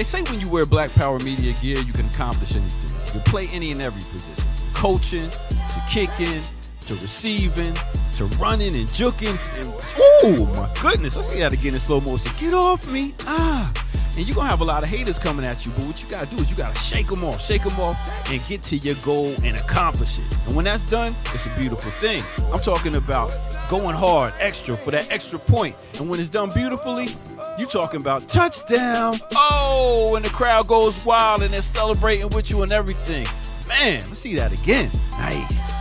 They say when you wear Black Power Media gear, you can accomplish anything. You can play any and every position. Coaching, to kicking, to receiving, to running and juking. And, oh my goodness, I see that again in slow motion. Get off me. And you're going to have a lot of haters coming at you, but what you got to do is you got to shake them off, and get to your goal and accomplish it. And when that's done, it's a beautiful thing. I'm talking about going hard, extra, for that extra point. And when it's done beautifully, you talking about touchdown. Oh, and the crowd goes wild and they're celebrating with you and everything. Man, let's see that again. Nice.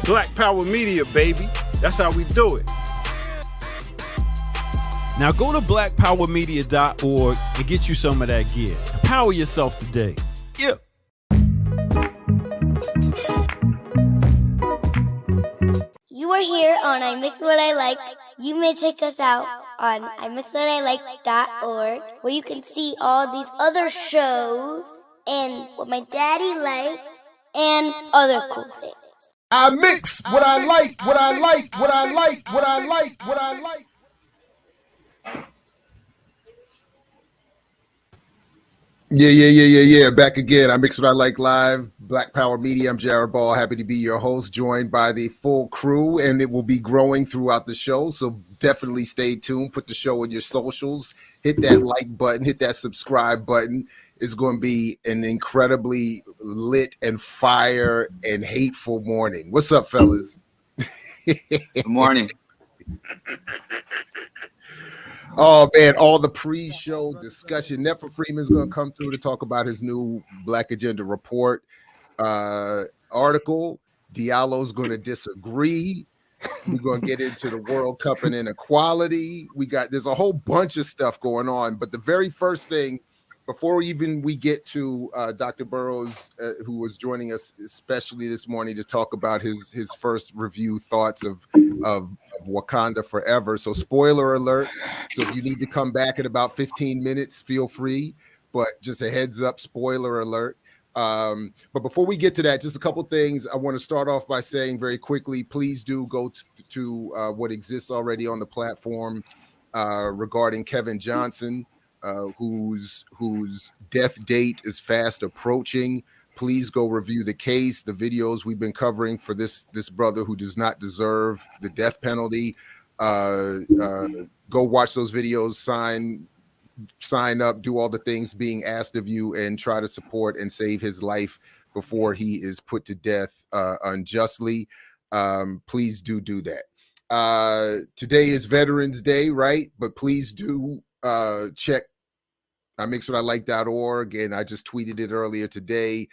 Black Power Media, baby. That's how we do it. Now go to blackpowermedia.org and get you some of that gear. Empower yourself today. Yeah. You are here on I Mix What I Like. You may check us out on imixwhatilike.org, where you can see all these other shows and what my daddy likes and other cool things. I mix what I like, what I like, what I like, what I like, what I like. Yeah. Back again. I Mix What I Like live. Black Power Media. I'm Jared Ball. Happy to be your host, joined by the full crew, and it will be growing throughout the show. So definitely stay tuned. Put the show on your socials. Hit that like button. Hit that subscribe button. It's going to be an incredibly lit and fire and hateful morning. What's up, fellas? Good morning. Oh man, all the pre-show discussion. Netfa Freeman's going to come through to talk about his new Black Agenda report article. Diallo's going to disagree. We're going to get into the World Cup and inequality. There's a whole bunch of stuff going on, but the very first thing, before even we get to Dr. Burroughs, who was joining us especially this morning to talk about his first review thoughts of Wakanda Forever. So spoiler alert. So if you need to come back in about 15 minutes, feel free. But just a heads up, spoiler alert. But before we get to that, just a couple things. I want to start off by saying very quickly, please do go to what exists already on the platform regarding Kevin Johnson. Whose death date is fast approaching. Please go review the case, the videos we've been covering for this brother who does not deserve the death penalty. Go watch those videos, sign up, do all the things being asked of you, and try to support and save his life before he is put to death unjustly. Please do that. Today is Veterans Day, right? But please do check imixwhatilike.org, and I just tweeted it earlier today.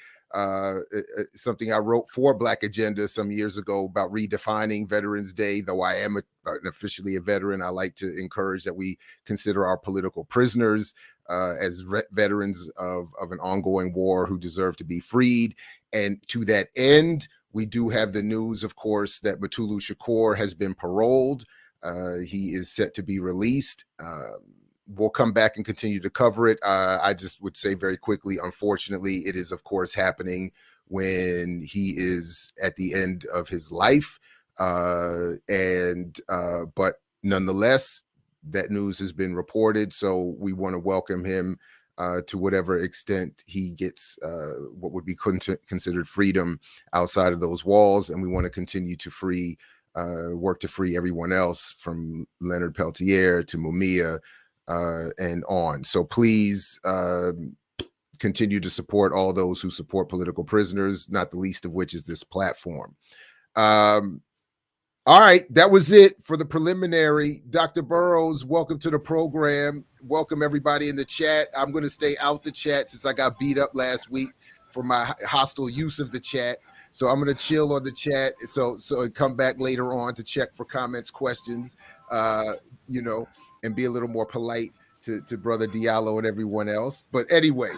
Something I wrote for Black Agenda some years ago about redefining Veterans Day. Though I am officially a veteran, I like to encourage that we consider our political prisoners as veterans of an ongoing war who deserve to be freed. And to that end, we do have the news, of course, that Mutulu Shakur has been paroled. He is set to be released. We'll come back and continue to cover it. I just would say very quickly, unfortunately, it is, of course, happening when he is at the end of his life. But nonetheless, that news has been reported. So we want to welcome him to whatever extent he gets what would be considered freedom outside of those walls. And we want to continue to work to free everyone else, from Leonard Peltier to Mumia, and on. So please continue to support all those who support political prisoners, not the least of which is this platform. All right, that was it for the preliminary. Dr. Burroughs, welcome to the program. Welcome everybody in the chat. I'm going to stay out the chat since I got beat up last week for my hostile use of the chat. So I'm going to chill on the chat. So come back later on to check for comments, questions, and be a little more polite to Brother Diallo and everyone else. But anyway,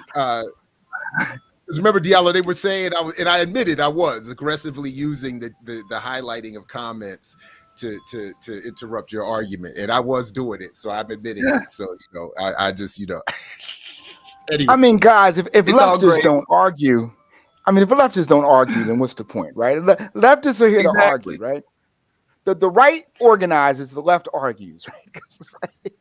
remember Diallo, they were saying, I admitted I was aggressively using the highlighting of comments to interrupt your argument. And I was doing it. So I'm admitting it. So, I just, anyway. I mean, guys, if leftists don't argue, if leftists don't argue, then what's the point, right? Leftists are here to argue, right? The right organizes, the left argues, right?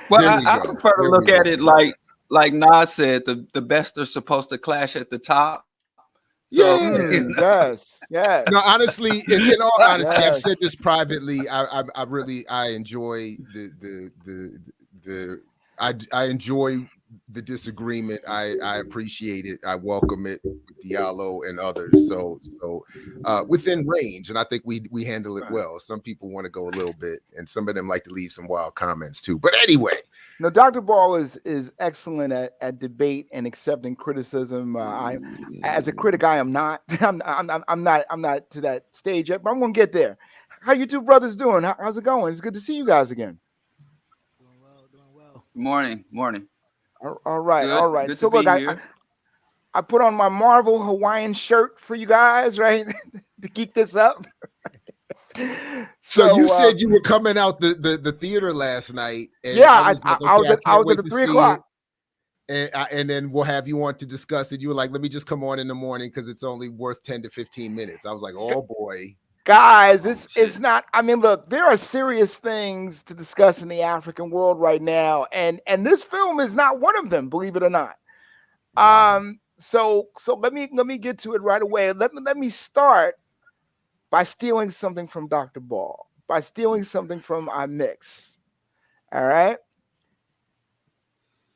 Well, I prefer to look at it like like Nas said, the best are supposed to clash at the top. So, Yes. No, honestly, in all honesty, I've said this privately. I really enjoy I enjoy the disagreement. I appreciate it. I welcome it with Diallo and others. So within range, and I think we handle it well. Some people want to go a little bit, and some of them like to leave some wild comments too. But anyway. No, Dr. Ball is excellent at debate and accepting criticism. As a critic, I am not. I'm not to that stage yet, but I'm gonna get there. How you two brothers doing? How's it going? It's good to see you guys again. Doing well. Morning. All right. Good So look, I put on my Marvel Hawaiian shirt for you guys, right, to keep this up. So you said you were coming out the theater last night. And I was at the 3 o'clock. And then we'll have you on to discuss it. You were like, let me just come on in the morning because it's only worth 10 to 15 minutes. I was like, oh boy. Guys, it's not. I mean, look, there are serious things to discuss in the African world right now, and this film is not one of them, believe it or not. So let me get to it right away. Let me start by stealing something from Dr. Ball, by stealing something from our mix. All right.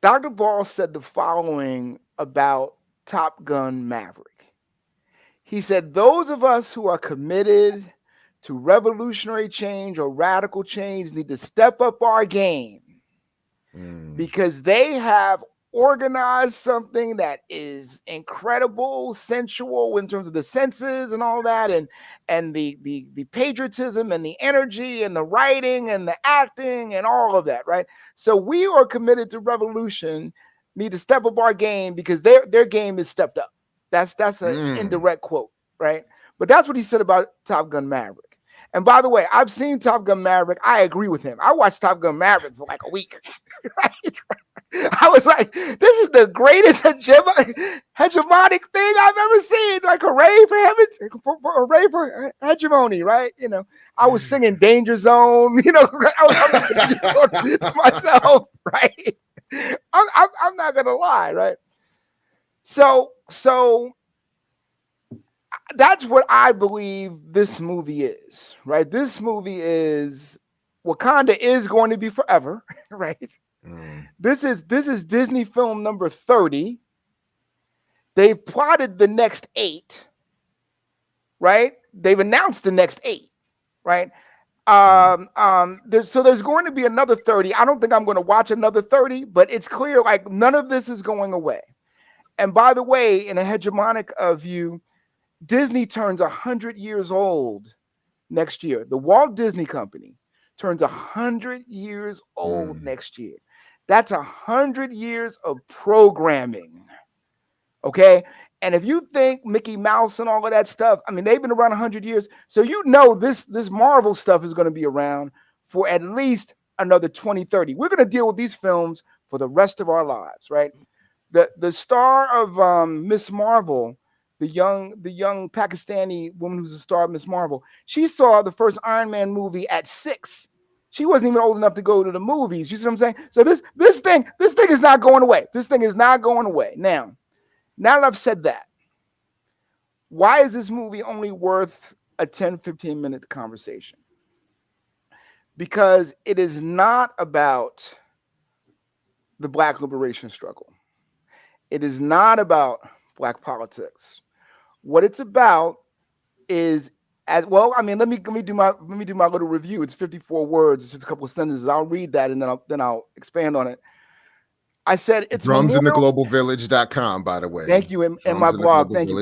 Dr. Ball said the following about Top Gun Maverick. He said, those of us who are committed to revolutionary change or radical change need to step up our game because they have organized something that is incredible, sensual in terms of the senses and all that, and the patriotism and the energy and the writing and the acting and all of that, right? So we are committed to revolution, need to step up our game because their game is stepped up. That's an indirect quote, right? But that's what he said about Top Gun Maverick. And by the way, I've seen Top Gun Maverick. I agree with him. I watched Top Gun Maverick for like a week. Right? I was like, this is the greatest hegemonic thing I've ever seen. Like hooray for heaven, hooray for hegemony, right? You know, I was singing Danger Zone. You know, I was myself, right? I'm not gonna lie, right? So that's what I believe this movie is, right? This movie is Wakanda is going to be forever, right? This is Disney film number 30. They've plotted the next 8, right? They've announced the next 8, right? There's going to be another 30. I don't think I'm going to watch another 30, but it's clear like none of this is going away. And by the way, in a hegemonic view, Disney turns 100 years old next year. The Walt Disney Company turns 100 years old next year. That's 100 years of programming. Okay? And if you think Mickey Mouse and all of that stuff, I mean, they've been around 100 years. So you know this Marvel stuff is going to be around for at least another 20, 30. We're going to deal with these films for the rest of our lives, right? The star of Miss Marvel, the young Pakistani woman who's the star of Miss Marvel, she saw the first Iron Man movie at 6. She wasn't even old enough to go to the movies. You see what I'm saying? So this thing is not going away. This thing is not going away. Now that I've said that, why is this movie only worth a 10, 15-minute conversation? Because it is not about the Black liberation struggle. It is not about Black politics. What it's about is, as well, I mean, let me do my little review. It's 54 words. It's just a couple of sentences. I'll read that and then I'll expand on it. I said it's drumsindeglobalvillage.com, by the way. Thank you, in my blog. Thank you.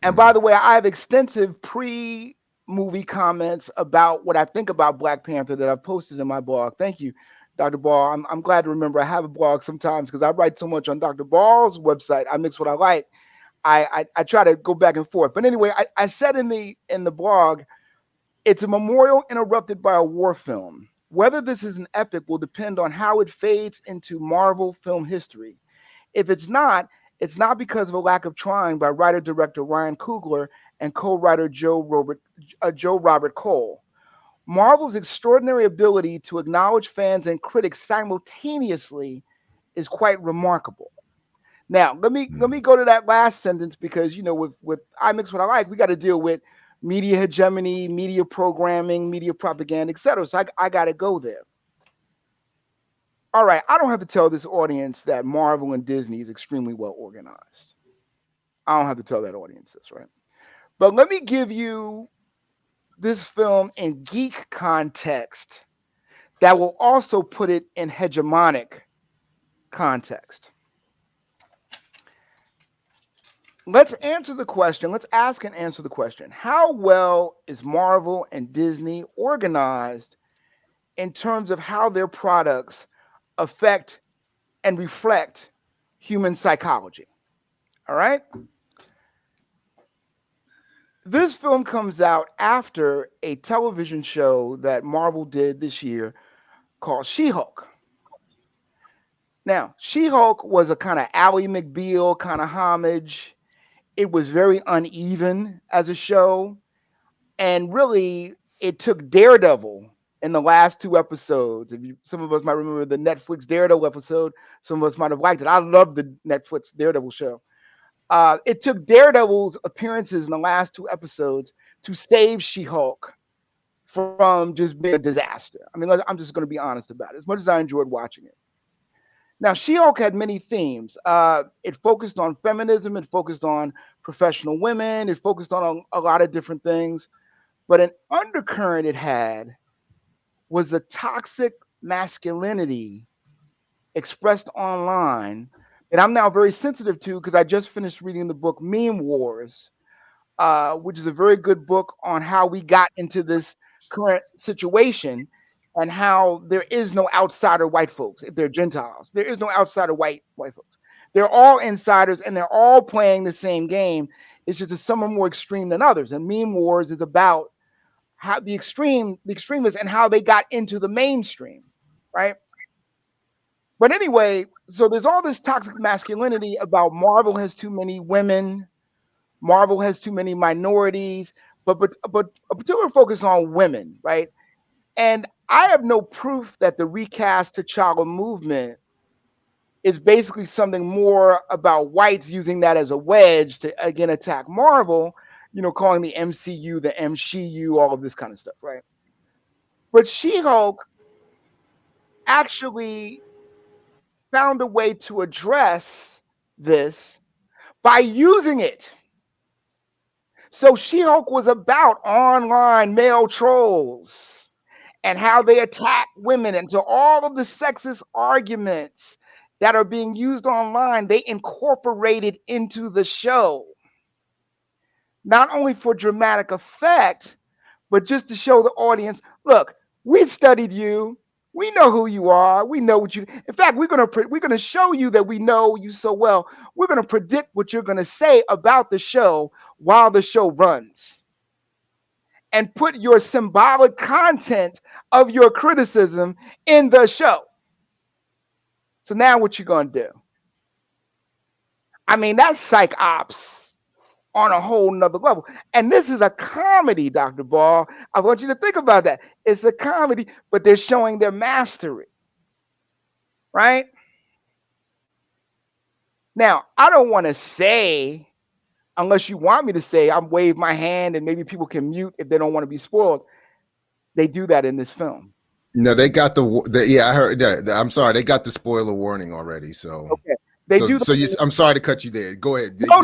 And by the way, I have extensive pre-movie comments about what I think about Black Panther that I've posted in my blog. Thank you, Dr. Ball. I'm glad to remember I have a blog sometimes because I write so much on Dr. Ball's website. I mix what I like. I try to go back and forth. But anyway, I said in the blog, it's a memorial interrupted by a war film. Whether this is an epic will depend on how it fades into Marvel film history. If it's not because of a lack of trying by writer-director Ryan Coogler and co-writer Joe Robert Cole. Marvel's extraordinary ability to acknowledge fans and critics simultaneously is quite remarkable. Now, let me go to that last sentence because with I Mix What I Like, we got to deal with media hegemony, media programming, media propaganda, etc. So I got to go there. All right, I don't have to tell this audience that Marvel and Disney is extremely well organized. I don't have to tell that audience this, right? But let me give you this film in geek context that will also put it in hegemonic context. Let's answer the question. Let's ask and answer the question. How well is Marvel and Disney organized in terms of how their products affect and reflect human psychology? All right? This film comes out after a television show that Marvel did this year called She-Hulk. Now, She-Hulk was a kind of Ally McBeal kind of homage. It was very uneven as a show. And really, it took Daredevil in the last 2 episodes. Some of us might remember the Netflix Daredevil episode. Some of us might have liked it. I love the Netflix Daredevil show. It took Daredevil's appearances in the last 2 episodes to save She-Hulk from just being a disaster. I mean, I'm just going to be honest about it. As much as I enjoyed watching it. Now, She-Hulk had many themes. It focused on feminism. It focused on professional women. It focused on a lot of different things. But an undercurrent it had was the toxic masculinity expressed online that I'm now very sensitive to because I just finished reading the book Meme Wars, which is a very good book on how we got into this current situation and how there is no outsider white folks if they're Gentiles. There is no outsider white folks. They're all insiders and they're all playing the same game. It's just that some are more extreme than others. And Meme Wars is about how the extremists and how they got into the mainstream, right? But anyway, so there's all this toxic masculinity about Marvel has too many women, Marvel has too many minorities, but a particular focus on women, right? And I have no proof that the recast T'Challa movement is basically something more about whites using that as a wedge to again attack Marvel, calling the MCU the MCU, all of this kind of stuff, right? But She-Hulk actually found a way to address this by using it. So She-Hulk was about online male trolls and how they attack women, and so all of the sexist arguments that are being used online, they incorporated into the show. Not only for dramatic effect, but just to show the audience, look, we studied you. We know who you are. We know what you. In fact, we're gonna show you that we know you so well. We're gonna predict what you're gonna say about the show while the show runs, and put your symbolic content of your criticism in the show. So now, what you gonna do? I mean, that's psych ops on a whole nother level. And this is a comedy, Dr. Ball. I want you to think about that. It's a comedy, but they're showing their mastery, right? Now, I don't want to say, unless you want me to say, I'm wave my hand and maybe people can mute if they don't want to be spoiled. They do that in this film. No, they got yeah, I heard that. I'm sorry, they got the spoiler warning already. So okay. I'm sorry to cut you there. Go ahead. No.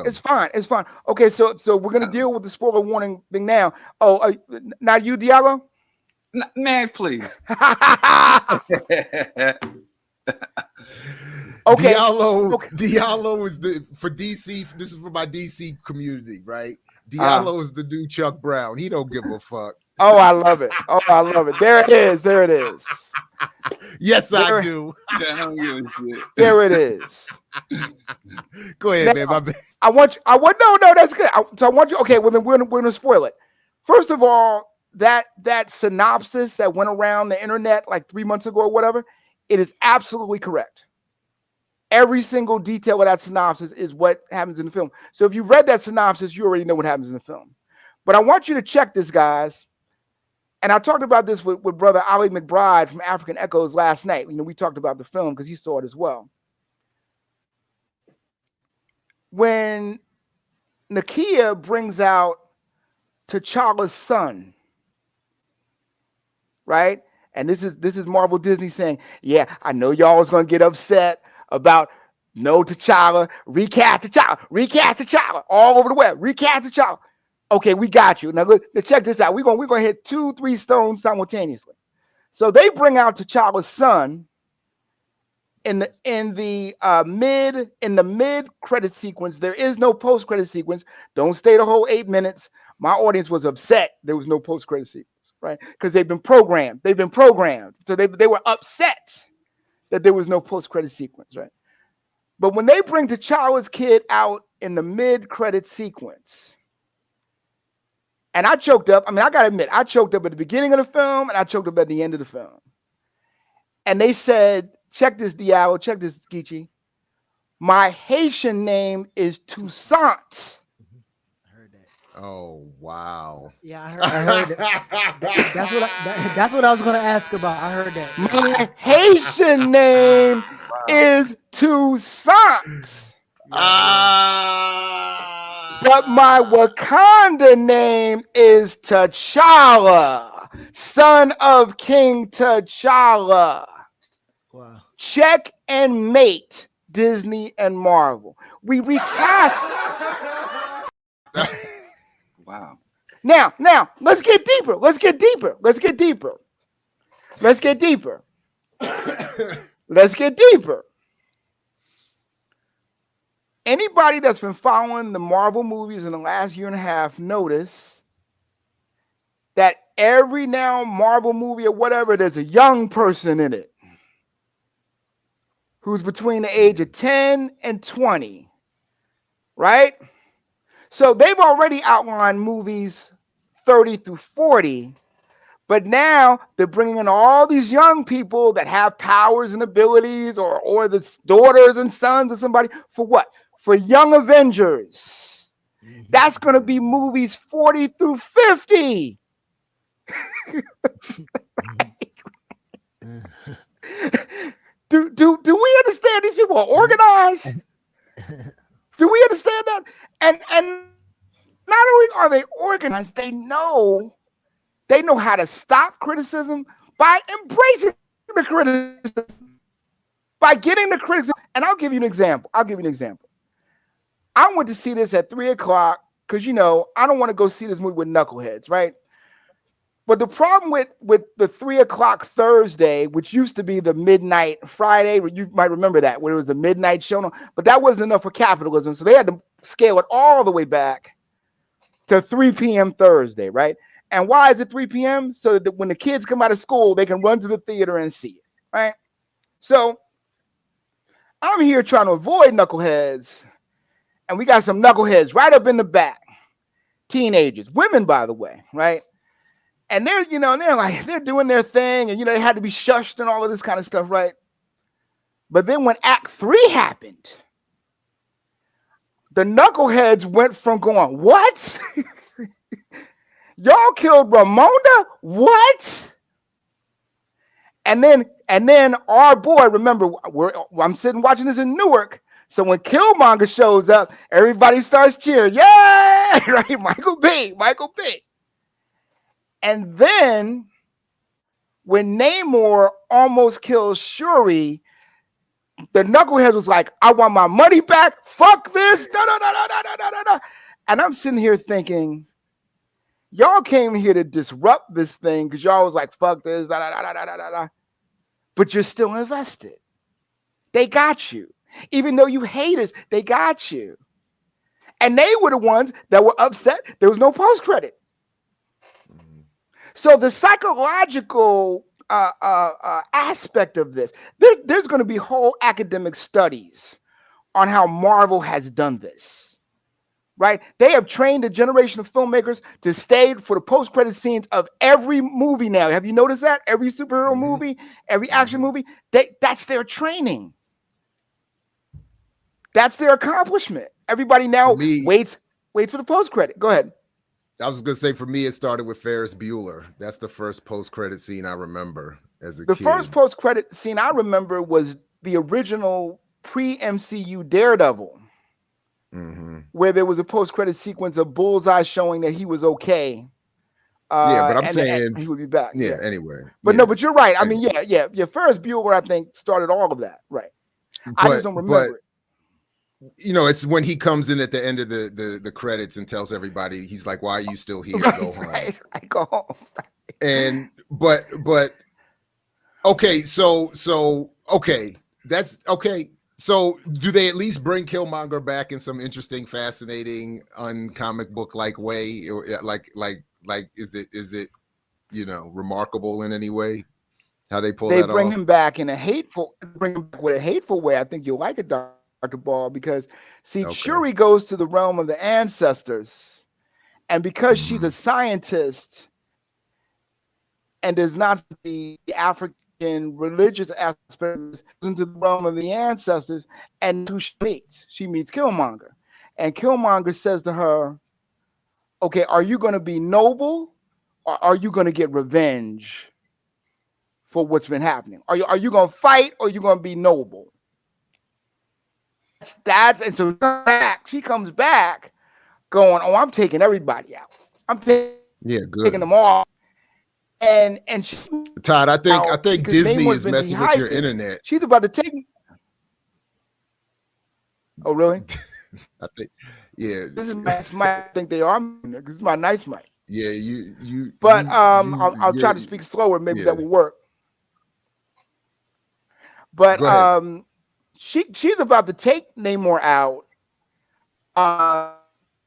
It's fine. Okay, so we're gonna deal with the spoiler warning thing now. Oh, now you, Diallo? Man, please. Okay. Diallo is for DC. This is for my DC community, right? Diallo is the new Chuck Brown. He don't give a fuck. Oh, I love it. There it is. Yes, I do. There it is. Go ahead, now, man. No, that's good. So I want you. Okay, well then we're gonna spoil it. First of all, that synopsis that went around the internet like 3 months ago or whatever, it is absolutely correct. Every single detail of that synopsis is what happens in the film. So if you read that synopsis, you already know what happens in the film. But I want you to check this, guys. And I talked about this with brother Ali McBride from African Echoes last night. We talked about the film because he saw it as well. When Nakia brings out T'Challa's son, right? And this is Marvel Disney saying, yeah, I know y'all was gonna get upset about no T'Challa, recast T'Challa, all over the web, recast T'Challa. Okay, we got you. Now check this out. We're gonna hit 2-3 stones simultaneously. So they bring out T'Challa's son in the mid credit sequence. There is no post credit sequence. Don't stay the whole 8 minutes. My audience was upset there was no post credit sequence, right? Because they've been programmed. So they were upset that there was no post credit sequence, right? But when they bring T'Challa's kid out in the mid credit sequence, and I choked up. I mean, I gotta admit, I choked up at the beginning of the film and I choked up at the end of the film. And they said, check this, Diallo, check this, Geechee. My Haitian name is Toussaint. I heard that. Oh, wow. Yeah, I heard it. That's what I was gonna ask about. I heard that. My Haitian name is Toussaint. But my Wakanda name is T'Challa, son of King T'Challa. Wow. Check and mate, Disney and Marvel. We recast. Wow. Now, let's get deeper. Let's get deeper. Anybody that's been following the Marvel movies in the last year and a half notice that every now Marvel movie or whatever, there's a young person in it who's between the age of 10 and 20, right? So they've already outlined movies 30 through 40, but now they're bringing in all these young people that have powers and abilities or the daughters and sons of somebody for what? For Young Avengers. That's going to be movies 40 through 50. Do we understand these people are organized? Do we understand that? And not only are they organized, they know how to stop criticism by embracing the criticism, by getting the criticism. And I'll give you an example. I went to see this at 3:00 because I don't want to go see this movie with knuckleheads, right? But the problem with the 3:00 Thursday, which used to be the midnight Friday, you might remember that, where it was the midnight show, but that wasn't enough for capitalism, so they had to scale it all the way back to 3 p.m. Thursday, right? And why is it 3 p.m.? So that when the kids come out of school, they can run to the theater and see it, right? So I'm here trying to avoid knuckleheads, and we got some knuckleheads right up in the back, teenagers, women, by the way, right? And they're doing their thing, and they had to be shushed and all of this kind of stuff, right? But then when Act 3 happened, the knuckleheads went from going, what? Y'all killed Ramonda? What? And then our boy, remember, I'm sitting watching this in Newark. So when Killmonger shows up, everybody starts cheering. Yay! Right? Michael B. And then when Namor almost kills Shuri, the knucklehead was like, I want my money back. Fuck this. No. And I'm sitting here thinking, y'all came here to disrupt this thing because y'all was like, fuck this. But you're still invested. They got you. Even though you hate us, they got you. And they were the ones that were upset there was no post-credit. So the psychological aspect of this, there's going to be whole academic studies on how Marvel has done this, right? They have trained a generation of filmmakers to stay for the post-credit scenes of every movie now. Have you noticed that? Every superhero movie, every action movie, that's their training. That's their accomplishment. Everybody now waits for the post-credit. Go ahead. I was gonna say for me, it started with Ferris Bueller. That's the first post-credit scene I remember as a The kid. first post-credit scene I remember was the original pre-MCU Daredevil, where there was a post-credit sequence of Bullseye showing that he was okay. Yeah, but I'm and saying he would be back. yeah. Anyway, But yeah, no, but you're right. I mean, anyway. yeah. Ferris Bueller, I think, started all of that. Right. I just don't remember it. You know, it's when he comes in at the end of the credits and tells everybody, he's like, "Why are you still here? Go home." Right. Go home. And but okay, so okay, that's okay. So do they at least bring Killmonger back in some interesting, fascinating, uncomic book like way, or like is it remarkable in any way how they pull that off? They bring him back in a hateful, with a hateful way. I think you'll like it, Dr. Ball, because see, Shuri goes to the realm of the ancestors, and because she's a scientist and does not the African religious aspect into the realm of the ancestors, and who she meets Killmonger, and Killmonger says to her, "Okay, are you going to be noble, or are you going to get revenge for what's been happening? Are you going to fight, or are you going to be noble?" And so she comes back going, "Oh, I'm taking everybody out. I'm taking them all." And she, Todd, I think Disney is messing with your internet. She's about to take. Oh, really? I think, yeah. This is my mic. I think they are. This is my nice mic. Yeah, you. But I'll try to speak slower. Maybe that will work. But she's about to take Namor out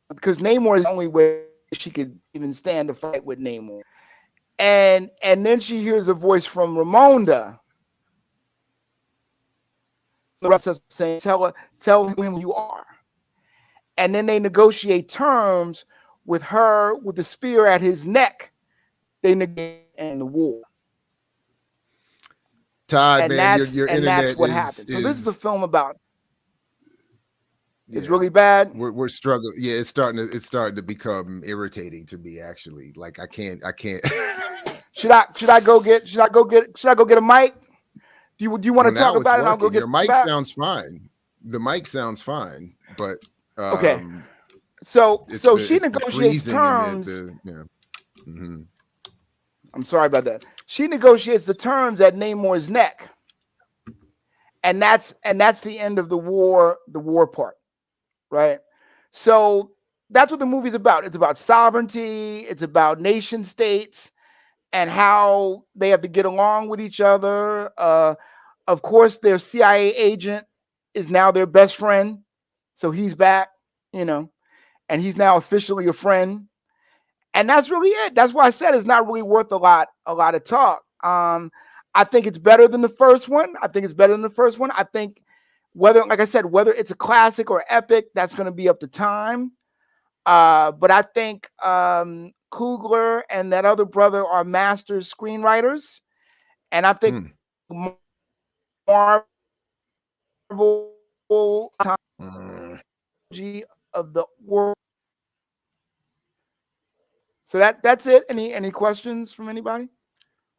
because Namor is the only way she could even stand to fight with Namor. And then she hears a voice from Ramonda. The rest of saying, "Tell him who you are." And then they negotiate terms with her with the spear at his neck. They negotiate in the war. Todd, and man, that's, your and internet that's what happened. So this is a film about. It's really bad. We're struggling. Yeah, it's starting to become irritating to me. Actually, like I can't. Should I go get a mic? Do you want to talk about it? I'll go get your mic. Sounds fine. The mic sounds fine, but okay. So she negotiates terms. I'm sorry about that. She negotiates the terms at Namor's neck, and that's the end of the war. The war part, right? So that's what the movie's about. It's about sovereignty. It's about nation states and how they have to get along with each other. Of course, their CIA agent is now their best friend, so he's back, and he's now officially a friend. And that's really it. That's why I said it's not really worth a lot of talk. I think it's better than the first one. I think whether it's a classic or epic, that's going to be up to time. But I think Coogler and that other brother are master screenwriters, and I think Marvel of the world. So that's it. Any questions from anybody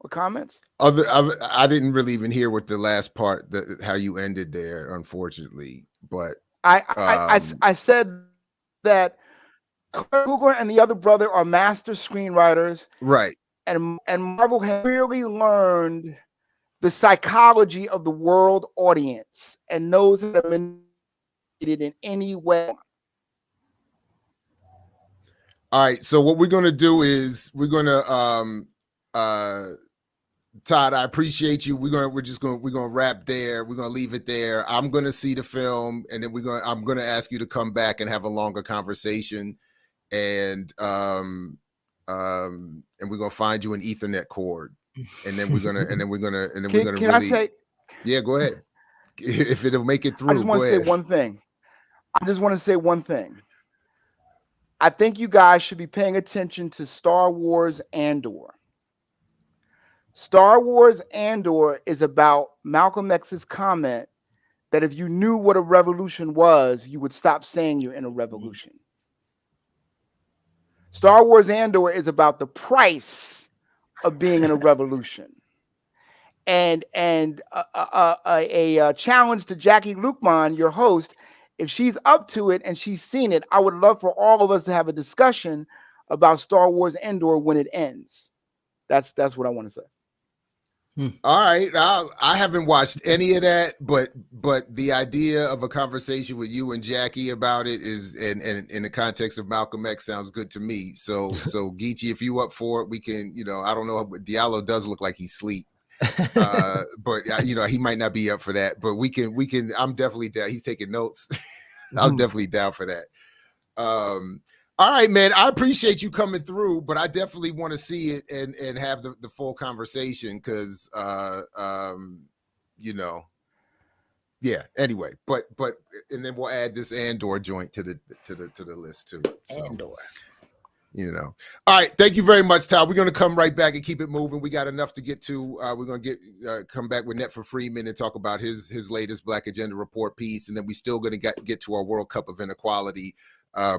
or comments? I didn't really even hear what the last part, how you ended there, unfortunately. But I said that Coogler and the other brother are master screenwriters, right? And Marvel has really learned the psychology of the world audience and knows how to manipulate it in any way. All right, so what we're gonna do is we're gonna Todd, I appreciate you. We're gonna wrap there. We're gonna leave it there. I'm gonna see the film, and then I'm gonna ask you to come back and have a longer conversation, and we're gonna find you an Ethernet cord, and then we're gonna really. Yeah, go ahead. If it'll make it through, I just want to say one thing. I think you guys should be paying attention to Star Wars Andor. Star Wars Andor is about Malcolm X's comment that if you knew what a revolution was, you would stop saying you're in a revolution. Star Wars Andor is about the price of being in a revolution. And a challenge to Jackie Lukman, your host, if she's up to it and she's seen it, I would love for all of us to have a discussion about Star Wars Andor when it ends. That's what I want to say. All right, I haven't watched any of that, but the idea of a conversation with you and Jackie about it is, and in the context of Malcolm X, sounds good to me. So Geechee, if you up for it, we can. I don't know, but Diallo does look like he's asleep. But he might not be up for that. But we can. I'm definitely down. He's taking notes. I'm definitely down for that. All right, man. I appreciate you coming through, but I definitely want to see it and have the full conversation because, yeah. Anyway, but and then we'll add this Andor joint to the list too. So, Andor. All right. Thank you very much, Todd. We're going to come right back and keep it moving. We got enough to get to. We're going to come back with Netfa Freeman and talk about his latest Black Agenda Report piece, and then we still going to get to our World Cup of Inequality.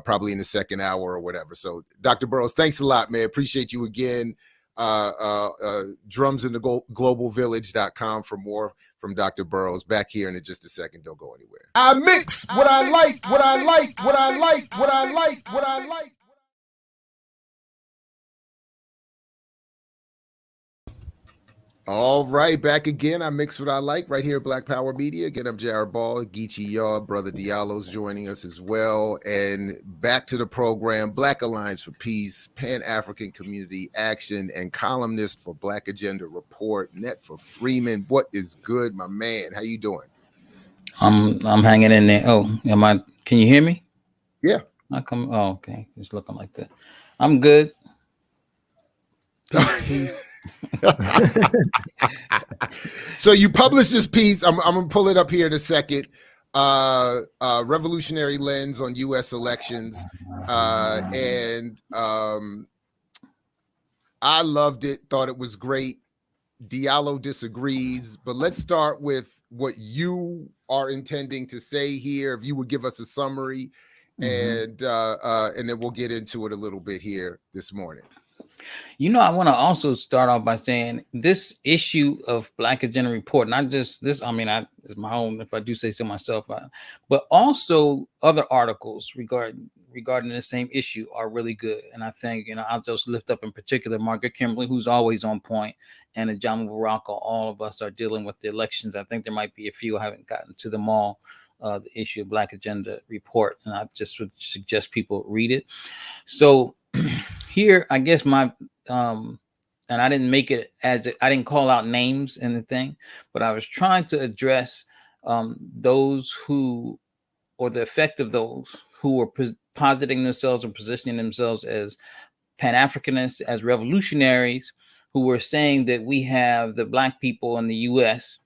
Probably in the second hour or whatever. So Dr. Burroughs, thanks a lot, man. Appreciate you again. Drumsintheglobalvillage.com for more from Dr. Burroughs. Back here in just a second. Don't go anywhere. I mix what I like, what I like, what I like, what I like, what I like. All right, back again. I mix what I like right here at Black Power Media. Again, I'm Jared Ball, Geechee Yaw, Brother Diallo's joining us as well. And back to the program, Black Alliance for Peace, Pan-African Community Action, and columnist for Black Agenda Report, Netfa Freeman. What is good, my man? How you doing? I'm hanging in there. Oh, can you hear me? Yeah. Oh, okay. It's looking like that. I'm good. Peace. So you published this piece. I'm gonna pull it up here in a second. Revolutionary lens on U.S. elections, and I loved it. Thought it was great. Diallo disagrees, but let's start with what you are intending to say here. If you would give us a summary, and then we'll get into it a little bit here this morning. I want to also start off by saying this issue of Black Agenda Report, not just this, it's my own, if I do say so myself, but also other articles regarding the same issue are really good. And I think, I'll just lift up in particular Margaret Kimberly, who's always on point, and John Baraka. All of us are dealing with the elections. I think there might be a few, I haven't gotten to them all, the issue of Black Agenda Report. And I just would suggest people read it. So here, I guess my, and I didn't make it I didn't call out names in the thing, but I was trying to address those who, or the effect of those who were positing themselves or positioning themselves as Pan-Africanists, as revolutionaries, who were saying that we have the Black people in the U.S.,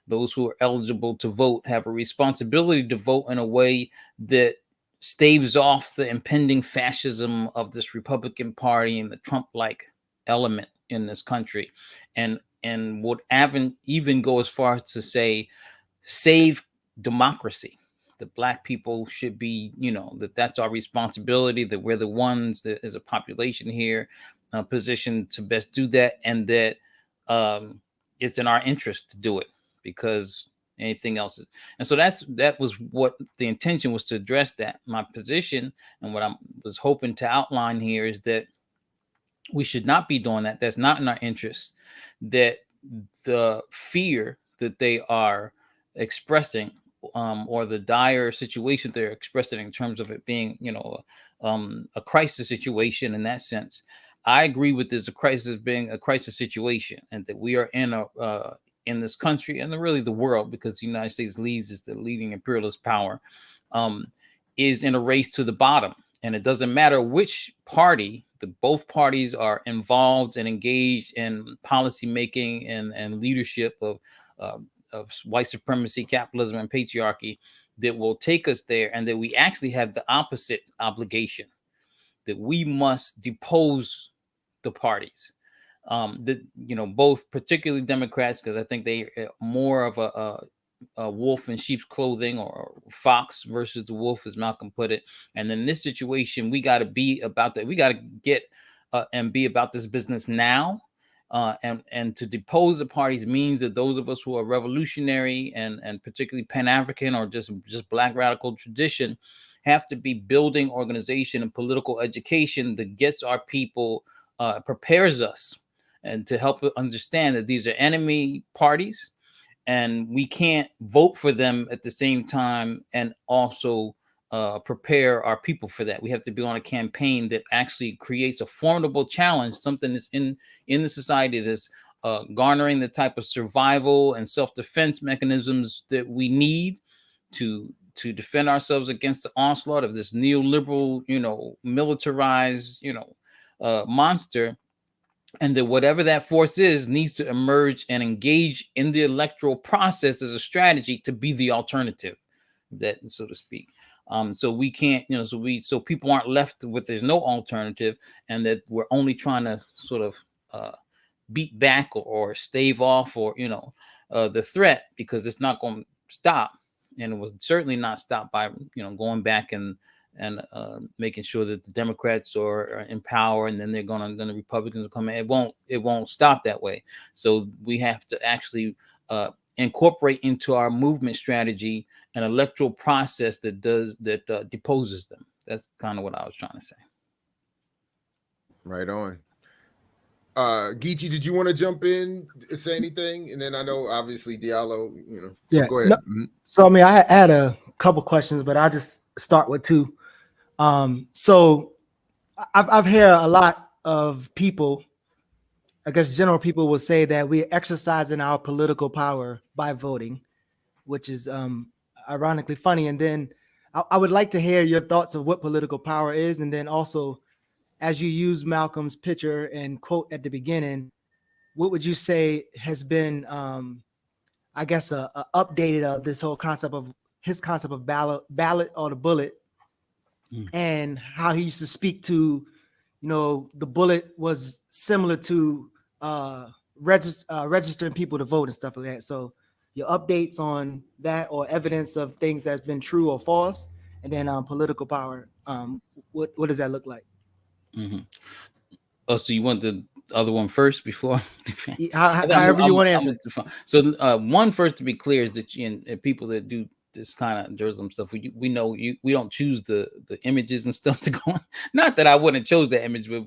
those who are eligible to vote, have a responsibility to vote in a way that staves off the impending fascism of this Republican Party and the Trump-like element in this country, and would even go as far as to say save democracy. That Black people should be, that's our responsibility, that we're the ones that as a population here positioned to best do that, and that it's in our interest to do it because anything else. And so that was what the intention was, to address that. My position and what I was hoping to outline here is that we should not be doing that. That's not in our interest. That the fear that they are expressing, or the dire situation they're expressing in terms of it being, a crisis situation in that sense, I agree with this, a crisis being a crisis situation, and that we are in this country and really the world, because the United States is the leading imperialist power, is in a race to the bottom. And it doesn't matter which party, both parties are involved and engaged in policy making and leadership of white supremacy, capitalism, and patriarchy, that will take us there, and that we actually have the opposite obligation, that we must depose the parties. That both, particularly Democrats, because I think they are more of wolf in sheep's clothing, or fox versus the wolf, as Malcolm put it. And in this situation, we got to be about that. We got to get and be about this business now. And to depose the parties means that those of us who are revolutionary and particularly Pan-African or just Black radical tradition have to be building organization and political education that gets our people, prepares us, and to help understand that these are enemy parties, and we can't vote for them at the same time and also prepare our people for that. We have to be on a campaign that actually creates a formidable challenge, something that's in the society that's garnering the type of survival and self-defense mechanisms that we need to defend ourselves against the onslaught of this neoliberal, militarized, monster. And that whatever that force is needs to emerge and engage in the electoral process as a strategy to be the alternative, that, so to speak. So we can't, so people aren't left with there's no alternative, and that we're only trying to sort of beat back or stave off or the threat, because it's not going to stop, and it was certainly not stopped by going back and making sure that the Democrats are in power, and then then the Republicans will come in. It won't stop that way. So we have to actually incorporate into our movement strategy an electoral process that deposes them. That's kind of what I was trying to say. Right on. Geechee, did you want to jump in, say anything? And then I know obviously Diallo, Yeah, go ahead. So I mean, I had a couple questions, but I'll just start with two. So I've heard a lot of people, I guess general people will say that we're exercising our political power by voting, which is ironically funny. And then I would like to hear your thoughts of what political power is. And then also, as you use Malcolm's picture and quote at the beginning, what would you say has been, I guess, a updated of this whole concept of his concept of ballot or the bullet, and how he used to speak to, the bullet was similar to registering people to vote and stuff like that. So your updates on that, or evidence of things that's been true or false, and then political power. What does that look like? Mm-hmm. Oh, so you want the other one first before? However you want to answer. So one first, to be clear, is that people that do this kind of journalism stuff, we know we don't choose the images and stuff to go on. Not that I wouldn't have chose the image, but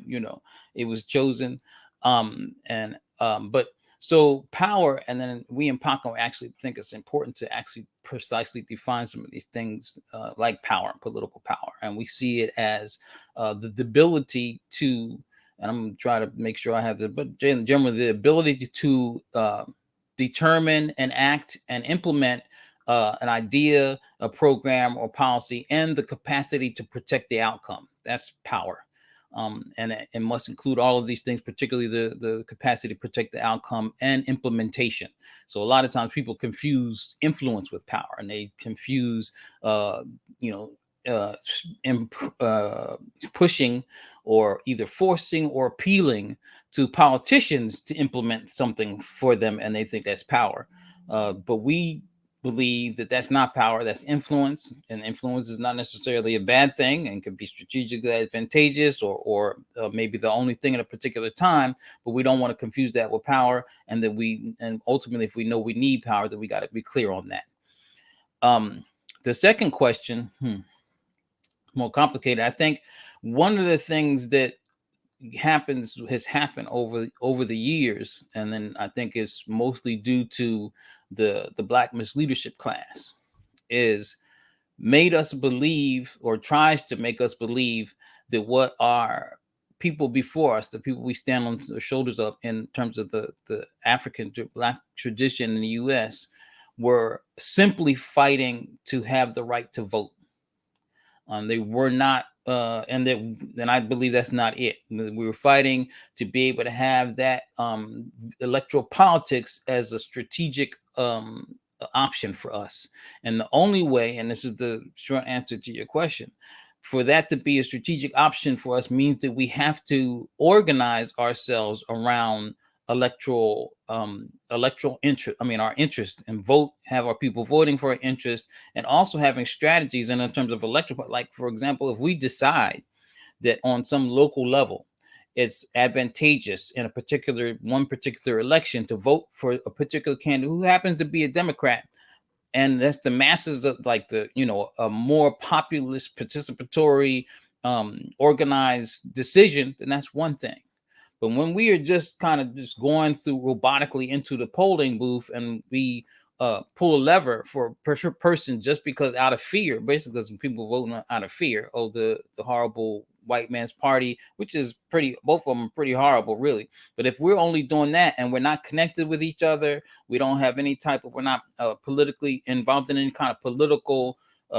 it was chosen. But so power, and then we in Paco actually think it's important to actually precisely define some of these things like power, political power, and we see it as the ability to, and I'm going to try to make sure I have this, but generally the ability to determine and act and implement an idea, a program, or policy, and the capacity to protect the outcome. That's power. And it must include all of these things, particularly the capacity to protect the outcome and implementation. So a lot of times people confuse influence with power, and they confuse, pushing or either forcing or appealing to politicians to implement something for them, and they think that's power. But we believe that that's not power, that's influence, and influence is not necessarily a bad thing and could be strategically advantageous or maybe the only thing at a particular time, but we don't want to confuse that with power, and ultimately, if we know we need power, that we got to be clear on that. The second question, more complicated. I think one of the things that has happened over the years, and then I think it's mostly due to the Black misleadership class, is made us believe, or tries to make us believe, that what our people before us, the people we stand on the shoulders of in terms of the African Black tradition in the U.S., were simply fighting to have the right to vote. They were not, and I believe that's not it. We were fighting to be able to have that electoral politics as a strategic option for us. And the only way, and this is the short answer to your question, for that to be a strategic option for us means that we have to organize ourselves around electoral interest. I mean, our interest and have our people voting for our interest, and also having strategies. And in terms of electoral, like for example, if we decide that on some local level, it's advantageous in one particular election to vote for a particular candidate who happens to be a Democrat, and that's the masses of like a more populist, participatory, organized decision, then that's one thing. But when we are just kind of just going through robotically into the polling booth, and we pull a lever for a person just because out of fear, basically some people voting out of fear, the horrible white man's party, which is both of them are pretty horrible, really. But if we're only doing that and we're not connected with each other, we don't have we're not politically involved in any kind of political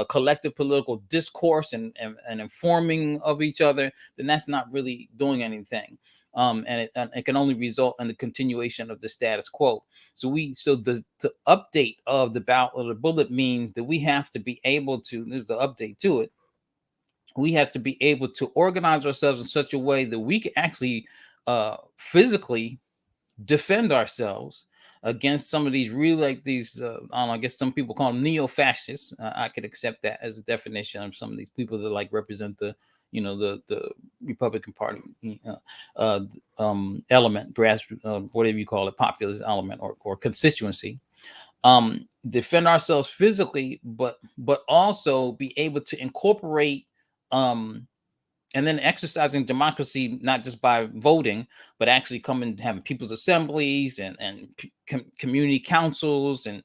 collective political discourse and informing of each other, then that's not really doing anything. And it can only result in the continuation of the status quo. So the update of the ballot or the bullet means that we have to be able to, this is the update to it, we have to be able to organize ourselves in such a way that we can actually physically defend ourselves against some of these really I don't know, I guess some people call them neo-fascists. I could accept that as a definition of some of these people that like represent the Republican Party element, grassroots, whatever you call it, populist element or constituency. Defend ourselves physically, but also be able to incorporate and then exercising democracy, not just by voting, but actually coming and having people's assemblies and community councils and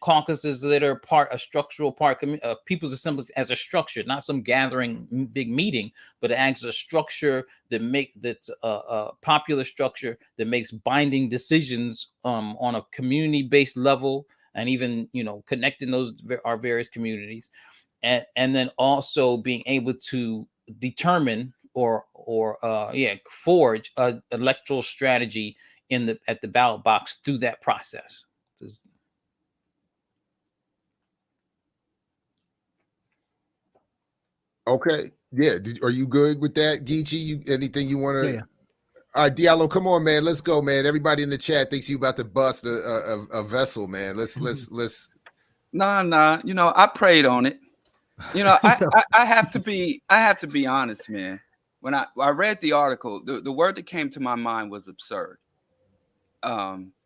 caucuses that are a structural part of people's assemblies as a structure, not some gathering big meeting, but as a structure that's a popular structure that makes binding decisions on a community-based level, and even connecting our various communities, and then also being able to determine or forge an electoral strategy at the ballot box through that process. Okay. Yeah. Are you good with that, Geechee? Anything you want to? Yeah. All right, Diallo, come on, man. Let's go, man. Everybody in the chat thinks you about to bust a vessel, man. Let's. Nah. I prayed on it. I have to be honest, man. When I read the article, the word that came to my mind was absurd.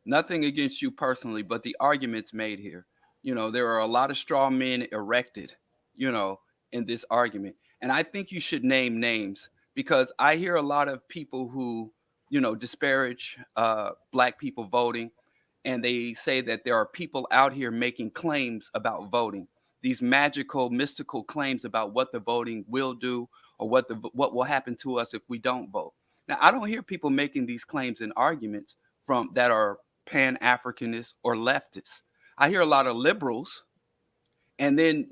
Nothing against you personally, but the arguments made here. There are a lot of straw men erected, in this argument. And I think you should name names, because I hear a lot of people who, disparage Black people voting. And they say that there are people out here making claims about voting, these magical, mystical claims about what the voting will do or what will happen to us if we don't vote. Now, I don't hear people making these claims and arguments that are Pan-Africanists or leftists. I hear a lot of liberals. And then,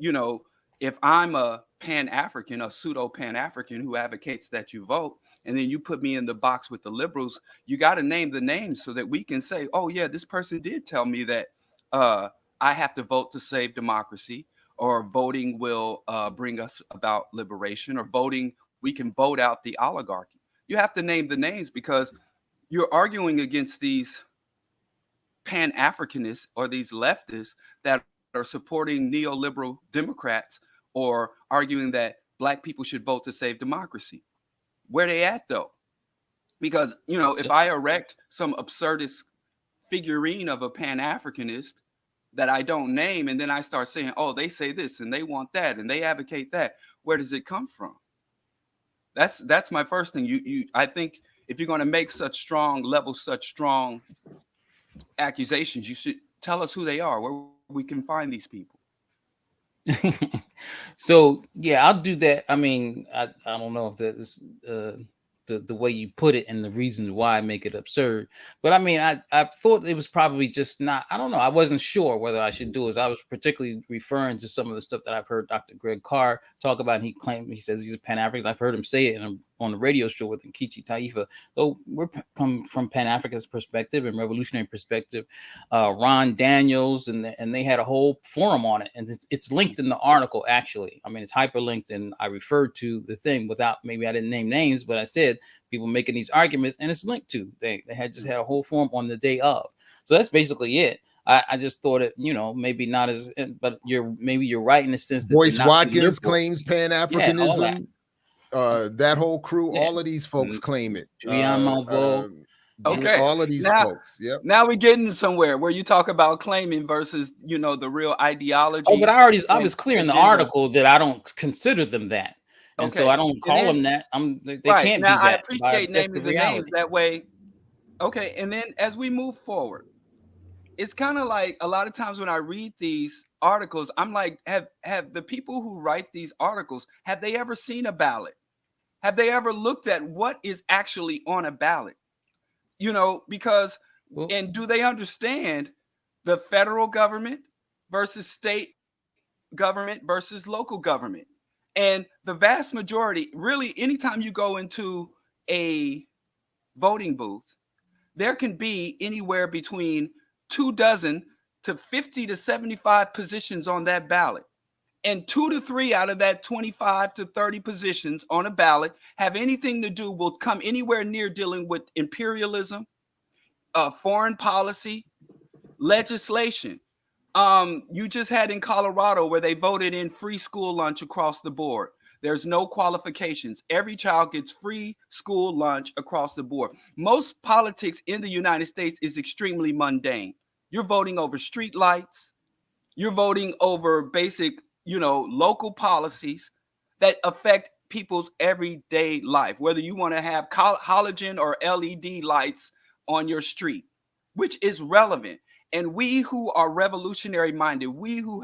if I'm a Pan-African, a pseudo Pan-African who advocates that you vote, and then you put me in the box with the liberals, you got to name the names so that we can say, oh yeah, this person did tell me that I have to vote to save democracy, or voting will bring us about liberation, or voting, we can vote out the oligarchy. You have to name the names, because you're arguing against these Pan-Africanists or these leftists that are supporting neoliberal Democrats, or arguing that Black people should vote to save democracy. Where they at, though? Because, if I erect some absurdist figurine of a Pan-Africanist that I don't name, and then I start saying, oh, they say this and they want that and they advocate that, where does it come from? That's my first thing. I think if you're going to make such strong accusations, you should tell us who they are, where we can find these people. So yeah, I'll do that. I mean, I don't know if that is the way you put it and the reason why I make it absurd, but I mean, I thought it was probably just not. I don't know. I wasn't sure whether I should do it. I was particularly referring to some of the stuff that I've heard Dr. Greg Carr talk about. And he says he's a Pan-African. I've heard him say it in on the radio show with Nkechi Taifa, though we're come from Pan-Africanist perspective and revolutionary perspective, Ron Daniels, and they had a whole forum on it, and it's linked in the article. Actually, I mean, it's hyperlinked, and I referred to the thing without, maybe I didn't name names, but I said people making these arguments, and it's linked to. They had just had a whole forum on the day of. So that's basically it. I just thought it, maybe not as, but maybe you're right in the sense that Boyce Watkins claims Pan-Africanism. Yeah, that whole crew, all of these folks claim it. Okay, all of these folks. Yep. Now we're getting somewhere where you talk about claiming versus, the real ideology. Oh, but I was clear in the article that I don't consider them that, and so I don't call them that. They can't now, be that. I appreciate naming the names that way. Okay, and then as we move forward, it's kind of like a lot of times when I read these articles, I'm like, have the people who write these articles, have they ever seen a ballot? Have they ever looked at what is actually on a ballot? Because, and do they understand the federal government versus state government versus local government? And the vast majority, really, anytime you go into a voting booth, there can be anywhere between 24 to 50 to 75 positions on that ballot. And 2 to 3 out of that 25 to 30 positions on a ballot have anything to do, will come anywhere near dealing with imperialism, foreign policy, legislation. You just had in Colorado where they voted in free school lunch across the board. There's no qualifications. Every child gets free school lunch across the board. Most politics in the United States is extremely mundane. You're voting over street lights. You're voting over basic, local policies that affect people's everyday life, whether you want to have halogen or LED lights on your street, which is relevant. And we who are revolutionary minded, we who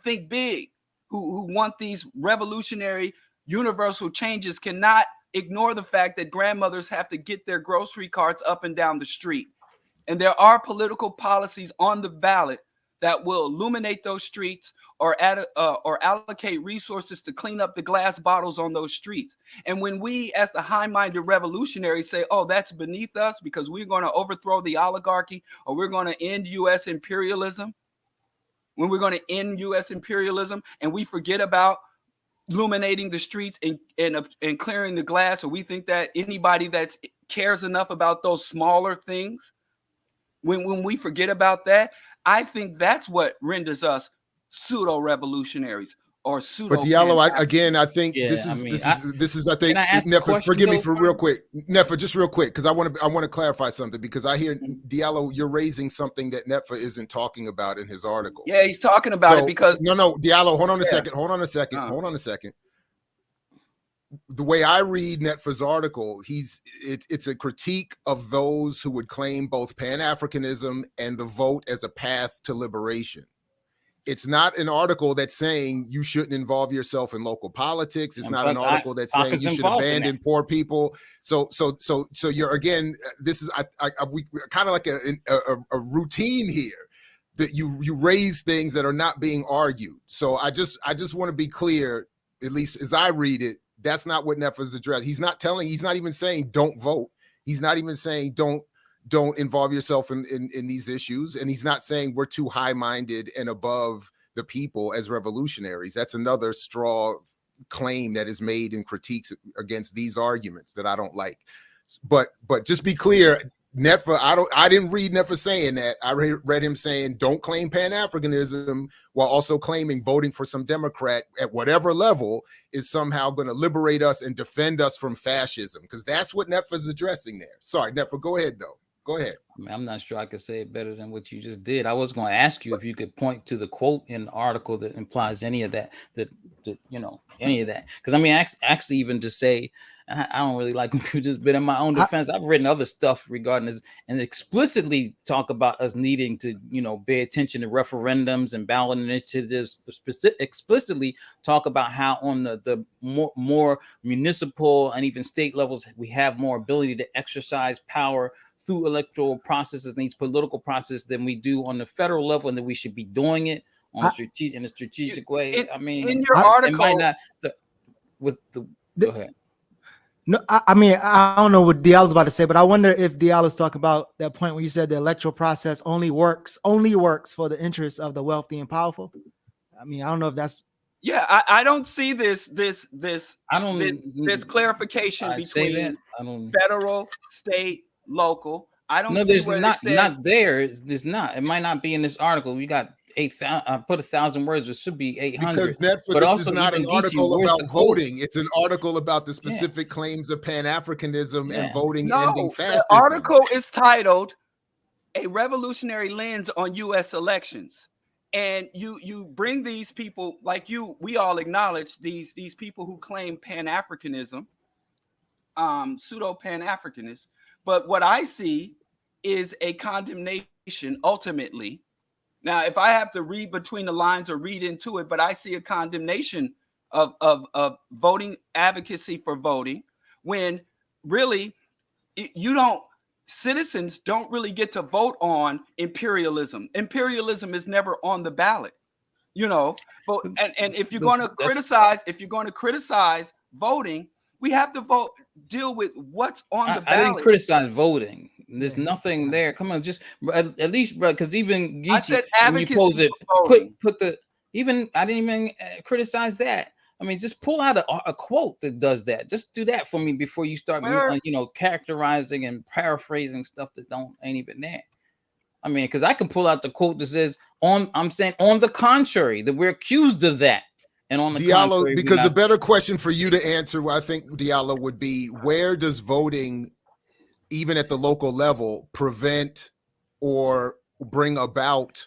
think big, who want these revolutionary universal changes, cannot ignore the fact that grandmothers have to get their grocery carts up and down the street. And there are political policies on the ballot that will illuminate those streets or allocate resources to clean up the glass bottles on those streets. And when we, as the high-minded revolutionaries, say, oh, that's beneath us because we're going to overthrow the oligarchy or we're going to end U.S. imperialism, when we're going to end U.S. imperialism and we forget about illuminating the streets and clearing the glass, or we think that anybody that cares enough about those smaller things, when we forget about that, I think that's what renders us pseudo-revolutionaries or pseudo. But Diallo, I think this is I think Netfa, forgive me for real quick, Netfa, just real quick, because I want to clarify something, because I hear Diallo, you're raising something that Netfa isn't talking about in his article. Yeah, he's talking about it because no, Diallo, hold on a second. The way I read Netfa's article, it's a critique of those who would claim both Pan-Africanism and the vote as a path to liberation. It's not an article that's saying you shouldn't involve yourself in local politics. It's not an article that's saying you should abandon poor people. So you're, again, this is we kind of like a routine here that you raise things that are not being argued. So I just want to be clear, at least as I read it, that's not what Netfa's addressed. He's not even saying don't vote. He's not even saying don't involve yourself in these issues. And he's not saying we're too high-minded and above the people as revolutionaries. That's another straw claim that is made in critiques against these arguments that I don't like. But just be clear, Netfa, I didn't read Netfa saying that. I read him saying don't claim Pan-Africanism while also claiming voting for some Democrat at whatever level is somehow going to liberate us and defend us from fascism, because that's what Netfa's addressing there. Sorry, Netfa, go ahead though. Go ahead. I mean, I'm not sure I could say it better than what you just did. I was going to ask you if you could point to the quote in the article that implies any of that, any of that. Because I mean, actually, even to say, I don't really like when people just, but in my own defense, I've written other stuff regarding this and explicitly talk about us needing to, pay attention to referendums and ballot initiatives, explicitly talk about how on the more municipal and even state levels, we have more ability to exercise power through electoral processes and these political processes than we do on the federal level, and that we should be doing it on in a strategic way. I mean, in your article, it might not go ahead. No, I mean, I don't know what Diallo's about to say, but I wonder if Diallo's talking about that point where you said the electoral process only works for the interests of the wealthy and powerful. I mean, I don't know if that's. Yeah, I don't see this I don't. this clarification I say that. between I don't. federal, state, local. I don't No, see there's where not. they said, Not there. There's not. It might not be in this article. We got 8,000. I put 1,000 words. It should be 800. Because Netfa, But this also, is not an even article Geechee, where's about the quote? voting. It's an article about the specific claims of Pan-Africanism and voting ending no. fascism. The article is titled "A Revolutionary Lens on U.S. Elections," and you bring these people like we all acknowledge these people who claim Pan-Africanism, pseudo Pan-Africanists. But what I see is a condemnation ultimately. Now, if I have to read between the lines or read into it, but I see a condemnation of voting advocacy for voting, when really citizens don't really get to vote on imperialism. Imperialism is never on the ballot, But and if you're going to criticize voting, we have to deal with what's on the ballot. I didn't criticize voting. There's nothing there. Come on, just at least, bro, because even I said when you pose it, voting. put the even. I didn't even criticize that. I mean, just pull out a quote that does that. Just do that for me before you start, characterizing and paraphrasing stuff that ain't even there. I mean, because I can pull out the quote that says I'm saying on the contrary, that we're accused of that. And on the Diallo, contrary, because the better question for you to answer, I think, Diallo, would be, where does voting, even at the local level, prevent or bring about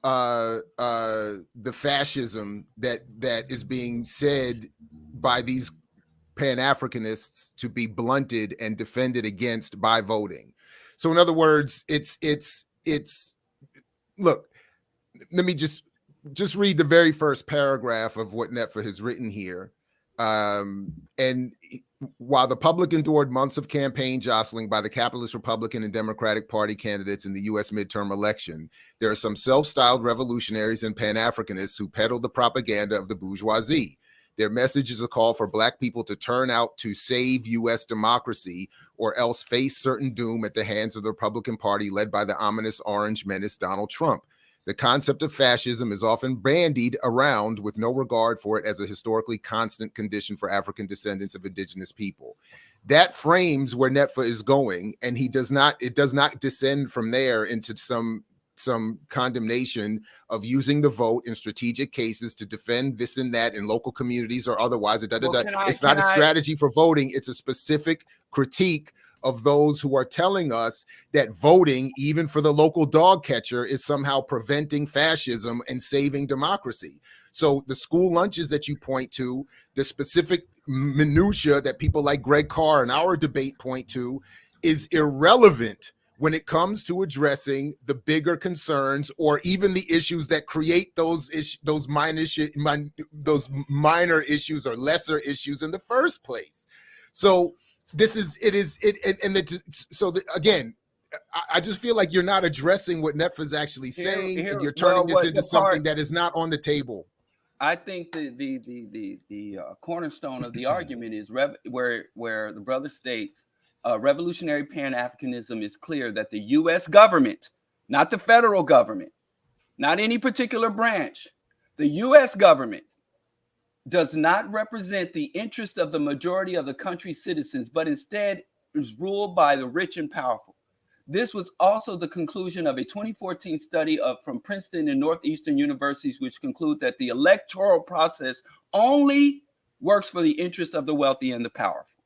the fascism that is being said by these Pan-Africanists to be blunted and defended against by voting? So in other words, it's look, let me just read the very first paragraph of what Netfa has written here. And while the public endured months of campaign jostling by the capitalist Republican and Democratic Party candidates in the U.S. midterm election, there are some self-styled revolutionaries and Pan-Africanists who peddle the propaganda of the bourgeoisie. Their message is a call for Black people to turn out to save U.S. democracy or else face certain doom at the hands of the Republican Party led by the ominous orange menace Donald Trump. The concept of fascism is often bandied around with no regard for it as a historically constant condition for African descendants of indigenous people. That frames where Netfa is going, and it does not descend from there into some condemnation of using the vote in strategic cases to defend this and that in local communities or otherwise. It's not a strategy for voting. It's a specific critique of those who are telling us that voting, even for the local dog catcher, is somehow preventing fascism and saving democracy. So the school lunches that you point to, the specific minutia that people like Greg Carr in our debate point to, is irrelevant when it comes to addressing the bigger concerns or even the issues that create those minor issues or lesser issues in the first place. So again, I just feel like you're not addressing what Netfa is actually saying, and you're turning this into something that is not on the table. I think the cornerstone of the argument is where the brother states revolutionary Pan-Africanism is clear that the U.S. government, not the federal government, not any particular branch, the U.S. government does not represent the interest of the majority of the country's citizens, but instead is ruled by the rich and powerful. This was also the conclusion of a 2014 study from Princeton and Northeastern universities, which conclude that the electoral process only works for the interest of the wealthy and the powerful.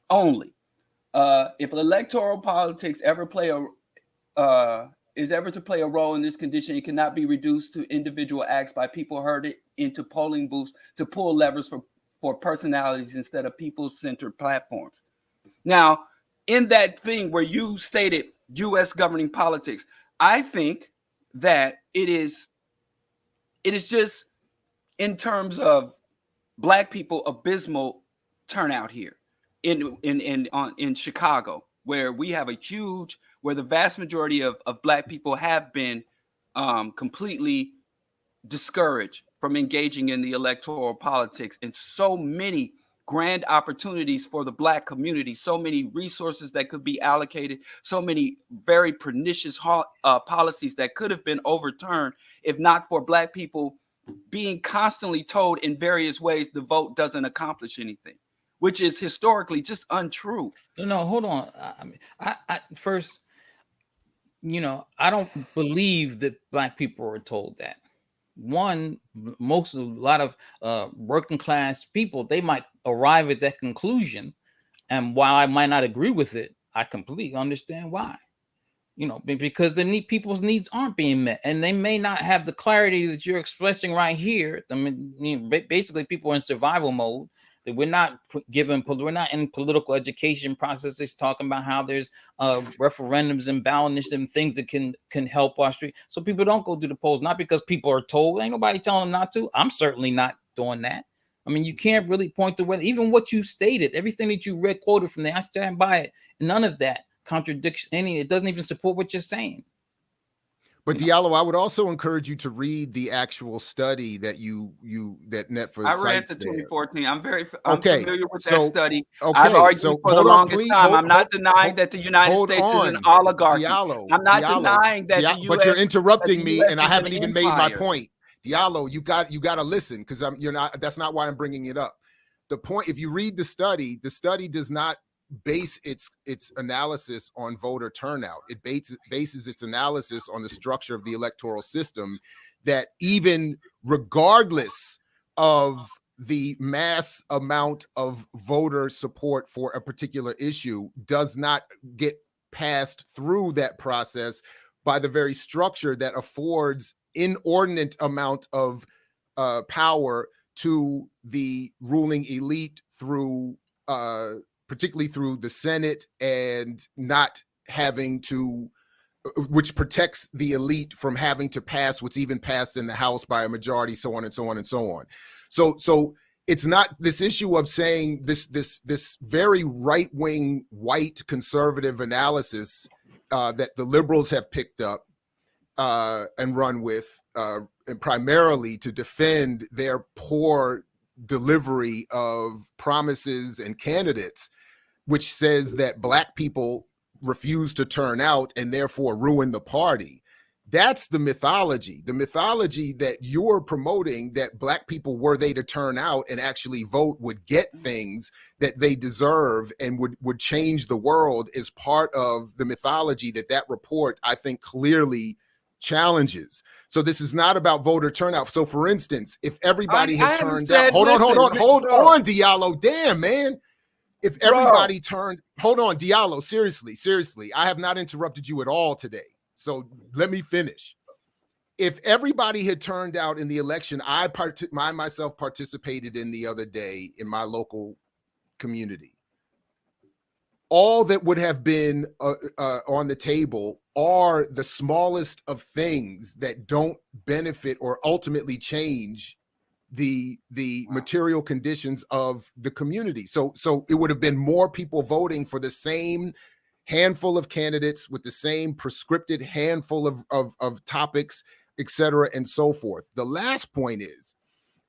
Only. If electoral politics is ever to play a role in this condition, it cannot be reduced to individual acts by people herded into polling booths to pull levers for personalities instead of people-centered platforms. Now, in that thing where you stated U.S. governing politics, I think that it is just, in terms of Black people, abysmal turnout here in Chicago, where we have where the vast majority of Black people have been completely discouraged from engaging in the electoral politics, and so many grand opportunities for the Black community, so many resources that could be allocated, so many very pernicious policies that could have been overturned if not for Black people being constantly told in various ways the vote doesn't accomplish anything, which is historically just untrue. No, hold on. I mean, I first, I don't believe that Black people are told that. One, a lot of working class people, they might arrive at that conclusion, and while I might not agree with it, I completely understand why. Because people's needs aren't being met, and they may not have the clarity that you're expressing right here. I mean, basically, people are in survival mode. That we're not in political education processes talking about how there's referendums and ballots and things that can help our street. So people don't go to the polls, not because people are told. Ain't nobody telling them not to. I'm certainly not doing that. I mean, you can't really point to whether even what you stated, everything that you read quoted from there. I stand by it. None of that contradicts it doesn't even support what you're saying. But Diallo, I would also encourage you to read the actual study that that Netfa I read cites the 2014. I'm okay, familiar with that study. Okay, I've argued so for the longest time. I'm not denying that the United States is an oligarchy. Diallo, I'm not denying that the US, but you're interrupting me, and I is haven't an even made my empire. point. Diallo, you got to listen, because that's not why I'm bringing it up. The point, if you read the study does not base its analysis on voter turnout. It bases its analysis on the structure of the electoral system, that even regardless of the mass amount of voter support for a particular issue, does not get passed through that process by the very structure that affords inordinate amount of power to the ruling elite through particularly through the Senate, and not having to, which protects the elite from having to pass what's even passed in the House by a majority, so on and so on and so on. So it's not this issue of saying this very right-wing white conservative analysis that the liberals have picked up and run with, and primarily to defend their poor delivery of promises and candidates, which says that Black people refuse to turn out and therefore ruin the party. That's the mythology that you're promoting, that Black people, were they to turn out and actually vote, would get things that they deserve and would change the world, is part of the mythology that report, I think, clearly challenges. So this is not about voter turnout. So for instance, if everybody had turned out, hold on, Diallo, damn, man. If everybody turned, hold on, Diallo, seriously, I have not interrupted you at all today. So let me finish. If everybody had turned out in the election I myself participated in the other day in my local community, all that would have been on the table are the smallest of things that don't benefit or ultimately change the material conditions of the community. So it would have been more people voting for the same handful of candidates with the same prescripted handful of topics, et cetera, and so forth. The last point is,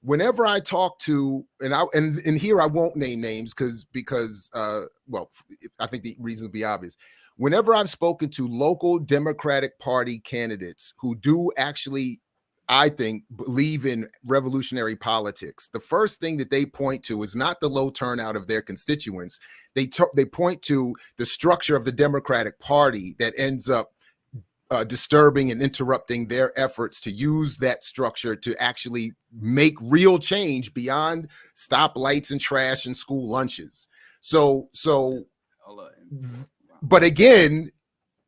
whenever I talk to, and here I won't name names because I think the reason will be obvious. Whenever I've spoken to local Democratic Party candidates who do actually, I think, believe in revolutionary politics, the first thing that they point to is not the low turnout of their constituents. They point to the structure of the Democratic Party that ends up disturbing and interrupting their efforts to use that structure to actually make real change beyond stoplights and trash and school lunches. But again,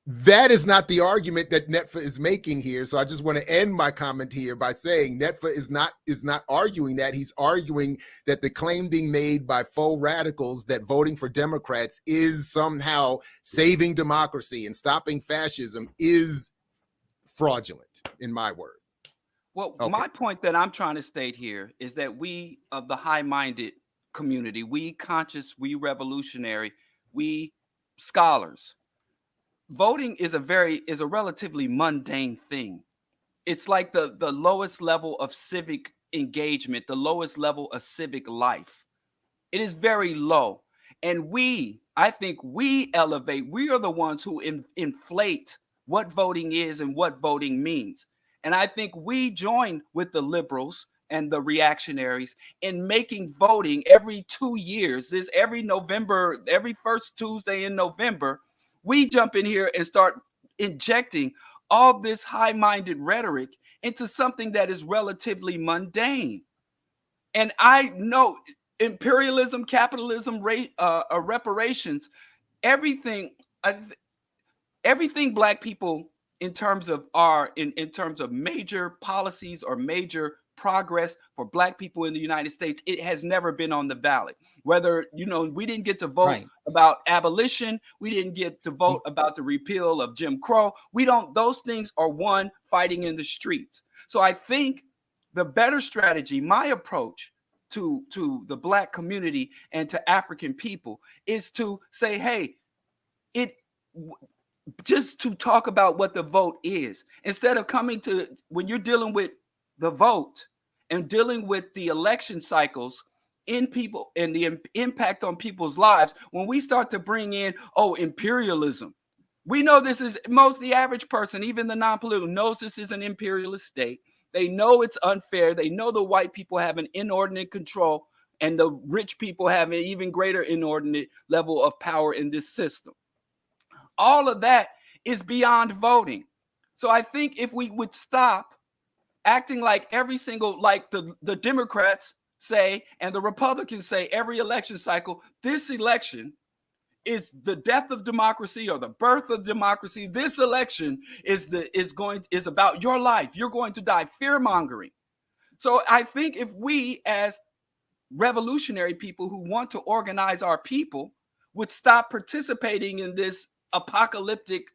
that is not the argument that Netfa is making here. So I just want to end my comment here by saying Netfa is not arguing that. He's arguing that the claim being made by faux radicals that voting for Democrats is somehow saving democracy and stopping fascism is fraudulent, in my word. Well, my point that I'm trying to state here is that we of the high-minded community, we conscious, we revolutionary, we scholars, voting is a relatively mundane thing. It's like the lowest level of civic engagement, the lowest level of civic life. It is very low. And I think we elevate, we are the ones who inflate what voting is and what voting means. And I think we join with the liberals and the reactionaries in making voting every 2 years, every November, every first Tuesday in November, we jump in here and start injecting all this high-minded rhetoric into something that is relatively mundane. And I know imperialism, capitalism, reparations, everything Black people in terms of major policies or major progress for Black people in the United States, it has never been on the ballot. Whether, we didn't get to vote about abolition, we didn't get to vote about the repeal of Jim Crow. Those things are won fighting in the streets. So I think the better strategy, my approach to the Black community and to African people is to say, hey, just to talk about what the vote is, instead of coming to, when you're dealing with the vote and dealing with the election cycles in people and the impact on people's lives, when we start to bring in, imperialism, we know the average person, even the non-political, knows this is an imperialist state. They know it's unfair. They know the white people have an inordinate control and the rich people have an even greater inordinate level of power in this system. All of that is beyond voting. So I think if we would stop acting like the Democrats say and the Republicans say every election cycle, this election is the death of democracy or the birth of democracy. This election is about your life. You're going to die. Fear-mongering. So I think if we as revolutionary people who want to organize our people would stop participating in this apocalyptic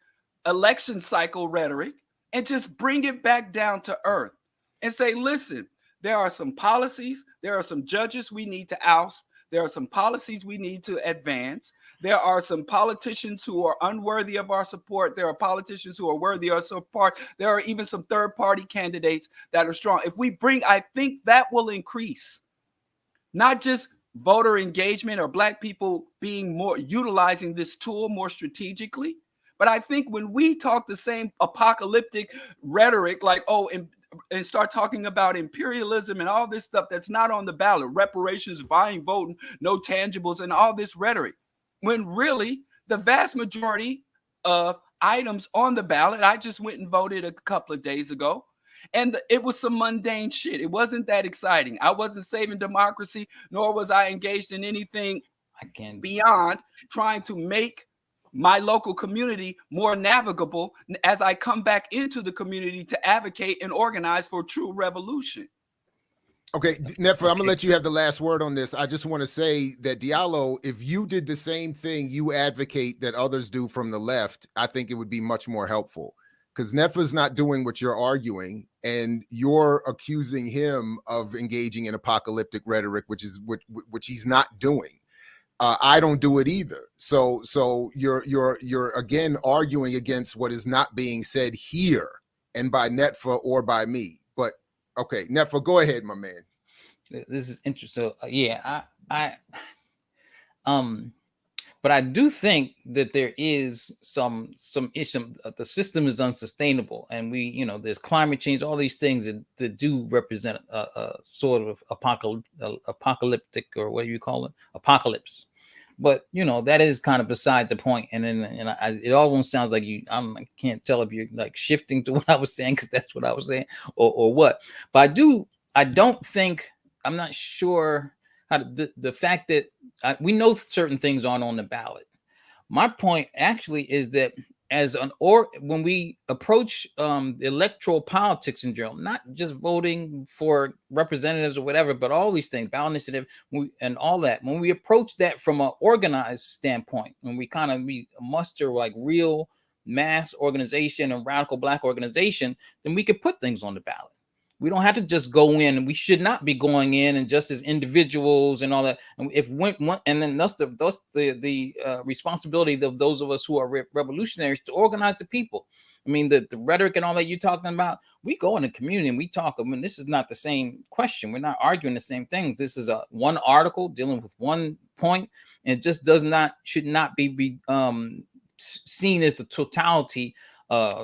election cycle rhetoric and just bring it back down to earth and say, listen, there are some policies, there are some judges we need to oust, there are some policies we need to advance, there are some politicians who are unworthy of our support, there are politicians who are worthy of our support, there are even some third-party candidates that are strong. If we I think that will increase not just voter engagement or Black people utilizing this tool more strategically, but I think when we talk the same apocalyptic rhetoric, and start talking about imperialism and all this stuff that's not on the ballot, reparations, vying, voting, no tangibles, and all this rhetoric, when really the vast majority of items on the ballot, I just went and voted a couple of days ago, and it was some mundane shit. It wasn't that exciting. I wasn't saving democracy, nor was I engaged in anything beyond trying to make my local community more navigable as I come back into the community to advocate and organize for true revolution. Okay, Netfa, I'm gonna let you have the last word on this. I just want to say that Diallo, if you did the same thing you advocate that others do from the left, I think it would be much more helpful, because Netfa's not doing what you're arguing, and you're accusing him of engaging in apocalyptic rhetoric, which he's not doing. I don't do it either. So you're again arguing against what is not being said here and by Netfa or by me. But okay, Netfa, go ahead, my man. This is interesting. But I do think that there is some issue. The system is unsustainable, and there's climate change, all these things that do represent a sort of apocalyptic, or what do you call it, apocalypse. But that is kind of beside the point. And it almost sounds like I can't tell if you're like shifting to what I was saying, because that's what I was saying, or what. But I'm not sure how the fact that we know certain things aren't on the ballot. My point actually is that when we approach electoral politics in general, not just voting for representatives or whatever, but all these things, ballot initiative and all that, when we approach that from an organized standpoint, when we muster like real mass organization and radical Black organization, then we could put things on the ballot. We don't have to just go in, and we should not be going in and just as individuals and all that. And then that's the responsibility of those of us who are revolutionaries to organize the people. I mean, the rhetoric and all that you're talking about, we go in the community and we talk. I mean, this is not the same question. We're not arguing the same things. This is a one article dealing with one point, and it just should not be seen as the totality,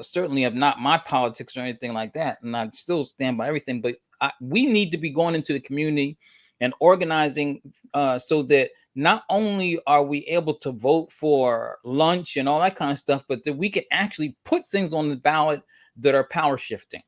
certainly of not my politics or anything like that. And I still stand by everything, but we need to be going into the community and organizing so that not only are we able to vote for lunch and all that kind of stuff, but that we can actually put things on the ballot that are power shifting.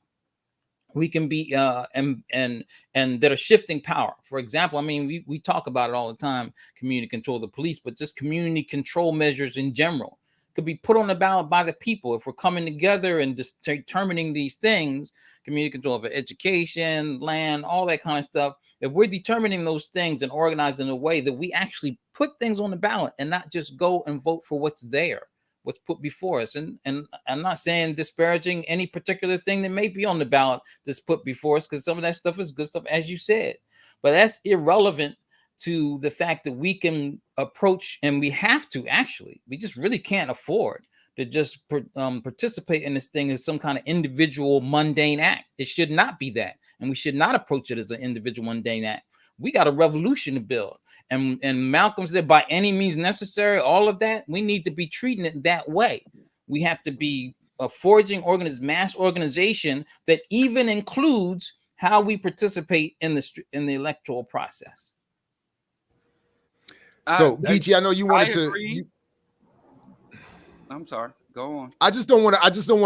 We can be and that are shifting power. For example, I mean, we talk about it all the time, community control of the police, but just community control measures in general could be put on the ballot by the people if we're coming together and just determining these things. Community control of education, land, all that kind of stuff. If we're determining those things and organizing in a way that we actually put things on the ballot and not just go and vote for what's there, what's put before us. And I'm not saying disparaging any particular thing that may be on the ballot that's put before us, because some of that stuff is good stuff, as you said. But that's irrelevant to the fact that we can approach, and we have to actually, we just really can't afford to just participate in this thing as some kind of individual mundane act. It should not be that. And we should not approach it as an individual mundane act. We got a revolution to build. And Malcolm said, by any means necessary, all of that, we need to be treating it that way. We have to be a forging mass organization that even includes how we participate in the electoral process. So, Geechee, I know you wanted to. I'm sorry. Go on. I just don't want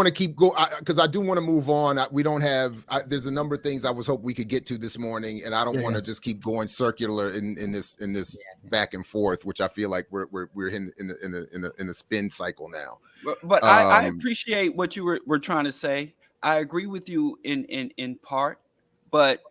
to keep going, because I do want to move on. We don't have. There's a number of things I was hoping we could get to this morning, and I don't want to just keep going circular in this back and forth, which I feel like we're in a spin cycle now. But I appreciate what you were trying to say. I agree with you in part, but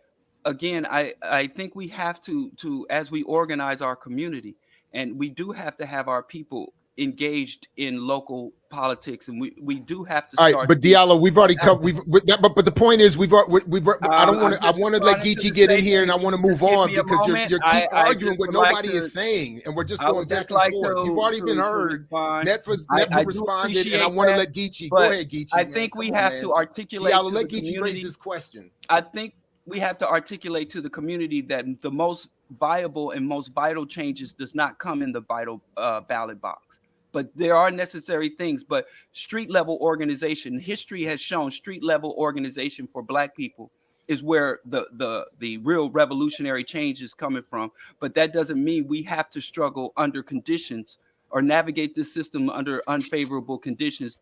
again, I think we have to as we organize our community, and we do have to have our people engaged in local politics, and we do have to start. All right, but Diallo, we've already covered. But the point is, we've. I don't want to. I want to let Geechee get in here, and I want to move on because you're keep arguing what nobody is saying, and we're just going back and forth. You've already been heard. Netfa responded, and I want to let Geechee go ahead. Geechee, I think we have to articulate. Diallo, let Geechee raise his question. I think we have to articulate to the community that the most viable and most vital changes does not come in the vital ballot box. But there are necessary things. But street level organization, history has shown street level organization for Black people is where the real revolutionary change is coming from. But that doesn't mean we have to struggle under conditions or navigate this system under unfavorable conditions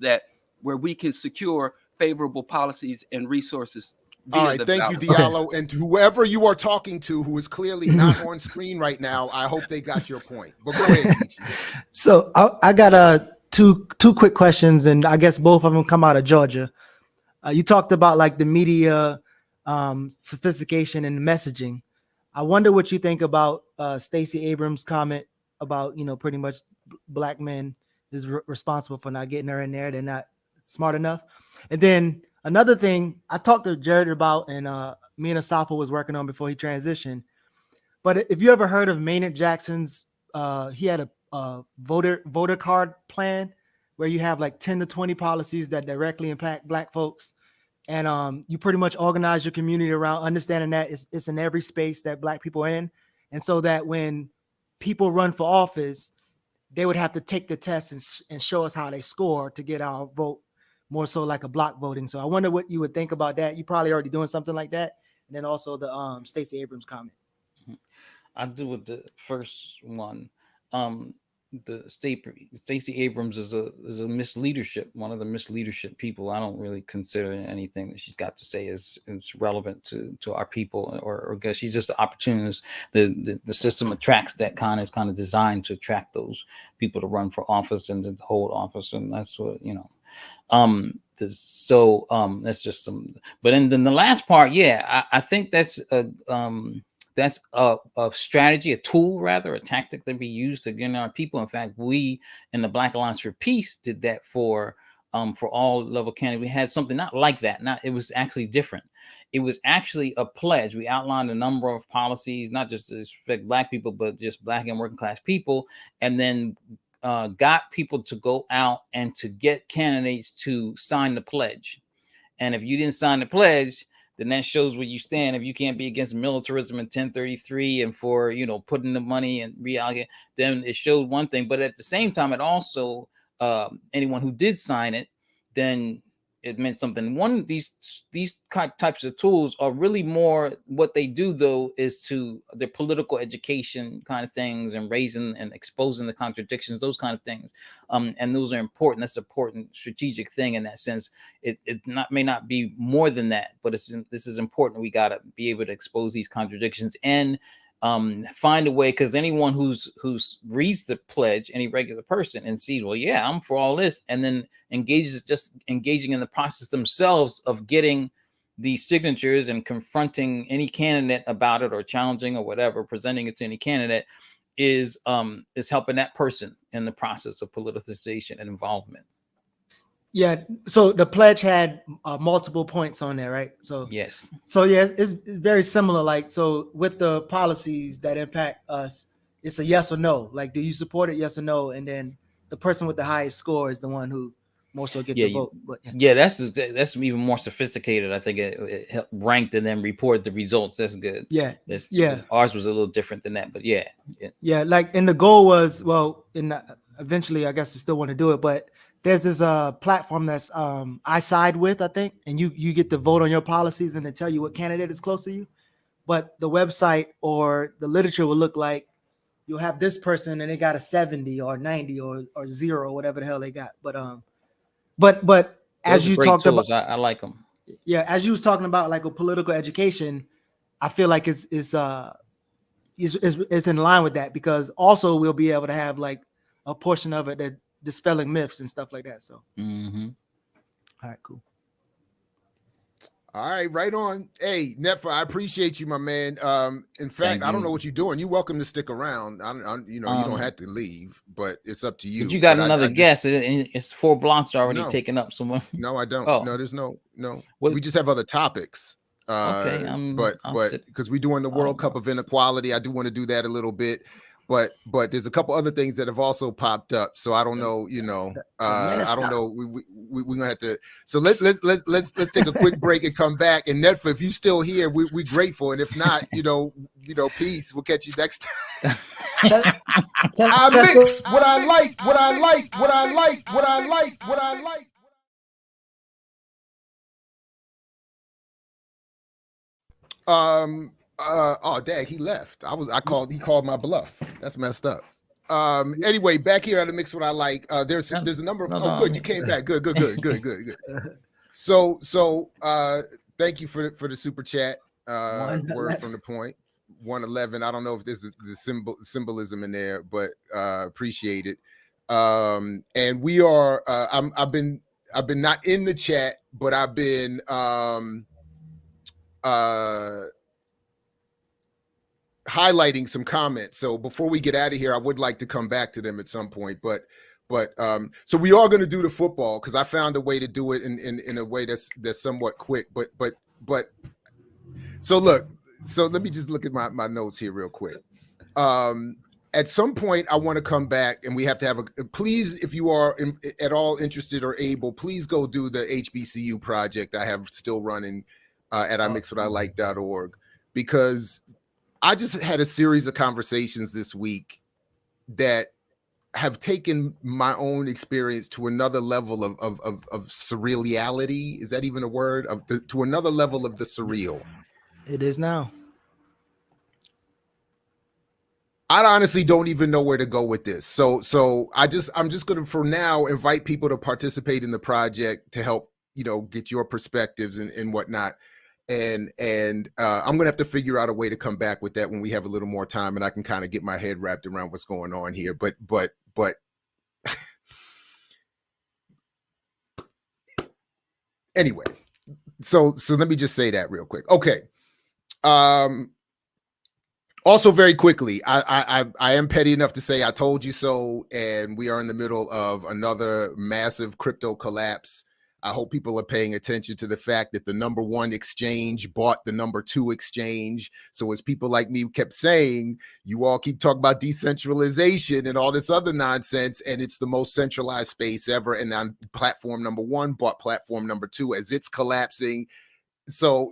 where we can secure favorable policies and resources. All right, thank you, Diallo. And whoever you are talking to who is clearly not on screen right now, I hope they got your point. But go ahead, Geechee. So I got two quick questions, and I guess both of them come out of Georgia. You talked about like the media sophistication and messaging. I wonder what you think about Stacey Abrams' comment about, pretty much Black men is responsible for not getting her in there. They're not smart enough. And then another thing I talked to Jared about, and me and Asafo was working on before he transitioned. But if you ever heard of Maynard Jackson's, he had a voter card plan where you have like 10 to 20 policies that directly impact Black folks. And you pretty much organize your community around understanding that it's in every space that Black people are in. And so that when people run for office, they would have to take the test and show us how they score to get our vote, more so like a block voting. So I wonder what you would think about that. You probably already doing something like that. And then also the Stacey Abrams comment. I do with the first one. The Stacey Abrams is a misleadership, one of the misleadership people. I don't really consider anything that she's got to say is relevant to our people, or because she's just an opportunist. The system attracts that is kind of designed to attract those people to run for office and to hold office, and that's what that's just some. But then the last part, I think that's a strategy, a tool rather, a tactic that we use to get our people. In fact, we in the Black Alliance for Peace did that for all level candidates. We had something not like that. It was actually different. It was actually a pledge. We outlined a number of policies, not just to respect Black people, but just Black and working class people. And then got people to go out and to get candidates to sign the pledge. And if you didn't sign the pledge, then that shows where you stand. If you can't be against militarism and 1033 and for, putting the money and reallocating, then it showed one thing. But at the same time, it also, anyone who did sign it, then it meant something. One of these types of tools are really more, what they do though is to their political education kind of things, and raising and exposing the contradictions, those kind of things. And those are important. That's an important strategic thing in that sense. It may not be more than that, but this is important. We got to be able to expose these contradictions and find a way, because anyone who's reads the pledge, any regular person, and sees, well, yeah, I'm for all this, and then engaging in the process themselves of getting these signatures and confronting any candidate about it, or challenging or whatever, presenting it to any candidate, is helping that person in the process of politicization and involvement. Yeah. So the pledge had multiple points on there, right? So yes. So yeah, it's very similar. Like, so with the policies that impact us, it's a yes or no. Like, do you support it? Yes or no? And then the person with the highest score is the one who most will get the vote. But yeah, that's even more sophisticated. I think it ranked and then reported the results. That's good. Yeah. Ours was a little different than that, but yeah. Like, and the goal was, eventually, I guess I still want to do it, but there's this platform that's I Side With, I think, and you get to vote on your policies and then tell you what candidate is close to you. But the website or the literature will look like you'll have this person and they got a 70 or 90 or 0, whatever the hell they got. But as you talked about, I like them. Yeah, as you was talking about, like, a political education, I feel like it's in line with that, because also we'll be able to have like a portion of it that dispelling myths and stuff like that. So, all right, cool. All right, right on. Hey, Netfa, I appreciate you, my man. In fact, I don't know what you're doing. You're welcome to stick around. You don't have to leave, but it's up to you. But you got another guest. It's 4 blocks already taken up. Someone? No, I don't. Oh. No, there's no. We just have other topics. Okay, but because we're doing the World Cup of Inequality, I do want to do that a little bit. But there's a couple other things that have also popped up. So I don't know, I don't know. We're gonna have to. So let's take a quick break and come back. And Netfa, if you still here, we're grateful. And if not, peace. We'll catch you next time. I mix what I like, what I like, what I like, what I like, what I like. Oh, dang, he left. He called my bluff. That's messed up. Anyway, back here on the Mix What I Like, there's a number of good, you came back. Good. So thank you for the super chat. Word from the point. 111. I don't know if there's the symbolism in there, but appreciate it. And we are I've been not in the chat, but I've been highlighting some comments. So before we get out of here, I would like to come back to them at some point. But so we are going to do the football, because I found a way to do it in a way that's somewhat quick. But so look. So let me just look at my notes here real quick. At some point, I want to come back, and we have to have please, if you are at all interested or able, please go do the HBCU project I have still running at imixwhatilike.org, because I just had a series of conversations this week that have taken my own experience to another level of surreality. Is that even a word? To another level of the surreal. It is now. I honestly don't even know where to go with this. So I'm just going to, for now, invite people to participate in the project to help, get your perspectives and whatnot. And I'm going to have to figure out a way to come back with that when we have a little more time and I can kind of get my head wrapped around what's going on here. But anyway, so let me just say that real quick. Okay. Also, very quickly, I am petty enough to say I told you so, and we are in the middle of another massive crypto collapse. I hope people are paying attention to the fact that the number one exchange bought the number two exchange. So as people like me kept saying, you all keep talking about decentralization and all this other nonsense, and it's the most centralized space ever. And on platform number one bought platform number two as it's collapsing. So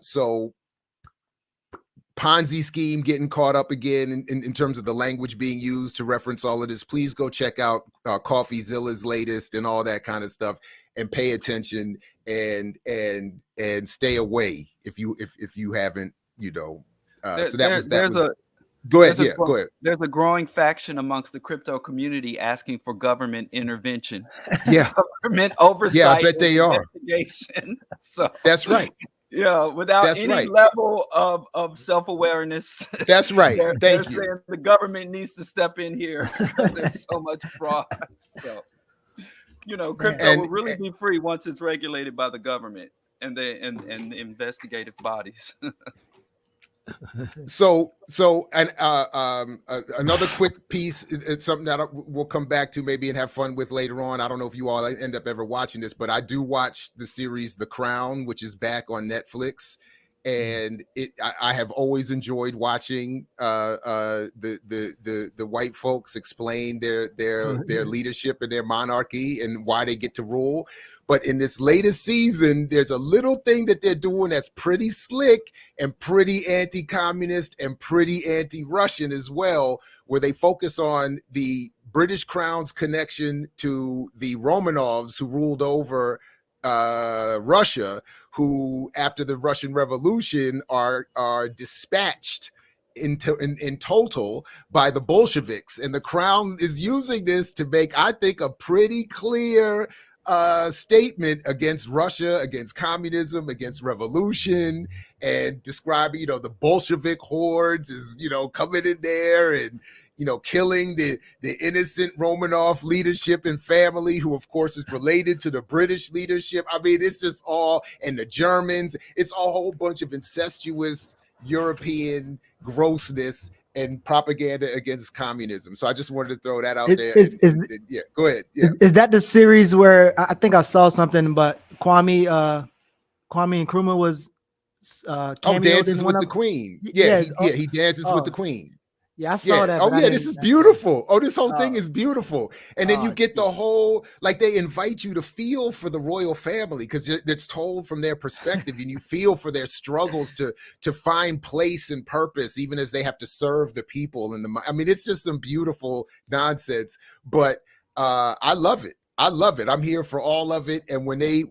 Ponzi scheme getting caught up again in terms of the language being used to reference all of this. Please go check out CoffeeZilla's latest and all that kind of stuff, and pay attention and stay away if you haven't, you know. Go ahead. Go ahead. There's a growing faction amongst the crypto community asking for government intervention. Yeah. Government oversight. Yeah, I bet they are. So that's right. Yeah, without any level of self-awareness. That's right. They're saying the government needs to step in here because there's so much fraud. So, you know, crypto will really be free once it's regulated by the government and the investigative bodies. So another quick piece, it's something that we'll come back to maybe and have fun with later on. I don't know if you all end up ever watching this, but I do watch the series The Crown, which is back on Netflix. And I have always enjoyed watching the white folks explain their leadership and their monarchy and why they get to rule. But in this latest season, there's a little thing that they're doing that's pretty slick and pretty anti-communist and pretty anti-Russian as well, where they focus on the British Crown's connection to the Romanovs who ruled over Russia, who after the Russian Revolution are dispatched in total by the Bolsheviks. And the Crown is using this to make, I think, a pretty clear statement against Russia, against communism, against revolution, and describing, you know, the Bolshevik hordes as, you know, coming in there and, you know, killing the innocent Romanov leadership and family, who of course is related to the British leadership. I mean, it's just all, and the Germans, it's a whole bunch of incestuous European grossness and propaganda against communism. So I just wanted to throw that out there. Yeah, go ahead. Yeah. Is that the series where I think I saw something, but Kwame Nkrumah was dances with the Queen. Yeah, he dances with the Queen. Yeah, I saw that. Oh, yeah, this is beautiful. Oh, this whole thing is beautiful. And then you get the whole, like, they invite you to feel for the royal family because it's told from their perspective, and you feel for their struggles to find place and purpose, even as they have to serve the people. I mean, it's just some beautiful nonsense, but I love it. I love it. I'm here for all of it. And when they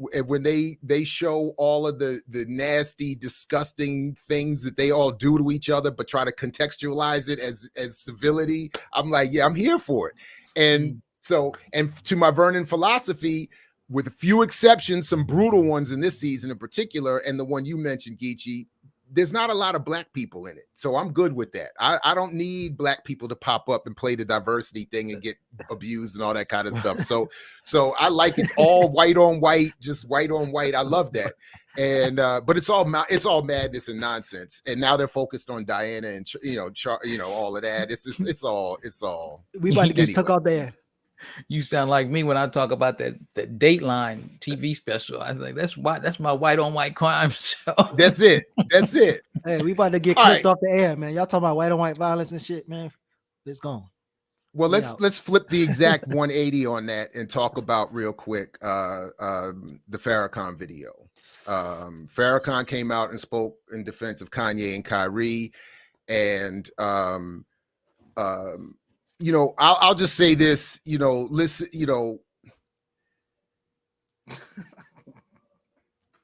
show all of the nasty, disgusting things that they all do to each other, but try to contextualize it as civility, I'm like, yeah, I'm here for it. And so, and to my Vernon philosophy, with a few exceptions, some brutal ones in this season in particular, and the one you mentioned, Geechee, there's not a lot of Black people in it. So I'm good with that. I don't need Black people to pop up and play the diversity thing and get abused and all that kind of stuff. So I like it all white on white, just white on white. I love that. And but it's all madness and nonsense. And now they're focused on Diana and all of that. It's all. We about to get took out there. You sound like me when I talk about that Dateline TV special. I was like, that's my white on white crime show. That's it. Hey, we about to get clipped off the air, man. Y'all talking about white on white violence and shit, man. It's gone. Well, let's flip the exact 180 on that and talk about real quick the Farrakhan video. Farrakhan came out and spoke in defense of Kanye and Kyrie, and I'll just say this, listen,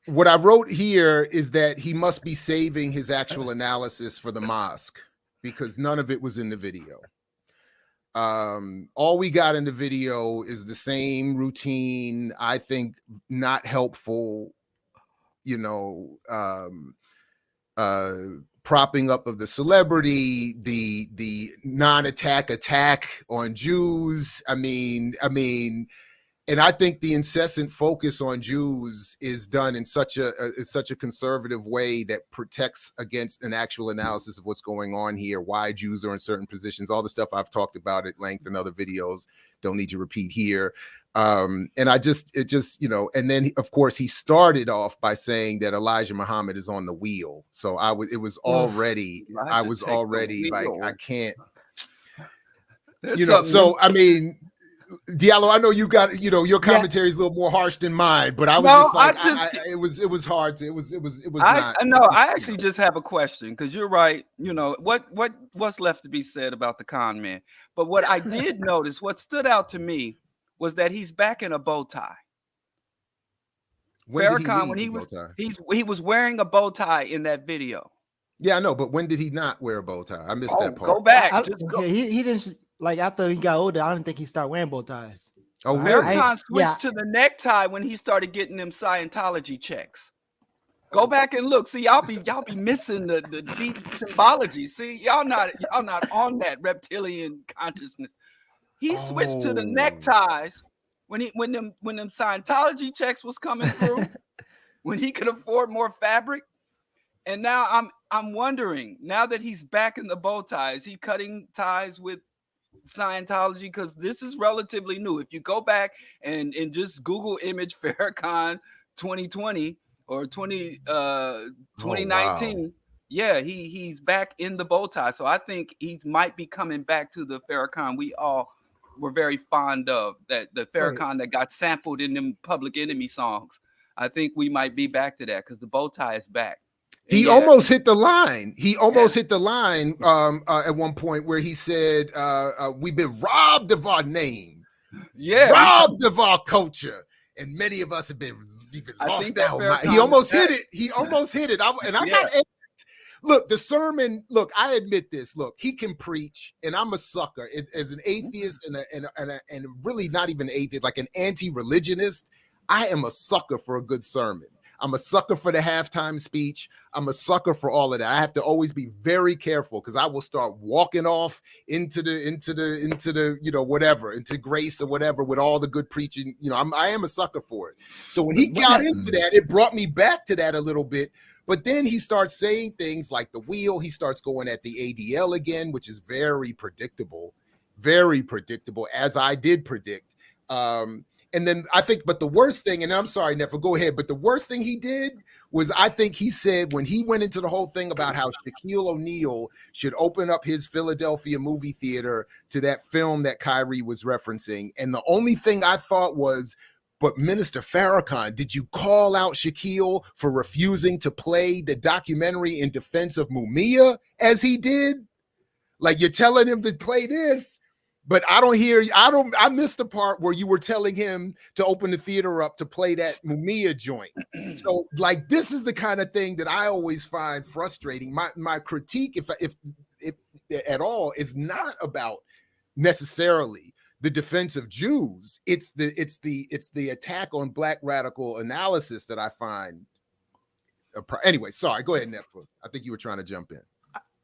what I wrote here is that he must be saving his actual analysis for the mosque because none of it was in the video. All we got in the video is the same routine, I think not helpful, propping up of the celebrity, the attack on Jews. I mean, and I think the incessant focus on Jews is done in such a conservative way that protects against an actual analysis of what's going on here, why Jews are in certain positions, all the stuff I've talked about at length in other videos. Don't need to repeat here. And it just, and then of course he started off by saying that Elijah Muhammad is on the wheel. So I was already like, I can't, so I mean, Diallo, I know you got, your commentary is a little more harsh than mine, but I was just like, it was hard to, it was not. I actually just have a question, because you're right. What's left to be said about the con man? But what I did notice, what stood out to me was that he's back in a bow tie. Farrakhan, when he was wearing a bow tie in that video. Yeah, I know, but when did he not wear a bow tie? I missed that part. Go back. He didn't. Like after he got older, I didn't think he started wearing bow ties. Oh, Farrakhan switched to the necktie when he started getting them Scientology checks. Go back and look. See, y'all be missing the deep symbology. See, y'all not on that reptilian consciousness. He switched to the neckties when them Scientology checks was coming through, when he could afford more fabric. And now I'm wondering, now that he's back in the bow tie, is he cutting ties with Scientology? Because this is relatively new. If you go back and just Google image Farrakhan 2020 or 2019, yeah, he's back in the bow tie. So I think he might be coming back to the Farrakhan we all were very fond of, that the Farrakhan that got sampled in them Public Enemy songs. I think we might be back to that because the bow tie is back. He almost hit the line. He almost hit the line at one point where he said, we've been robbed of our name, robbed of our culture, and many of us have been even lost our mind. He almost hit it. He almost hit it. Look, the sermon, I admit this. Look, he can preach, and I'm a sucker. As an atheist and really not even an atheist, like an anti-religionist, I am a sucker for a good sermon. I'm a sucker for the halftime speech. I'm a sucker for all of that. I have to always be very careful because I will start walking off into the whatever, into grace or whatever with all the good preaching. I am a sucker for it. So when he got into that, it brought me back to that a little bit. But then he starts saying things like the wheel. He starts going at the ADL again, which is very predictable, as I did predict. And then I think, but the worst thing, and I'm sorry, Netfa, go ahead, but the worst thing he did was, I think he said, when he went into the whole thing about how Shaquille O'Neal should open up his Philadelphia movie theater to that film that Kyrie was referencing. And the only thing I thought was, but Minister Farrakhan, did you call out Shaquille for refusing to play the documentary in defense of Mumia as he did? Like, you're telling him to play this, but I missed the part where you were telling him to open the theater up to play that Mumia joint. So like, this is the kind of thing that I always find frustrating. My critique, if at all, is not about necessarily the defense of Jews. It's the attack on Black radical analysis that I find. Anyway, sorry, go ahead, Netfa. I think you were trying to jump in.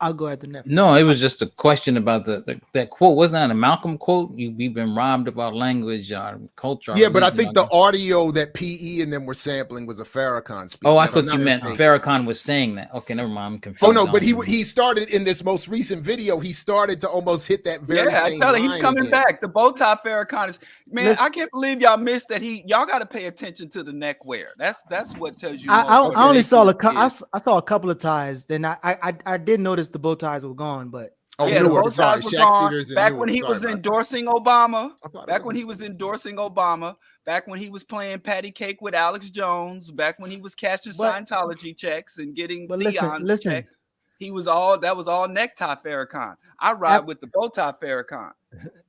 I'll go at the next. No, it was just a question about that quote. Wasn't that a Malcolm quote? We've been robbed of our language, our culture. Yeah, but I think the audio that PE and them were sampling was a Farrakhan speech. Oh, I thought you meant Farrakhan was saying that. Okay, never mind. I'm confused. Oh no, but he started in this most recent video. He started to almost hit that very same line. He's coming again. back. The bow tie Farrakhan is, man. Listen, I can't believe y'all missed that. Y'all got to pay attention to the neck wear. That's what tells you. I only saw I saw a couple of ties. Then I did notice the bow ties were gone, but the bow ties were gone. Back when he was endorsing Obama. Back when he was endorsing Obama. Back when he was playing patty cake with Alex Jones. Back when he was cashing Scientology checks and getting Leon checks. That was all necktie Farrakhan. I ride with the bow tie Farrakhan.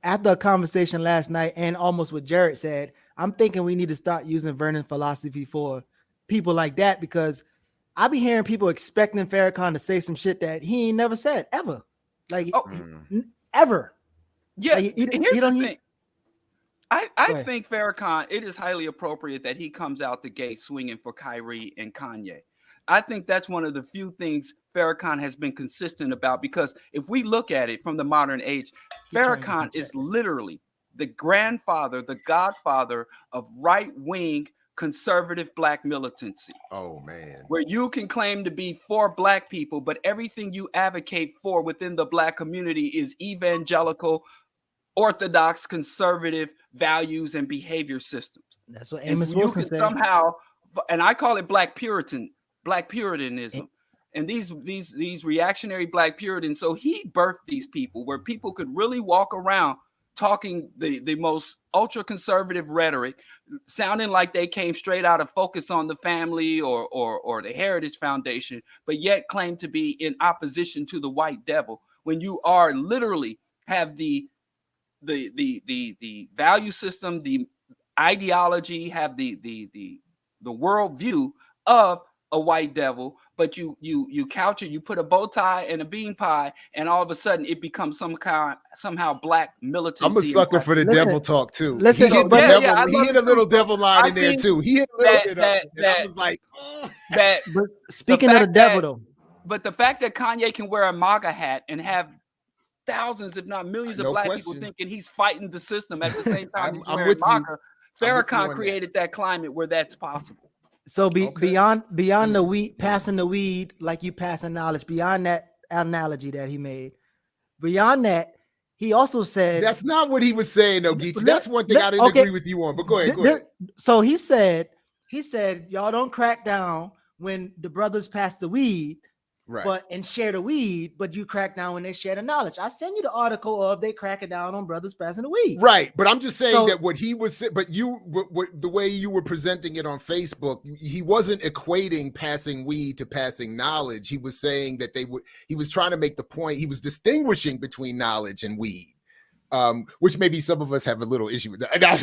After a conversation last night, and almost what Jared said, I'm thinking we need to start using Vernon philosophy for people like that, because I be hearing people expecting Farrakhan to say some shit that he ain't never said ever, ever. Yeah, here's the thing. I think Farrakhan, it is highly appropriate that he comes out the gate swinging for Kyrie and Kanye. I think that's one of the few things Farrakhan has been consistent about, because if we look at it from the modern age, Farrakhan is literally the grandfather, the godfather of right-wing conservative Black militancy. Oh man. Where you can claim to be for Black people, but everything you advocate for within the Black community is evangelical, orthodox conservative values and behavior systems. That's what And Amos so you Wilson can said. somehow, and I call it Black Puritanism. And these reactionary Black Puritans, so he birthed these people where people could really walk around talking the most ultra conservative rhetoric, sounding like they came straight out of Focus on the Family or the Heritage Foundation, but yet claim to be in opposition to the white devil, when you are literally have the value system, the ideology, have the worldview of a white devil, but you couch it, you put a bow tie and a bean pie, and all of a sudden it becomes somehow Black militancy. I'm a sucker for the devil talk too. Listen, he hit but- the Yeah, devil. He hit a little devil line in there think too. He hit a little that- bit that- of it. And I was like, that. But speaking of the fact devil, that- though, But the fact that Kanye can wear a MAGA hat and have thousands, if not millions, of No Black question. people thinking he's fighting the system at the same time he's I'm wearing with you. MAGA, I'm with you Farrakhan on created that climate where that's possible. so Okay. beyond the weed, passing the weed like you passing knowledge, beyond that analogy that he made, beyond that, he also said that's not what he was saying, though, Geechee. That's one thing I didn't okay. agree with you on. But go ahead, go ahead. So he said, y'all don't crack down when the brothers pass the weed, Right. and share the weed, but you crack down when they share the knowledge. I send you the article of they cracking down on brothers passing the weed. Right, but I'm just saying So- that what he was, but the way you were presenting it on Facebook, he wasn't equating passing weed to passing knowledge. He was saying that he was trying to make the point. He was distinguishing between knowledge and weed, which maybe some of us have a little issue with that. I'm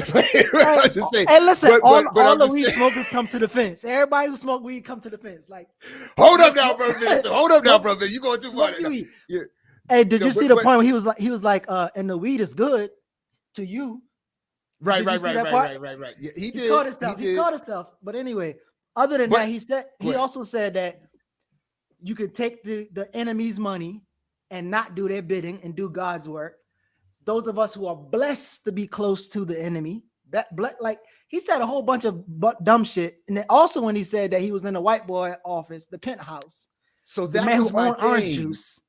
just saying. Hey, listen, all I'm the just weed saying- smokers come to the fence. Everybody who smoke weed come to the fence. Like, Hold up now, brother. Hold up now, brother. You going too far? smoke your weed. Yeah. Hey, did No, you see but- the point where he was like, and the weed is good to you? Right. Did you see that part? Yeah, he He did. caught himself. He did. caught himself. But anyway, other than But- that, he Right. also said that you could take the enemy's money and not do their bidding and do God's work. Those of us who are blessed to be close to the enemy, like he said a whole bunch of dumb shit. And then also when he said that he was in the white boy office, the penthouse, So the that man was who my owned orange thing. juice.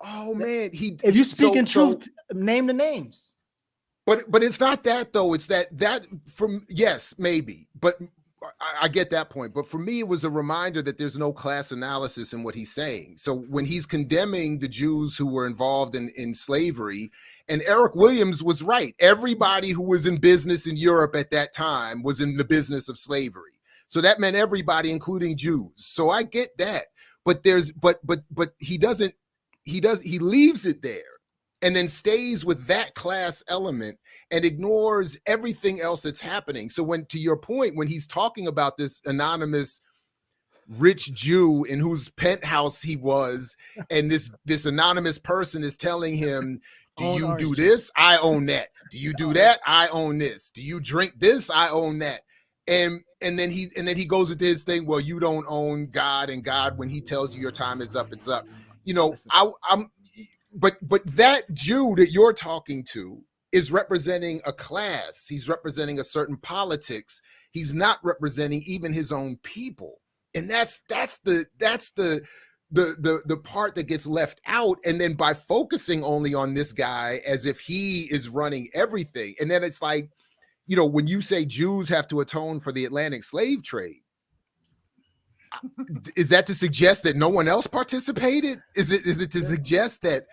Oh man, If you speak in truth, name the names. But it's not that though. It's that from yes, maybe. But I get that point. But for me, it was a reminder that there's no class analysis in what he's saying. So when he's condemning the Jews who were involved in slavery, and Eric Williams was right. Everybody who was in business in Europe at that time was in the business of slavery. So that meant everybody, including Jews. So I get that. But he leaves it there and then stays with that class element and ignores everything else that's happening. So when, to your point, when he's talking about this anonymous rich Jew in whose penthouse he was, and this anonymous person is telling him, do you do this? I own that. Do you do that? I own this. Do you drink this? I own that. And then he goes into his thing. Well, you don't own God, and God, when he tells you your time is up, it's up. You know, but that Jew that you're talking to is representing a class. He's representing a certain politics. He's not representing even his own people. And that's the part that gets left out. And then by focusing only on this guy as if he is running everything. And then it's like, you know, when you say Jews have to atone for the Atlantic slave trade, is that to suggest that no one else participated? Is it to suggest that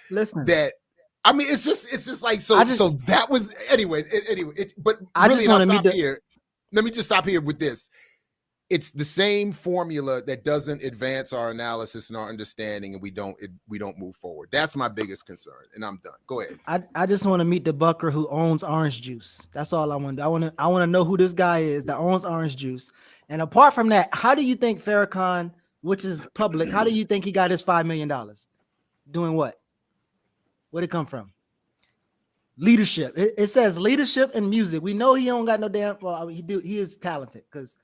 I mean, it's just like, so that was anyway, but I really, just want to stop here. Let me just stop here with this. It's the same formula that doesn't advance our analysis and our understanding, and we don't move forward. That's my biggest concern, and I'm done. Go ahead. I just want to meet the bucker who owns orange juice. That's all I want. I want to know who this guy is that owns orange juice. And apart from that, how do you think Farrakhan, which is public, how do you think he got his $5 million? Doing what? Where'd it come from? Leadership. It says leadership and music. We know he don't got no damn. Well, he is talented because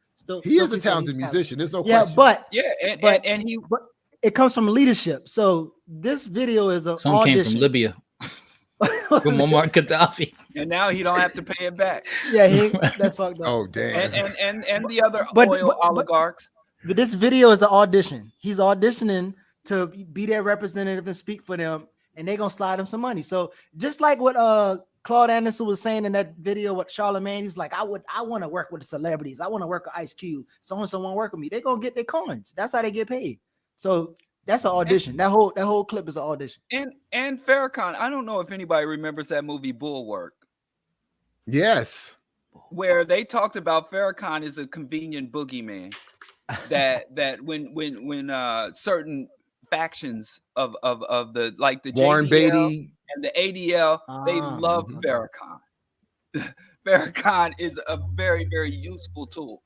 he is a talented musician. There's no question. But it comes from leadership. So this video is an Some audition. came from Libya. From Muammar Gaddafi. And now he don't have to pay it back. Yeah, that's fucked up. Oh damn. And the other oil oligarchs. But this video is an audition. He's auditioning to be their representative and speak for them, and they're gonna slide him some money. So just like what Claude Anderson was saying in that video with Charlamagne, he's like, I want to work with the celebrities. I want to work with Ice Cube. Someone work with me. They're gonna get their coins. That's how they get paid. So that's an audition. That whole clip is an audition. And Farrakhan, I don't know if anybody remembers that movie Bulwark. Yes. Where they talked about Farrakhan as a convenient boogeyman. that when certain factions of the like the Warren JBL Beatty and the ADL, they love Farrakhan. Farrakhan is a very, very useful tool.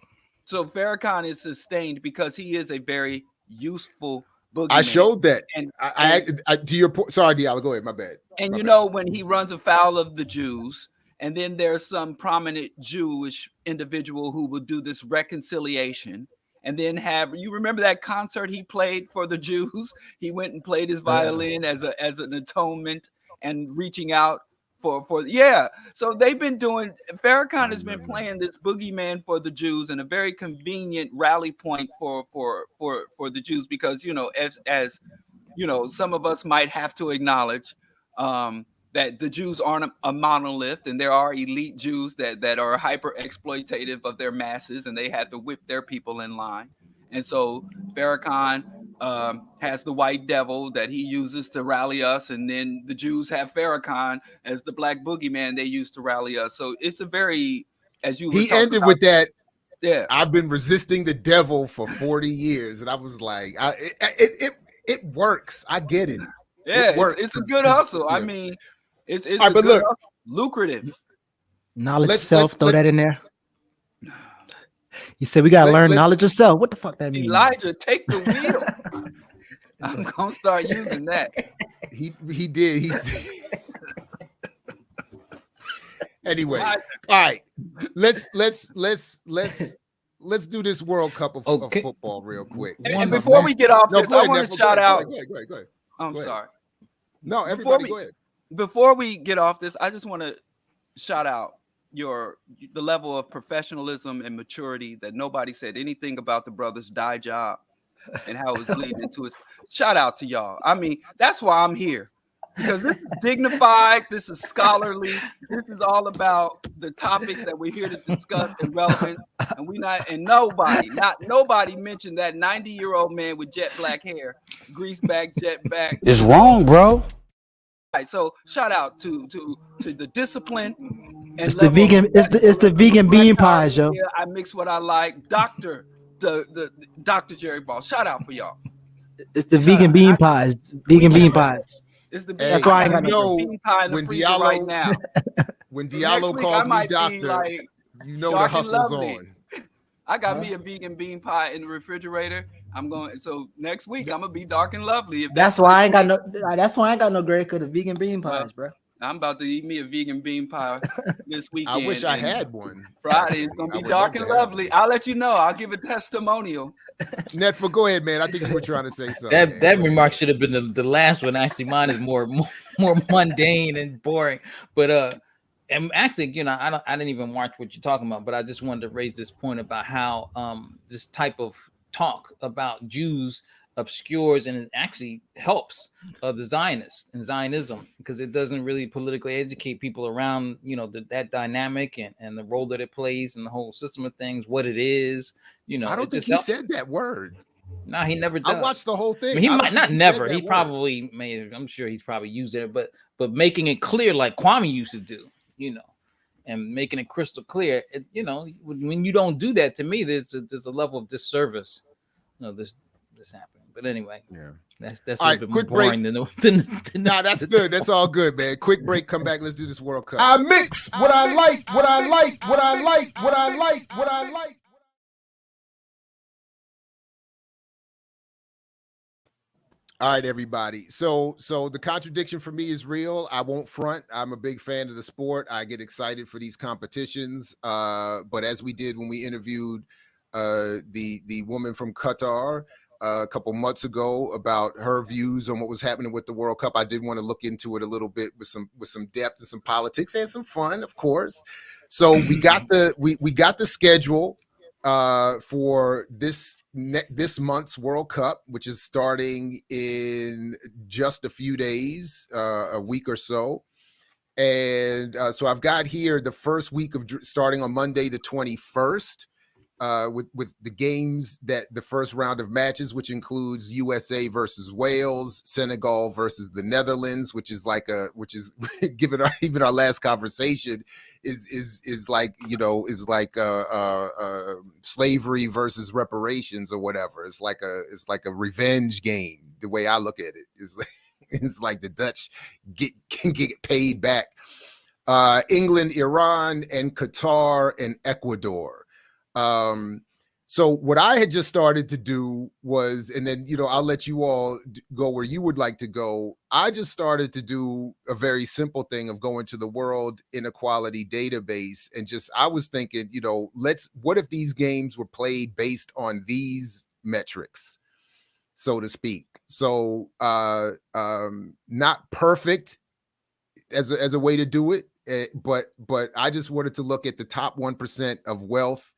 So Farrakhan is sustained because he is a very useful boogeyman. I showed that. And I to your point. Sorry, Diallo, go ahead. My bad. And my you bad. know, when he runs afoul of the Jews, and then there's some prominent Jewish individual who will do this reconciliation, and then you remember that concert he played for the Jews? He went and played his violin as an atonement and reaching out for. So they've been doing. Farrakhan has been playing this boogeyman for the Jews and a very convenient rally point for the Jews, because as some of us might have to acknowledge that the Jews aren't a monolith, and there are elite Jews that are hyper exploitative of their masses, and they have to whip their people in line. And so Farrakhan has the white devil that he uses to rally us, and then the Jews have Farrakhan as the black boogeyman they use to rally us. So it's a very, as you he ended with that. Yeah, I've been resisting the devil for 40 years, and I was like, it works. I get it. Yeah, it works. It's a good hustle. Yeah. I mean, it's right, but look, lucrative. Knowledge of self. Throw that in there. You said we gotta learn knowledge of self. What the fuck that means? Elijah, take the wheel. I'm gonna start using that. He did. Anyway, all right. Let's do this World Cup of football real quick. And before we get off this, I want to shout out. Go ahead. I'm sorry. No, everybody, go ahead. Before we get off this, I just want to shout out the level of professionalism and maturity that nobody said anything about the brothers' dye job and how it was leading into it. Shout out to y'all. I mean, that's why I'm here, because this is dignified, this is scholarly, this is all about the topics that we're here to discuss and relevant. And nobody mentioned that 90-year-old man with jet black hair, grease back, jet back. It's wrong, bro. Right, so shout out to the discipline. And it's the vegan. It's the vegan bean pies, yo. I mix what I like. The Dr. Jerry Ball. Shout out for y'all. It's the vegan bean pies. Vegan bean pies. It's the that's why I got no bean pie in the freezer right now. When Diallo calls me doctor, you know the hustle's on. I got me a vegan bean pie in the refrigerator. So next week I'm gonna be dark and lovely. That's why I ain't got no. That's why I ain't got no grade for the vegan bean pies, bro. I'm about to eat me a vegan bean pie this weekend. I wish I had one. Friday is gonna be dark and lovely. I'll let you know. I'll give a testimonial. Netfa, go ahead, man. I think you were trying to say something. That remark should have been the last one. Actually, mine is more mundane and boring. But and actually, I didn't even watch what you're talking about, but I just wanted to raise this point about how this type of talk about Jews obscures and it actually helps the Zionists and Zionism, because it doesn't really politically educate people around that dynamic and the role that it plays in the whole system of things, what it is. I don't think he said that word. No, he never does. I watched the whole thing. I mean, he might not never. He probably may. I'm sure he's probably used it, but making it clear like Kwame used to do, and making it crystal clear. When you don't do that, to me, there's a level of disservice. This happening. But anyway, yeah, that's a all little right, bit more boring than Nah, that's good. That's all good, man. Quick break. Come back. Let's do this World Cup. I mix what I like. All right, everybody. So the contradiction for me is real. I won't front. I'm a big fan of the sport. I get excited for these competitions. But as we did when we interviewed the woman from Qatar a couple months ago about her views on what was happening with the World Cup, I did want to look into it a little bit with some depth and some politics and some fun, of course. So we got the schedule for this month's World Cup, which is starting in just a few days, a week or so. And so I've got here the first week of starting on Monday, the 21st, with the games that the first round of matches, which includes USA versus Wales, Senegal versus the Netherlands, which is given even our last conversation is like, you know, is like slavery versus reparations or whatever. It's like a revenge game. The way I look at it is like, it's like the Dutch can get paid back. England, Iran, and Qatar and Ecuador. So what I had just started to do was, and then, you know, I'll let you all go where you would like to go. I just started to do a very simple thing of going to the World Inequality database and I was thinking, you know, what if these games were played based on these metrics, so to speak? So not perfect as a way to do it, but I just wanted to look at the top 1% of wealth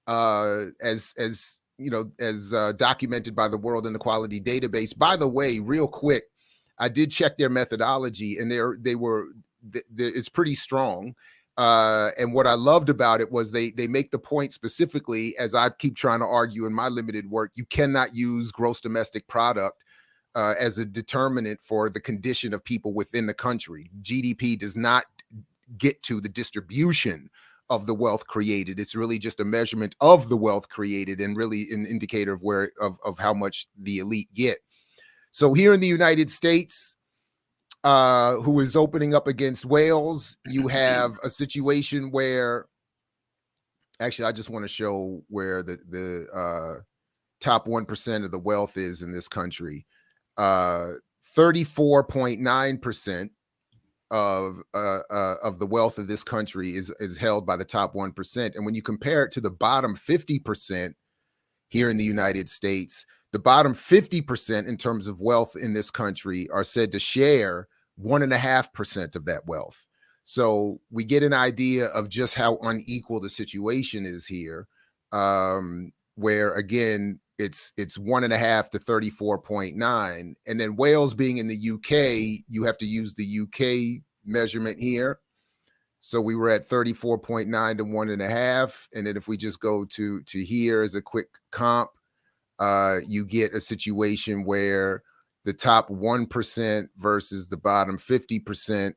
as you know, as documented by the World Inequality database. By the way, real quick, I did check their methodology, and it's pretty strong. And what I loved about it was they make the point specifically, as I keep trying to argue in my limited work, you cannot use gross domestic product as a determinant for the condition of people within the country. GDP does not get to the distribution of the wealth created. It's really just a measurement of the wealth created and really an indicator of how much the elite get. So here in the United States, who is opening up against Wales, you have a situation where, actually, I just want to show where the top 1% of the wealth is in this country. 34.9% of the wealth of this country is held by the top 1%. And when you compare it to the bottom 50% here in the United States, the bottom 50% in terms of wealth in this country are said to share 1.5% of that wealth. So we get an idea of just how unequal the situation is here, where again, it's 1.5 to 34.9. And then Wales being in the UK, you have to use the UK measurement here. So we were at 34.9 to 1.5. And then if we just go to here as a quick comp, you get a situation where the top 1% versus the bottom 50%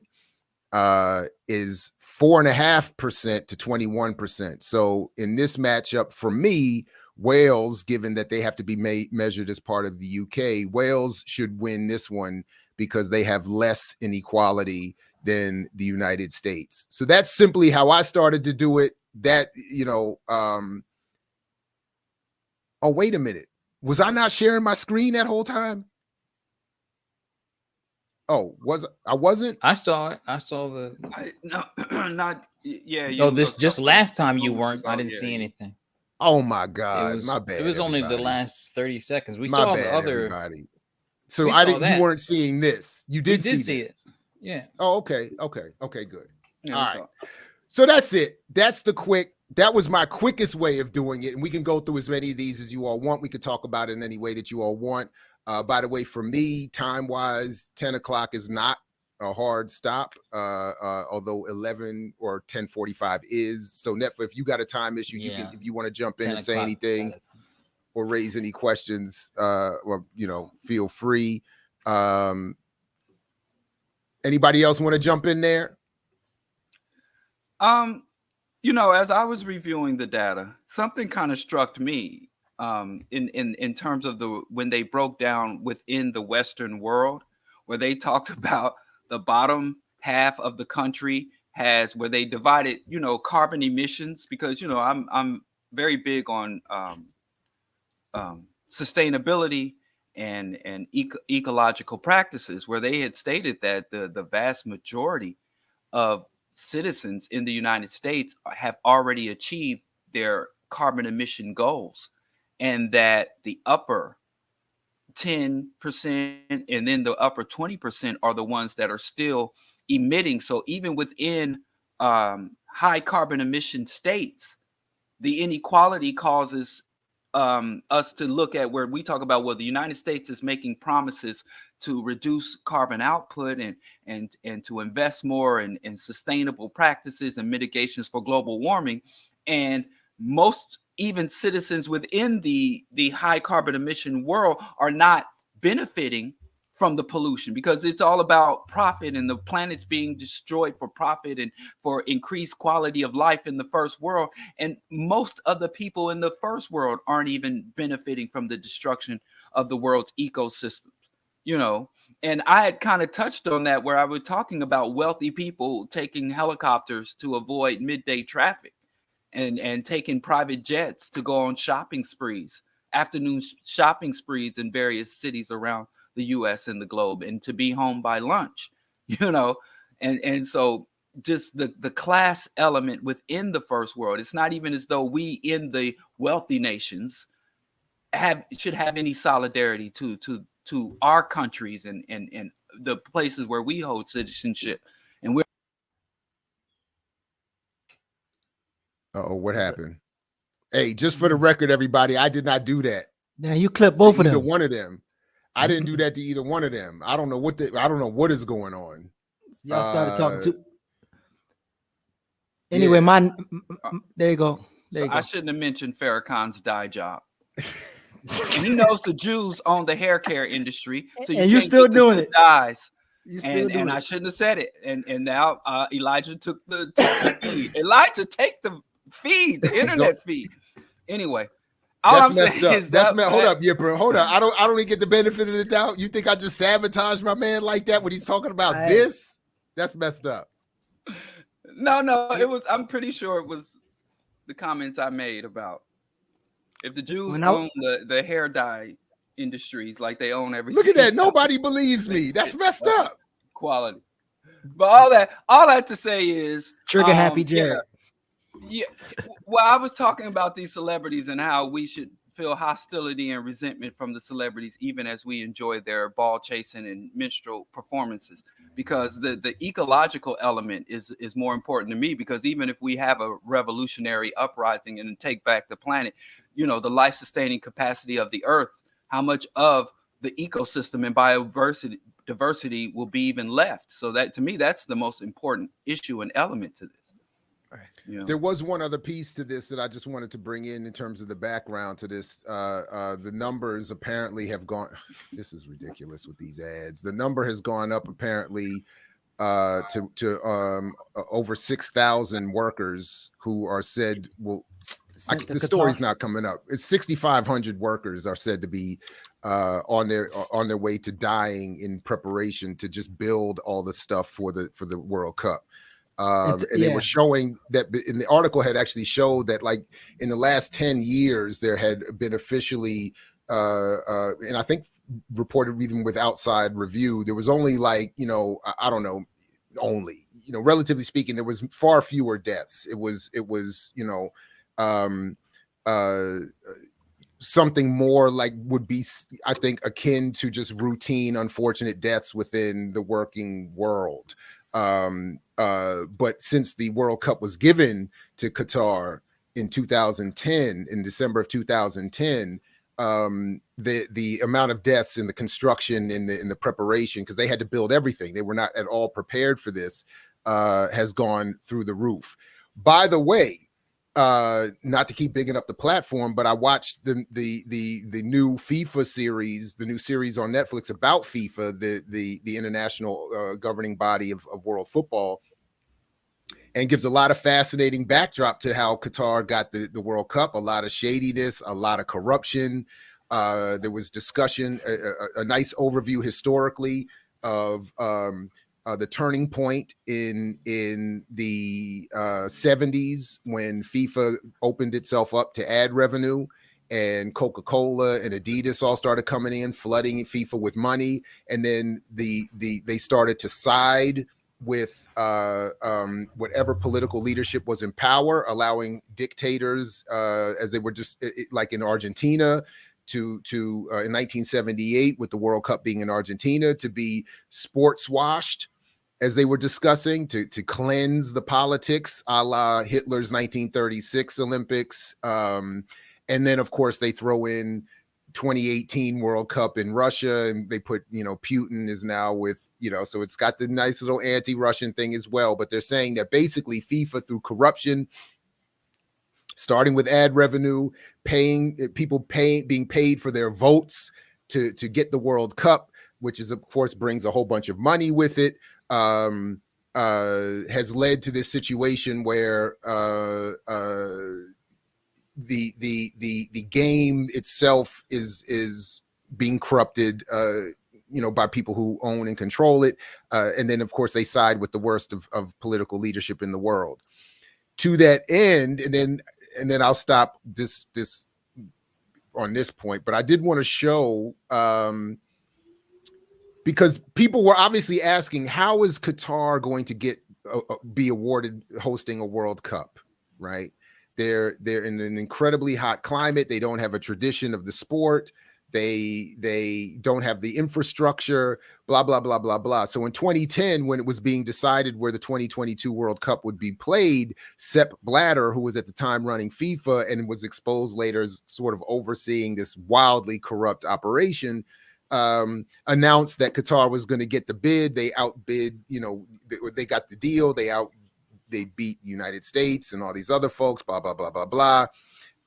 is 4.5% to 21%. So in this matchup, for me, Wales, given that they have to be measured as part of the UK, Wales should win this one because they have less inequality than the United States. So that's simply how I started to do it. That, you know, oh, wait a minute. Was I not sharing my screen that whole time? Oh, I wasn't? I saw it. I saw No, not, yeah. Oh, this just last time you weren't. I didn't see anything. Oh my God, my bad. It was everybody. only the last 30 seconds. We my saw bad, the other. Everybody. So I didn't. You weren't seeing this. You did see it. Yeah. Oh, okay, good. Yeah, all right. So that's it. That was my quickest way of doing it, and we can go through as many of these as you all want. We could talk about it in any way that you all want. By the way, for me, time-wise, 10 o'clock is not a hard stop, although 11 or 10:45 is. So Netfa, if you got a time issue, you can, if you want to jump in and say anything or raise any questions, or, you know, feel free. Anybody else want to jump in there? You know, as I was reviewing the data, something kind of struck me in terms of when they broke down within the Western world, where they talked about the bottom half of the country where they divided, you know, carbon emissions, because, you know, I'm very big on sustainability and ecological practices, where they had stated that the vast majority of citizens in the United States have already achieved their carbon emission goals, and that the upper 10% and then the upper 20% are the ones that are still emitting. So even within high carbon emission states, the inequality causes us to look at where we talk about, well, the United States is making promises to reduce carbon output and to invest more in sustainable practices and mitigations for global warming. And most even citizens within the high carbon emission world are not benefiting from the pollution, because it's all about profit, and the planet's being destroyed for profit and for increased quality of life in the first world. And most of the people in the first world aren't even benefiting from the destruction of the world's ecosystems, you know. And I had kind of touched on that, where I was talking about wealthy people taking helicopters to avoid midday traffic, and taking private jets to go on shopping sprees, afternoon shopping sprees in various cities around the US and the globe, and to be home by lunch, you know. And so just the class element within the first world, it's not even as though we in the wealthy nations should have any solidarity to our countries and the places where we hold citizenship. And we're what happened? Hey, just for the record, everybody, I did not do that. Now you clip both of them. Either one of them. I didn't do that to either one of them. I don't know what is going on. Y'all started talking to. Anyway, there you go. I shouldn't have mentioned Farrakhan's dye job. And he knows the Jews own the hair care industry, so you're still doing it. Dyes. And I shouldn't have said it. And now Elijah took the feed. Elijah, take the feed, the internet feed. Anyway. That's messed up. Hold up, Yipper. Hold up. I don't even get the benefit of the doubt. You think I just sabotaged my man like that when he's talking about this? That's messed up. No, it was. I'm pretty sure it was the comments I made about if the Jews own the hair dye industries like they own everything. Look at that. Nobody believes me. That's messed up. Quality. But all that to say is trigger happy Jared. Yeah, well, I was talking about these celebrities and how we should feel hostility and resentment from the celebrities, even as we enjoy their ball chasing and minstrel performances, because the ecological element is more important to me, because even if we have a revolutionary uprising and take back the planet, you know, the life sustaining capacity of the earth, how much of the ecosystem and biodiversity will be even left? So that, to me, that's the most important issue and element to this. Yeah. There was one other piece to this that I just wanted to bring in terms of the background to this. The numbers apparently have gone. This is ridiculous with these ads. The number has gone up apparently to over 6,000 workers who are said the story's not coming up. It's 6,500 workers are said to be on their way to dying in preparation to just build all the stuff for the World Cup. And they were showing that in the article had actually showed that like in the last 10 years, there had been officially, and I think reported even with outside review, there was only like, you know, I don't know, only, you know, relatively speaking, there was far fewer deaths. It was, you know, something more like would be, I think, akin to just routine, unfortunate deaths within the working world. But since the World Cup was given to Qatar in 2010, in December of 2010, the amount of deaths in the construction, in the preparation, because they had to build everything, they were not at all prepared for this, has gone through the roof. By the way, not to keep bigging up the platform, but I watched the new FIFA series, the new series on Netflix about FIFA, the international governing body of world football, and gives a lot of fascinating backdrop to how Qatar got the World Cup. A lot of shadiness, a lot of corruption. There was discussion, a nice overview historically of the turning point in the 70s when FIFA opened itself up to ad revenue, and Coca-Cola and Adidas all started coming in, flooding FIFA with money. And then they started to side with whatever political leadership was in power, allowing dictators, as they were just like in Argentina, to in 1978 with the World Cup being in Argentina, to be sports washed, as they were discussing, to cleanse the politics, a la Hitler's 1936 Olympics, And then, of course, they throw in 2018 World Cup in Russia, and they put, Putin is now with, so it's got the nice little anti-Russian thing as well. But they're saying that basically FIFA, through corruption, starting with ad revenue, being paid for their votes to get the World Cup, which is, of course, brings a whole bunch of money with it, has led to this situation where the game itself is being corrupted, by people who own and control it, and then, of course, they side with the worst of political leadership in the world. To that end, and then I'll stop this on this point, but I did want to show, because people were obviously asking, how is Qatar going to be awarded hosting a World Cup, right? They're in an incredibly hot climate. They don't have a tradition of the sport. They don't have the infrastructure, blah, blah, blah, blah, blah. So in 2010, when it was being decided where the 2022 World Cup would be played, Sepp Blatter, who was at the time running FIFA and was exposed later as sort of overseeing this wildly corrupt operation, announced that Qatar was going to get the bid. They outbid, they got the deal. They beat the United States and all these other folks, blah, blah, blah, blah, blah.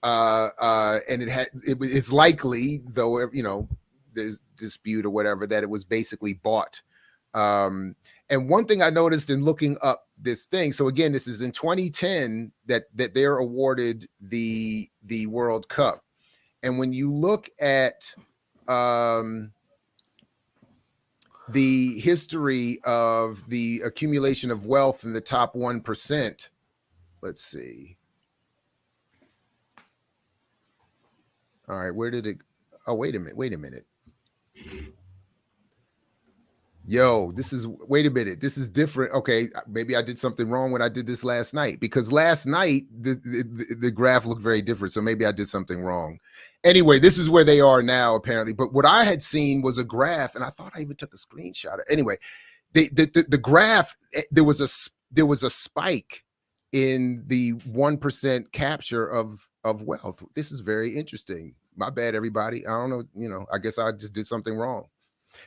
And it's likely, though, there's dispute or whatever, that it was basically bought. And one thing I noticed in looking up this thing, so again, this is in 2010 that they're awarded the World Cup. And when you look at the history of the accumulation of wealth in the top 1%, let's see. All right, where did it? Oh, wait a minute. Yo, wait a minute. This is different. Okay, maybe I did something wrong when I did this last night, because last night the graph looked very different. So maybe I did something wrong. Anyway, this is where they are now, apparently. But what I had seen was a graph, and I thought I even took a screenshot. Anyway, the graph, there was a spike in the 1% capture of wealth. This is very interesting. My bad, everybody. I don't know, I guess I just did something wrong.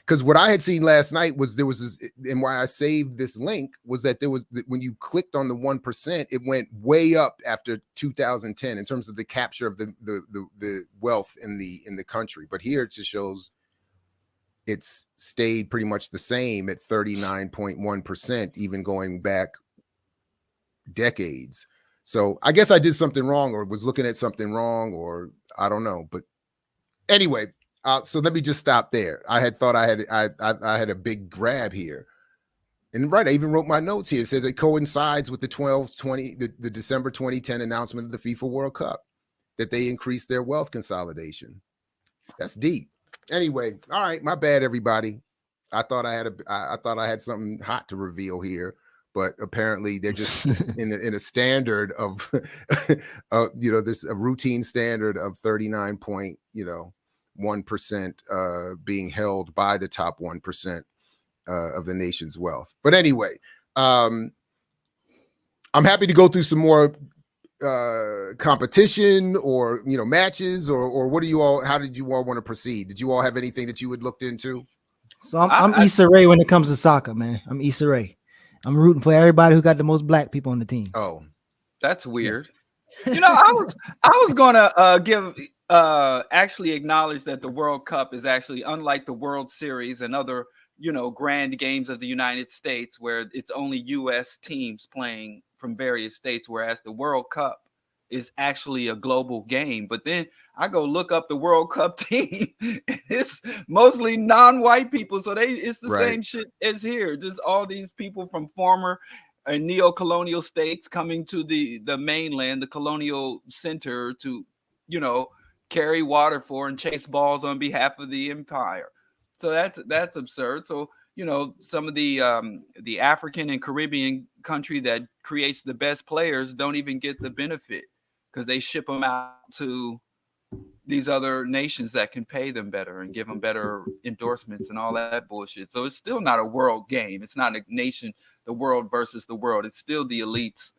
Because what I had seen last night was there was this, and why I saved this link was that there was, when you clicked on the 1%, it went way up after 2010 in terms of the capture of the wealth in the country. But here it just shows it's stayed pretty much the same at 39.1%, even going back decades. So I guess I did something wrong, or was looking at something wrong, or I don't know. But anyway, so let me just stop there. I had thought I had a big grab here. And right, I even wrote my notes here. It says it coincides with the December 2010 announcement of the FIFA World Cup, that they increased their wealth consolidation. That's deep. Anyway, all right, my bad, everybody. I thought I had something hot to reveal here. But apparently they're just in a standard of, there's a routine standard of 39.1% being held by the top 1% of the nation's wealth. But anyway, I'm happy to go through some more competition or matches or what do you all? How did you all want to proceed? Did you all have anything that you had looked into? So I'm Issa Rae when it comes to soccer, man. I'm Issa Rae. I'm rooting for everybody who got the most black people on the team. Oh, that's weird. I was gonna actually acknowledge that the World Cup is actually unlike the World Series and other grand games of the United States, where it's only U.S. teams playing from various states, whereas the World Cup is actually a global game. But then I go look up the World Cup team, and it's mostly non-white people. So it's the same shit as here. Just all these people from former neo-colonial states coming to the mainland, the colonial center, to, carry water for and chase balls on behalf of the empire. So that's absurd. So, some of the African and Caribbean country that creates the best players don't even get the benefit, because they ship them out to these other nations that can pay them better and give them better endorsements and all that bullshit. So it's still not a world game. It's not a nation, the world versus the world. It's still the elites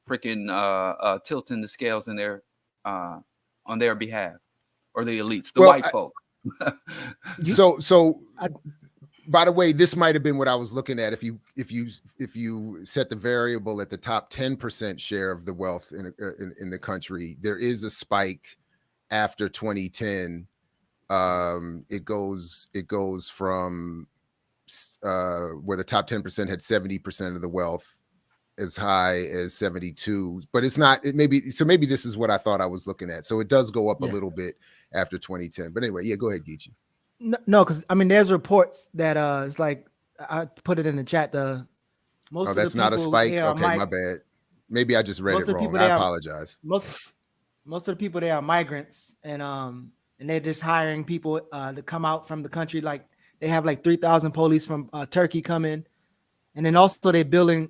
freaking tilting the scales in their on their behalf, or the elites, the Well, white folk. So by the way, this might have been what I was looking at. If you set the variable at the top 10% share of the wealth in the country, there is a spike after 2010. It goes from where the top 10% had 70% of the wealth as high as 72, but it's not. Maybe this is what I thought I was looking at. So it does go up a little bit after 2010. But anyway, yeah, go ahead, Geechee. No, because I mean, there's reports that it's like I put it in the chat. Most of that's the not a people spike. Okay, my bad. Maybe I just read it wrong. I apologize. Most of the people there are migrants, and they're just hiring people to come out from the country. Like they have like 3,000 police from Turkey come in, and then also they build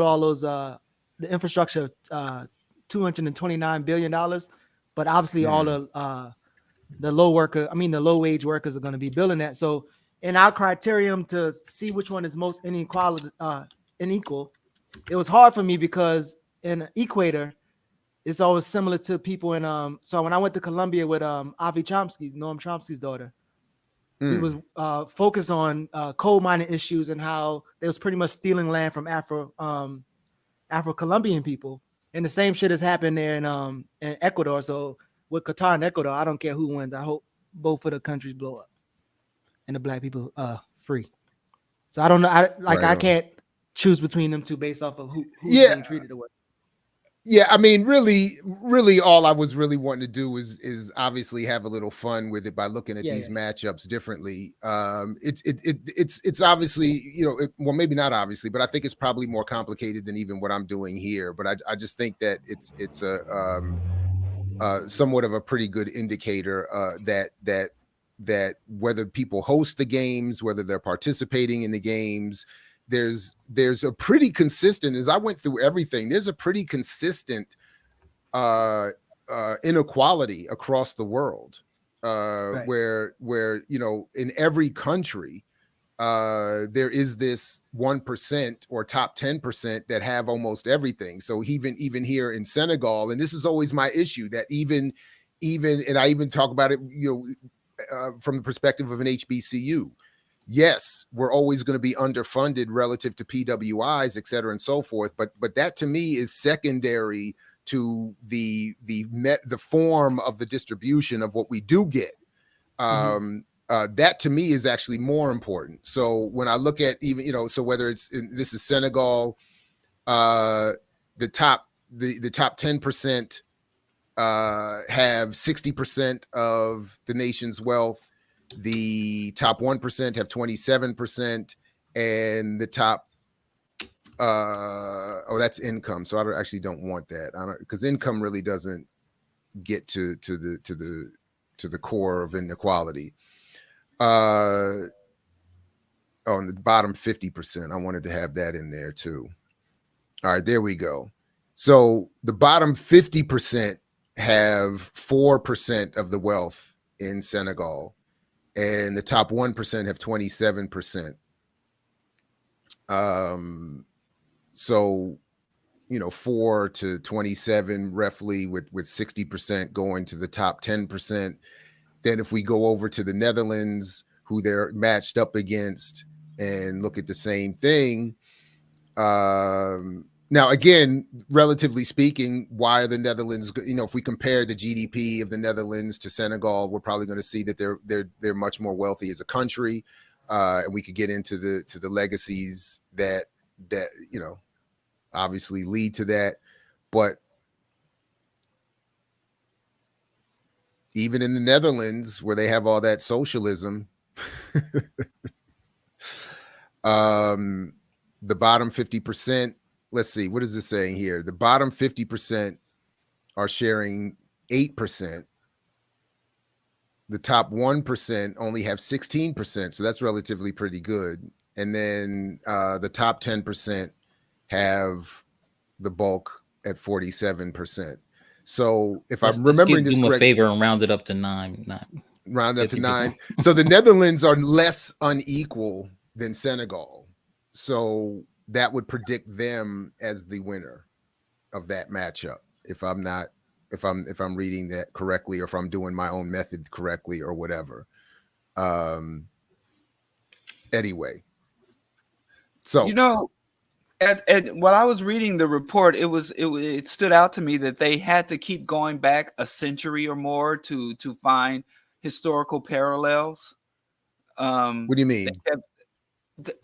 all those the infrastructure, $229 billion, but obviously all the low wage workers are going to be building that. So in our criterion to see which one is most unequal, it was hard for me because in Equator, it's always similar to people in so when I went to Columbia with Avi Chomsky, Noam Chomsky's daughter, we was focused on coal mining issues and how they was pretty much stealing land from Afro-Colombian people. And the same shit has happened there in Ecuador. So with Qatar and Ecuador, I don't care who wins. I hope both of the countries blow up and the black people free. So I don't know. I can't choose between them two based off of who's being treated the way. Yeah, I mean, really, all I was really wanting to do is obviously have a little fun with it by looking at these matchups differently. It's obviously, well, maybe not obviously, but I think it's probably more complicated than even what I'm doing here. But I just think that it's a somewhat of a pretty good indicator that whether people host the games, whether they're participating in the games, there's a pretty consistent, as I went through everything, there's a pretty consistent inequality across the world, where in every country there is this 1% or top 10% that have almost everything. So even here in Senegal, and this is always my issue, that even and I even talk about it, from the perspective of an HBCU. Yes, we're always going to be underfunded relative to PWIs, et cetera, and so forth. But that to me is secondary to the form of the distribution of what we do get. That to me is actually more important. So when I look at even, so whether this is Senegal, the top 10% have 60% of the nation's wealth. The top 1% have 27%, and the top that's income. So I actually don't want that. Because income really doesn't get to the core of inequality. On the bottom 50%, I wanted to have that in there too. All right, there we go. So the bottom 50% have 4% of the wealth in Senegal, and the top 1% have 27%. So 4 to 27 roughly, with 60% going to the top 10%. Then if we go over to the Netherlands, who they're matched up against, and look at the same thing. Now, again, relatively speaking, why are the Netherlands, if we compare the GDP of the Netherlands to Senegal, we're probably going to see that they're much more wealthy as a country. And we could get into the legacies that obviously lead to that. But even in the Netherlands, where they have all that socialism, the bottom 50%, let's see, what is this saying here? The bottom 50% are sharing 8%. The top 1% only have 16%, so that's relatively pretty good. And then the top 10% have the bulk at 47%. So if I'm remembering this correctly, do me a favor and round it up to 9. Round up to 9. So the Netherlands are less unequal than Senegal. So that would predict them as the winner of that matchup, if I'm not if I'm reading that correctly, or if I'm doing my own method correctly, or whatever. Anyway, so You know, while I was reading the report, it stood out to me that they had to keep going back a century or more to find historical parallels. what do you mean?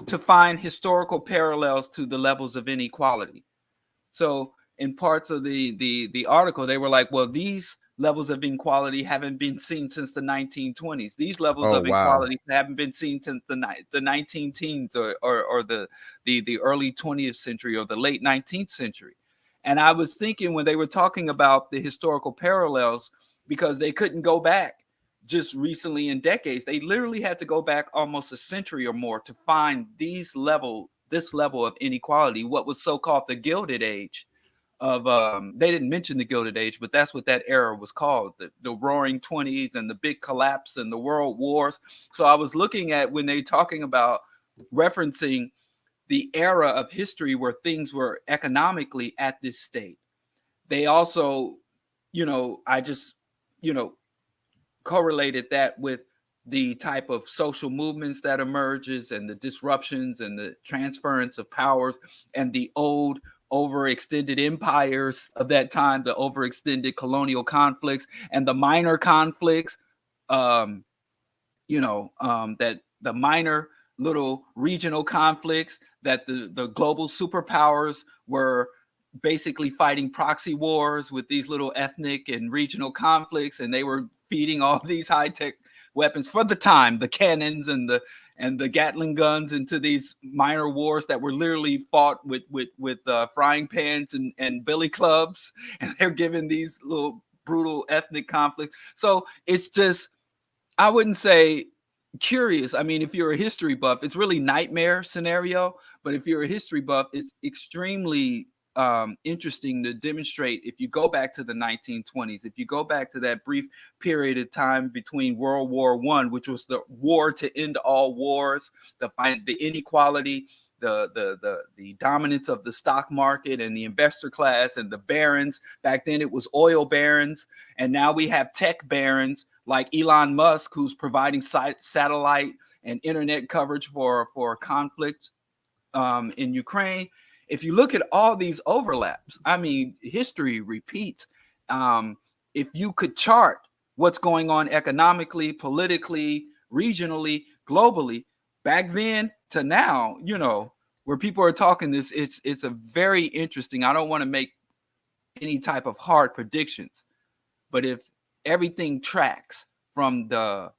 To find historical parallels to the levels of inequality. So in parts of the article, they were like, well, these levels of inequality haven't been seen since the 1920s. These levels Oh, of wow. inequality haven't been seen since the 19 teens or the early 20th century or the late 19th century. And I was thinking when they were talking about the historical parallels, because they couldn't go back just recently in decades, they literally had to go back almost a century or more to find this level of inequality, what was so-called the Gilded Age of they didn't mention the Gilded Age, but that's what that era was called, the Roaring 20s and the big collapse and the world wars. So I was looking at when they're talking about referencing the era of history where things were economically at this state. They also, I just, correlated that with the type of social movements that emerges and the disruptions and the transference of powers and the old overextended empires of that time, the overextended colonial conflicts and the minor conflicts, that the minor little regional conflicts that the global superpowers were basically fighting proxy wars with these little ethnic and regional conflicts, and they were feeding all these high-tech weapons for the time, the cannons and the Gatling guns, into these minor wars that were literally fought with frying pans and billy clubs, and they're given these little brutal ethnic conflicts. So it's just, I wouldn't say curious. I mean, if you're a history buff, it's really nightmare scenario, but if you're a history buff, it's extremely interesting to demonstrate. If you go back to the 1920s, if you go back to that brief period of time between World War I, which was the war to end all wars, the inequality, the dominance of the stock market and the investor class and the barons. Back then it was oil barons, and now we have tech barons like Elon Musk, who's providing satellite and internet coverage for conflict in Ukraine. If you look at all these overlaps, I mean, history repeats. If you could chart what's going on economically, politically, regionally, globally, back then to now, where people are talking this, it's a very interesting. I don't want to make any type of hard predictions, but if everything tracks from the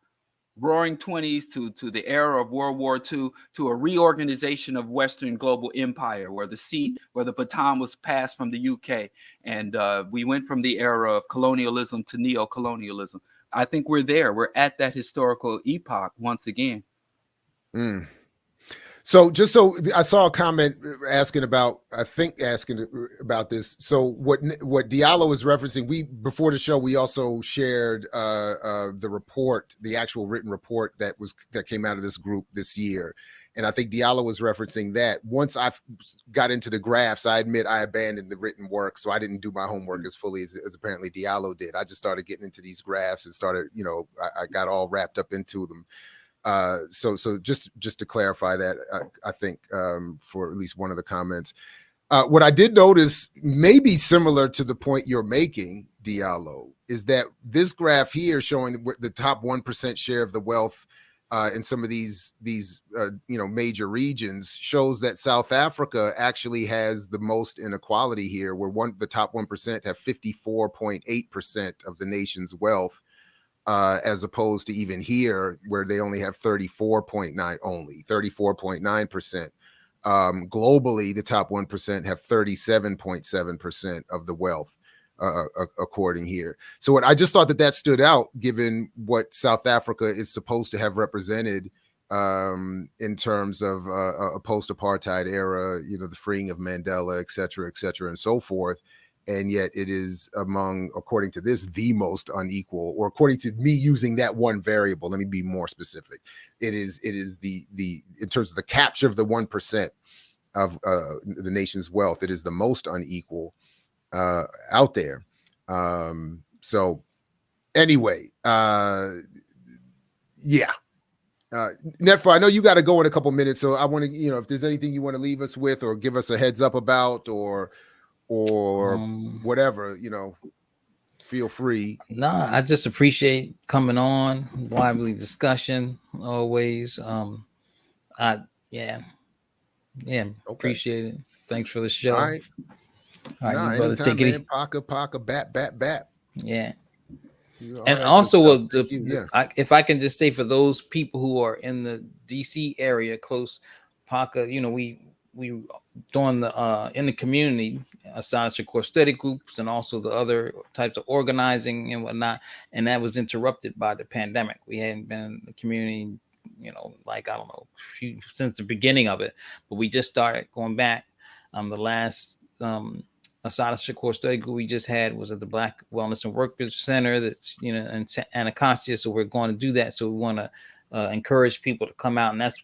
Roaring 20s to the era of World War II, to a reorganization of Western global empire, where the baton was passed from the UK, and we went from the era of colonialism to neo-colonialism. I think we're there. We're at that historical epoch once again. So I saw a comment asking about this. So what Diallo is referencing, before the show, we also shared the report, the actual written report that came out of this group this year. And I think Diallo was referencing that. Once I got into the graphs, I admit I abandoned the written work. So I didn't do my homework as fully as apparently Diallo did. I just started getting into these graphs and started, I got all wrapped up into them. So just to clarify that, I think for at least one of the comments, what I did notice, maybe similar to the point you're making, Diallo, is that this graph here showing the top 1% share of the wealth in some of these major regions shows that South Africa actually has the most inequality here, where the top 1% have 54.8% of the nation's wealth. As opposed to even here, where they only have 34.9%. Globally, the top 1% have 37.7% of the wealth, according here. So I just thought that stood out, given what South Africa is supposed to have represented in terms of a post-apartheid era, the freeing of Mandela, et cetera, and so forth. And yet it is among, according to this, the most unequal, or according to me using that one variable. Let me be more specific. It is the in terms of the capture of the 1% of the nation's wealth, it is the most unequal out there. So anyway, yeah. Netfa, I know you got to go in a couple minutes, so I want to, if there's anything you want to leave us with or give us a heads up about or whatever, feel free. No, I just appreciate coming on, lively discussion always. Appreciate it. Thanks for the show. All right. All right, Nah, brother, anytime, take it. Paka, bat. Yeah. Right, And also, if I can just say for those people who are in the DC area close, Paka, we doing the in the community, Asana Shakur study groups, and also the other types of organizing and whatnot. And that was interrupted by the pandemic. We hadn't been in the community, like I don't know, since the beginning of it, but we just started going back. The last Asada Shakur study group we just had was at the Black Wellness and Workers Center that's in Anacostia. So we're going to do that. So we want to encourage people to come out, and that's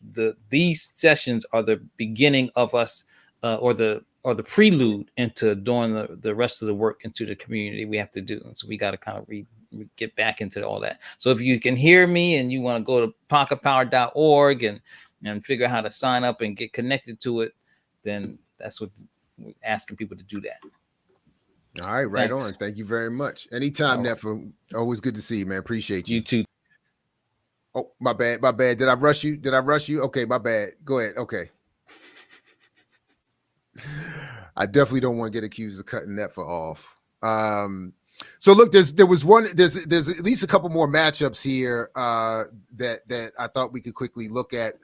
these sessions are the beginning of us or the prelude into doing the rest of the work into the community we have to do. And so we got to kind of get back into all that. So if you can hear me and you want to go to pocketpower.org and figure out how to sign up and get connected to it, then that's what we're asking people to do that. All right, right. Thanks. On. Thank you very much. Anytime, Netfa. Always good to see you, man. Appreciate you. You too. Oh, my bad. Did I rush you? Okay, my bad. Go ahead. Okay. I definitely don't want to get accused of cutting Netfa off. So look, there's at least a couple more matchups here that I thought we could quickly look at.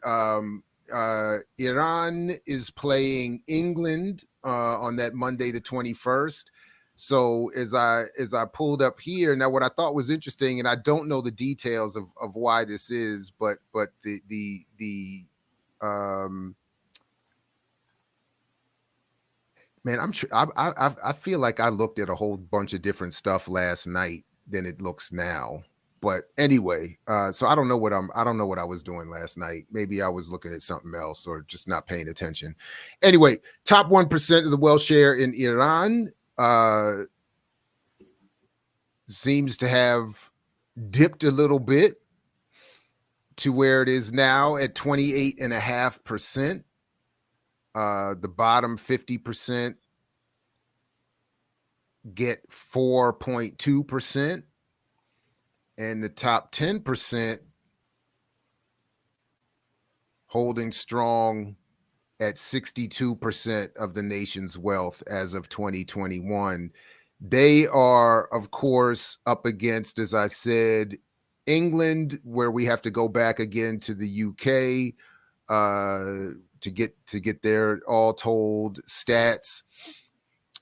Iran is playing England on that Monday, the 21st. So as I pulled up here, now what I thought was interesting, and I don't know the details of why this is, but the man, I feel like I looked at a whole bunch of different stuff last night than it looks now. But anyway, so I don't know what I was doing last night. Maybe I was looking at something else or just not paying attention. Anyway, top 1% of the wealth share in Iran seems to have dipped a little bit to where it is now at 28.5%. The bottom 50% get 4.2%. And the top 10% holding strong at 62% of the nation's wealth as of 2021. They are, of course, up against, as I said, England, where we have to go back again to the UK to get their all told stats.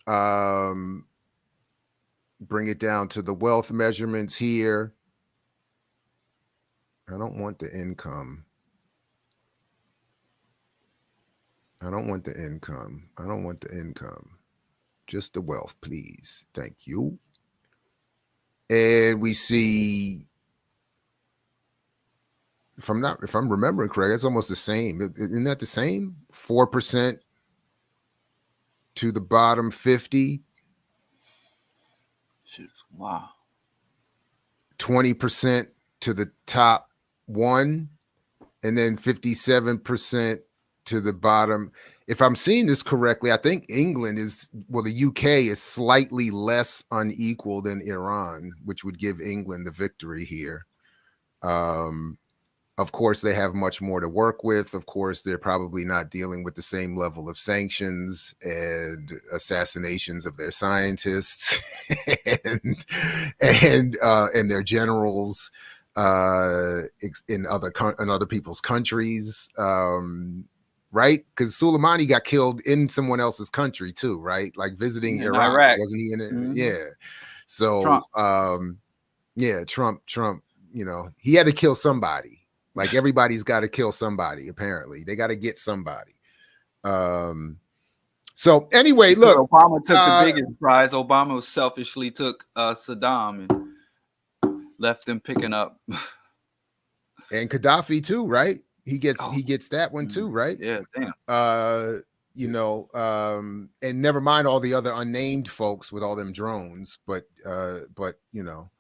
Bring it down to the wealth measurements here. I don't want the income. Just the wealth, please. Thank you. And we see, if I'm remembering correct, it's almost the same. Isn't that the same? 4% to the bottom 50. Wow. 20% to the top 1, and then 57% to the bottom. If I'm seeing this correctly, I think England the UK is slightly less unequal than Iran, which would give England the victory here. Of course, they have much more to work with. Of course, they're probably not dealing with the same level of sanctions and assassinations of their scientists and their generals in other people's countries, right? Because Soleimani got killed in someone else's country too, right? Like visiting Iraq, wasn't he in it? Mm-hmm. Yeah. So, Trump. He had to kill somebody. Like everybody's got to kill somebody. Apparently, they got to get somebody. So anyway, look, Obama took the biggest prize. Obama selfishly took Saddam and left them picking up. And Gaddafi too, right? He gets that one too, right? Yeah, damn. you know, and never mind all the other unnamed folks with all them drones, but you know,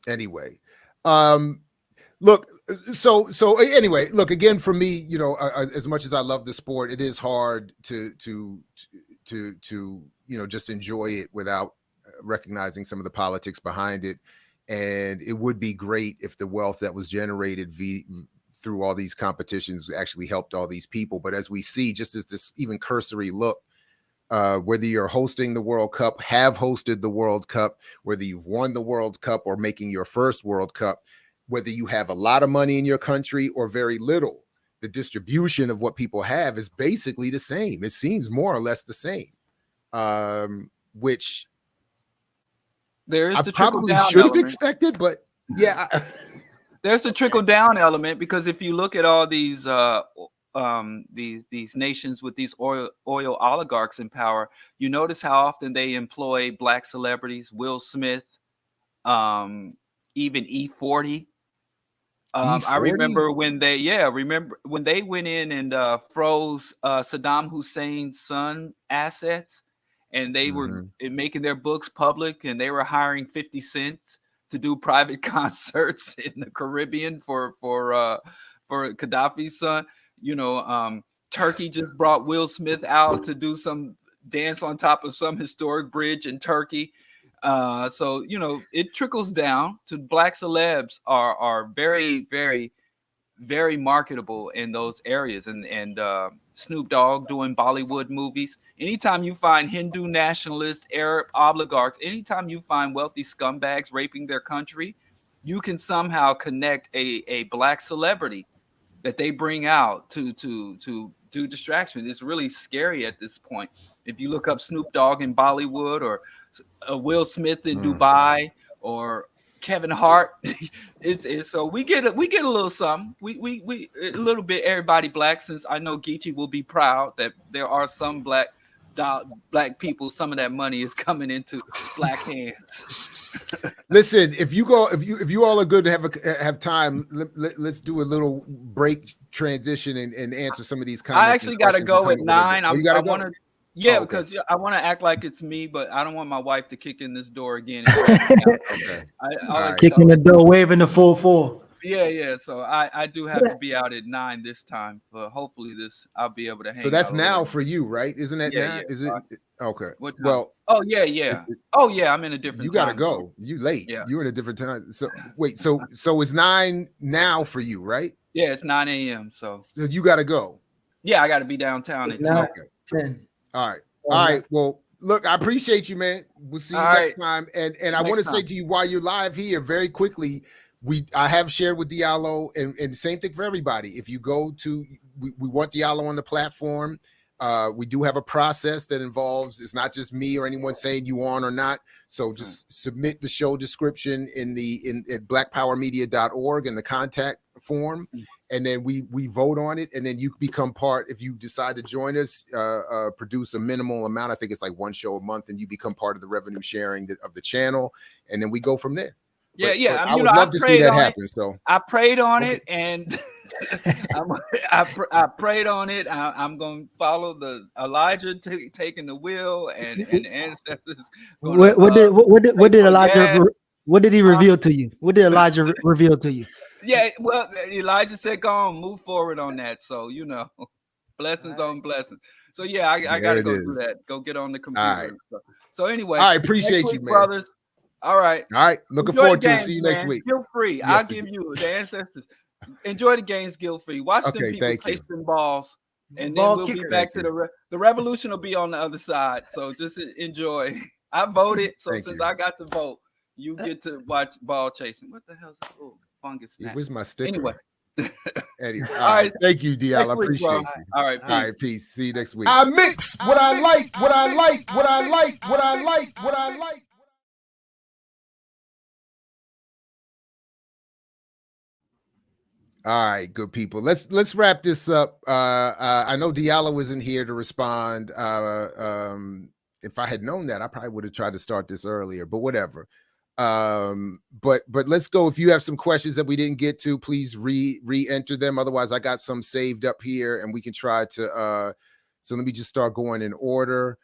anyway, look, so anyway, look, again, for me, you know, as much as I love the sport, it is hard to you know, just enjoy it without recognizing some of the politics behind it. And it would be great if the wealth that was generated through all these competitions actually helped all these people. But as we see, just as this even cursory look, whether you're hosting the World Cup, have hosted the World Cup, whether you've won the World Cup or making your first World Cup, whether you have a lot of money in your country or very little, the distribution of what people have is basically the same. It seems more or less the same, which There is I the trickle probably down should have element. expected, but yeah. There's the trickle down element, because if you look at all these nations with these oil oligarchs in power, you notice how often they employ black celebrities, Will Smith, even E40. I remember when they went in and froze Saddam Hussein's son assets, and they were making their books public, and they were hiring 50 Cent to do private concerts in the Caribbean for Gaddafi's son. You know, Turkey just brought Will Smith out to do some dance on top of some historic bridge in Turkey. So, you know, it trickles down to black celebs are very, very, very marketable in those areas. And Snoop Dogg doing Bollywood movies. Anytime you find Hindu nationalists, Arab oligarchs, anytime you find wealthy scumbags raping their country, you can somehow connect a black celebrity that they bring out to do distraction. It's really scary at this point. If you look up Snoop Dogg in Bollywood, or Will Smith in Dubai, or Kevin Hart, it's so we get a little something. We a little bit, everybody black, since I know Geechee will be proud that there are some black people, some of that money is coming into black hands. Listen, if you all are good to have time, let's do a little break transition and answer some of these comments. I actually got to go at 9. You gotta go? Yeah, because I want to act like it's me, but I don't want my wife to kick in this door again. Kicking the door, waving the 4-4. Yeah. So I do have to be out at 9 this time, but hopefully I'll be able to hang. So that's now for you, right? Isn't that now? Yeah. Is it okay? Well, yeah. I'm in a different. You got to time go. zone. You late. Yeah. You're in a different time. So wait. So it's 9 now for you, right? Yeah, it's 9 a.m. So you got to go. Yeah, I got to be downtown at 10. Okay. 10. All right. Well, look, I appreciate you, man. We'll see you next time. And I want to say to you, while you're live here, very quickly, I have shared with Diallo, and the same thing for everybody. If you go to, we want Diallo on the platform. We do have a process that involves, it's not just me or anyone saying you on or not. So just submit the show description at blackpowermedia.org in the contact form. And then we vote on it, and then you become part. If you decide to join us, produce a minimal amount, I think it's like 1 show a month, and you become part of the revenue sharing of the channel, and then we go from there. But I would love to see that happen. So I prayed on it, and I prayed on it. I'm going to follow the Elijah taking the wheel, and ancestors. What did Elijah? What did he reveal to you? What did Elijah reveal to you? Yeah, well, Elijah said, "Go on, move forward on that." So blessings on blessings. So yeah, I got to go do that. Go get on the computer. All right. So anyway, I appreciate you, man. brothers. All right. Looking forward to it. See you next week. Guilt free. Yes, I'll give you the ancestors. Enjoy the games guilt free. Watch them people place them balls, and then we'll be back to the revolution. Will be on the other side. So just enjoy. I voted, so since I got to vote, you get to watch ball chasing. What the hell's that? Oh, fungus. Where's my sticker? Anyway. All right. Thank you, Diallo. I appreciate you. All right. All right. Peace. See you next week. I mix what I like, what I like, what I like, what I like, what I like. All right, good people. Let's wrap this up. I know Diallo isn't here to respond. If I had known that, I probably would have tried to start this earlier, but whatever. But let's go. If you have some questions that we didn't get to, please re-enter them. Otherwise, I got some saved up here, and we can try to. So let me just start going in order.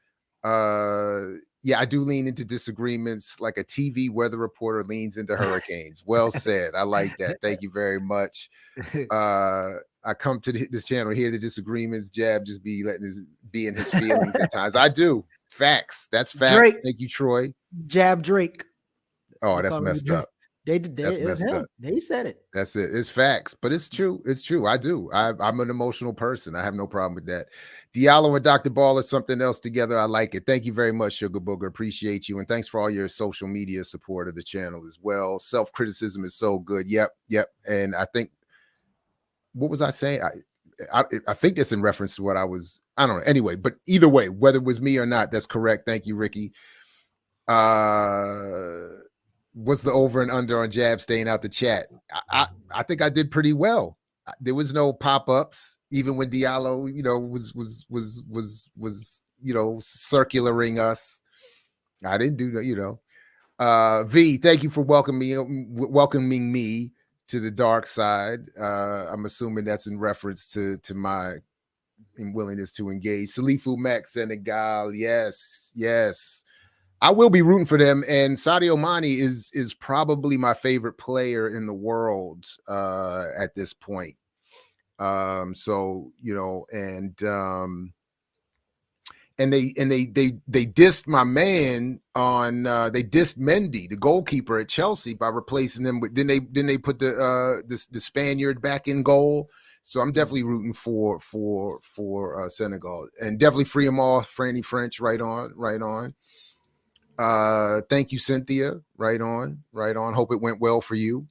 Yeah, I do lean into disagreements like a TV weather reporter leans into hurricanes. Well said. I like that. Thank you very much. I come to this channel, hear the disagreements. Jab just be letting his be in his feelings at times. I do. Facts. That's facts. Drake. Thank you, Troy. Jab Drake. Oh, that's messed up. That's messed up. They said it. That's it. It's facts, but it's true. It's true. I do. I'm an emotional person. I have no problem with that. Diallo and Dr. Ball is something else together. I like it. Thank you very much, Sugar Booger. Appreciate you. And thanks for all your social media support of the channel as well. Self-criticism is so good. Yep. And I think, what was I saying? I think that's in reference to what I was, I don't know. Anyway, but either way, whether it was me or not, that's correct. Thank you, Ricky. What's the over and under on Jab staying out the chat? I think I did pretty well. There was no pop-ups, even when Diallo, was circulating us. I didn't do that, V, thank you for welcoming me to the dark side. I'm assuming that's in reference to my willingness to engage. Salifu Max Senegal, yes. I will be rooting for them, and Sadio Mane is probably my favorite player in the world at this point. So and they dissed my man on they dissed Mendy, the goalkeeper at Chelsea, by replacing him with. Then they put the Spaniard back in goal. So I'm definitely rooting for Senegal, and definitely free them all. Franny French, right on. Thank you, Cynthia. Right on. Hope it went well for you.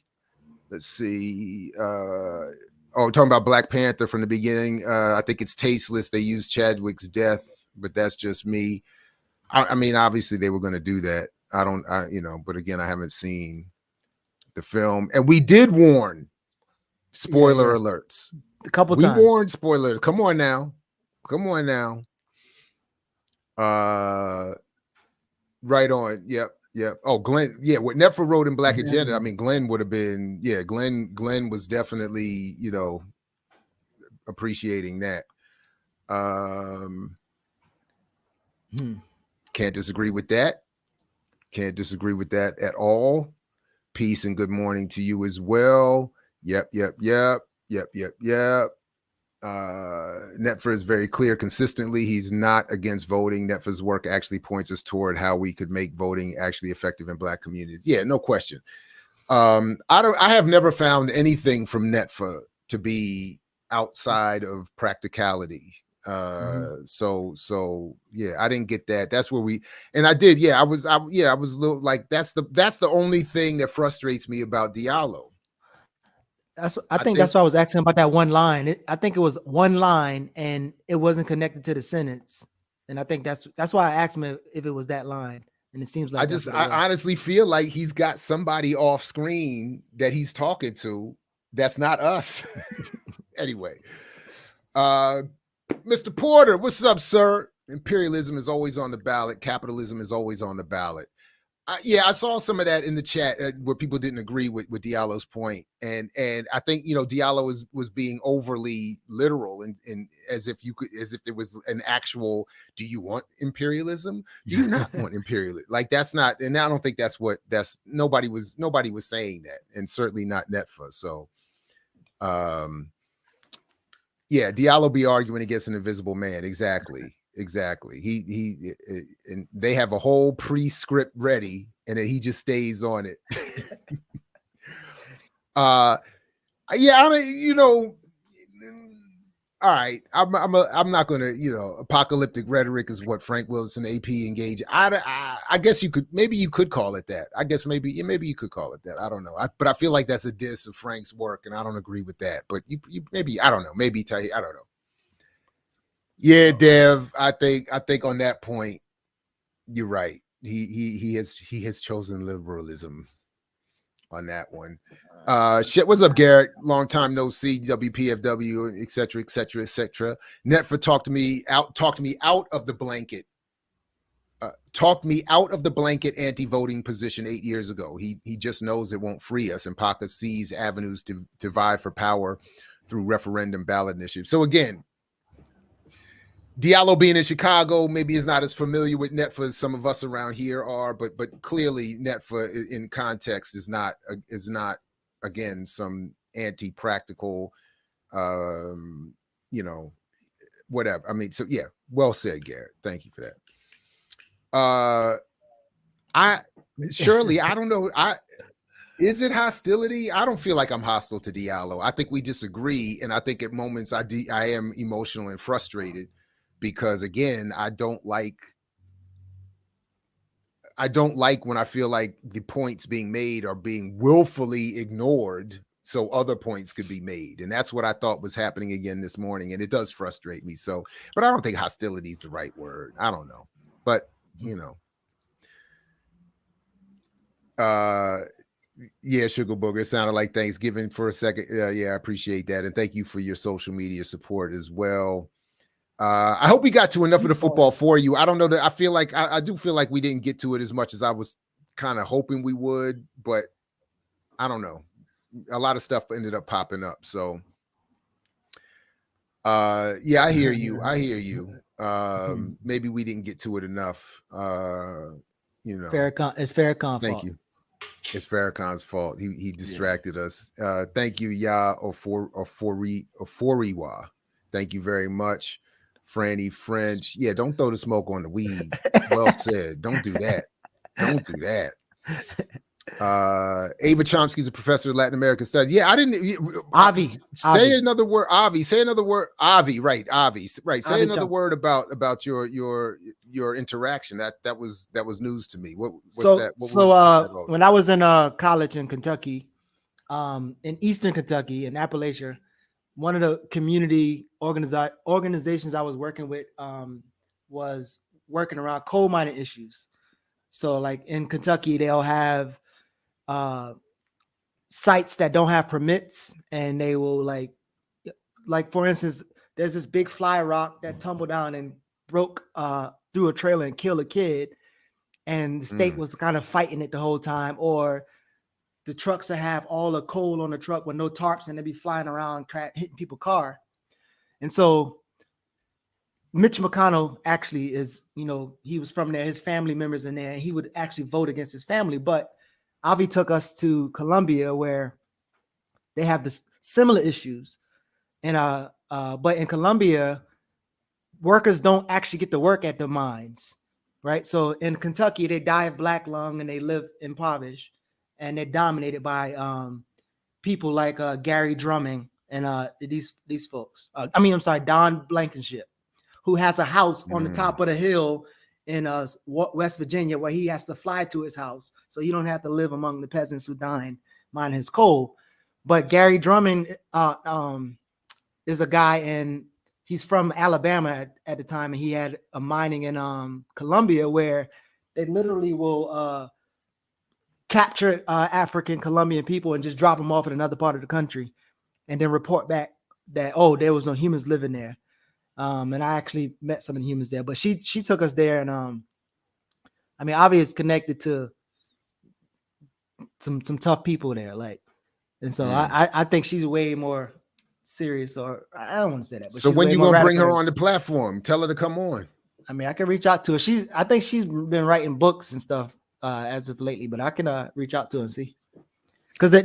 Let's see. Talking about Black Panther from the beginning. I think it's tasteless. They used Chadwick's death, but that's just me. I mean, obviously they were going to do that. But again, I haven't seen the film, and we did warn. Spoiler alerts. A couple times. We warned spoilers. Come on now. Right on. Yep. Oh, Glenn. Yeah, what Netfa wrote in Black Agenda. I mean, Glenn would have been. Yeah, Glenn was definitely, appreciating that. Can't disagree with that. Can't disagree with that at all. Peace and good morning to you as well. Yep. Netfa is very clear consistently. He's not against voting. Netfa's work actually points us toward how we could make voting actually effective in Black communities. Yeah, no question. I have never found anything from Netfa to be outside of practicality. So yeah, I didn't get that. That's where I did. Yeah, I was a little like, that's the only thing that frustrates me about Diallo. I think that's why I was asking about that one line. I think it was one line and it wasn't connected to the sentence. And I think that's why I asked him if it was that line. And it seems like I honestly feel like he's got somebody off screen that he's talking to that's not us. Anyway, Mr. Porter, what's up, sir? Imperialism is always on the ballot. Capitalism is always on the ballot. I saw some of that in the chat where people didn't agree with Diallo's point, and I think Diallo was being overly literal and as if there was an actual. Do you want imperialism? Do you not want imperialism? Like that's not, and I don't think nobody was saying that, and certainly not Netfa. So, yeah, Diallo be arguing against an invisible man. Exactly. He and they have a whole pre-script ready, and then he just stays on it. All right. I'm not gonna, apocalyptic rhetoric is what Frank Wilson AP engaged. I guess you could call it that. I guess maybe you could call it that. I don't know. But I feel like that's a diss of Frank's work, and I don't agree with that. But you maybe, I don't know. Maybe tell you, I don't know. Yeah, Dev. I think on that point, you're right. He has chosen liberalism on that one. What's up, Garrett? Long time no see. WPFW, etc. Netfa talk to me out of the blanket. talked me out of the blanket anti-voting position 8 years ago. He just knows it won't free us, and Paca sees avenues to vie for power through referendum ballot initiatives. So again, Diallo being in Chicago maybe is not as familiar with Netfa as some of us around here are, but clearly Netfa in context is not again some anti-practical, whatever. I mean, so yeah, well said, Garrett. Thank you for that. Shirley, I don't know. Is it hostility? I don't feel like I'm hostile to Diallo. I think we disagree, and I think at moments I am emotional and frustrated because, again, I don't like when I feel like the points being made are being willfully ignored so other points could be made, and that's what I thought was happening again this morning, and it does frustrate me. So, but I don't think hostility is the right word. I don't know, but yeah, Sugar Booger, it sounded like Thanksgiving for a second. Yeah, I appreciate that, and thank you for your social media support as well. I hope we got to enough of the football for you. I don't know that I feel like I do feel like we didn't get to it as much as I was kind of hoping we would, but I don't know. A lot of stuff ended up popping up. So yeah, I hear you. Maybe we didn't get to it enough. Farrakhan, it's Farrakhan's Thank fault. you. It's Farrakhan's fault. He distracted us. Thank you, Ya Oforiwa. Thank you very much. Franny French. Yeah, don't throw the smoke on the weed. Well said. Don't do that. Don't do that. Ava Chomsky's a professor of Latin American studies. Yeah, I didn't. Avi. Say another word. Avi. Say another word. Avi. Right. Avi. Right. Say Avi another Chomsky. word about your interaction. That was news to me. What's that? When I was in college in Kentucky, in Eastern Kentucky, in Appalachia, one of the community organizations I was working with was working around coal mining issues. So like in Kentucky, they'll have sites that don't have permits, and they will like for instance, there's this big fly rock that tumbled down and broke through a trailer and killed a kid, and the state was kind of fighting it the whole time. Or the trucks that have all the coal on the truck with no tarps, and they be flying around hitting people's car. And so Mitch McConnell actually is, he was from there, his family members in there, and he would actually vote against his family. But Avi took us to Colombia, where they have this similar issues. And but in Colombia, workers don't actually get to work at the mines, right? So in Kentucky, they die of black lung and they live impoverished, and they're dominated by people like Gary Drumming and these folks. Don Blankenship, who has a house on the top of the hill in West Virginia, where he has to fly to his house so he don't have to live among the peasants who dying mining his coal. But Gary Drumming is a guy, and he's from Alabama at the time, and he had a mining in Colombia where they literally will capture African Colombian people and just drop them off in another part of the country, and then report back that, oh, there was no humans living there. And I actually met some of the humans there, but she took us there, and Avi is connected to some tough people there, and so I think she's way more serious, or I don't want to say that. But so when you gonna bring her on the platform? Tell her to come on. I can reach out to her. I think she's been writing books and stuff as of lately, but I can reach out to her and see. Because go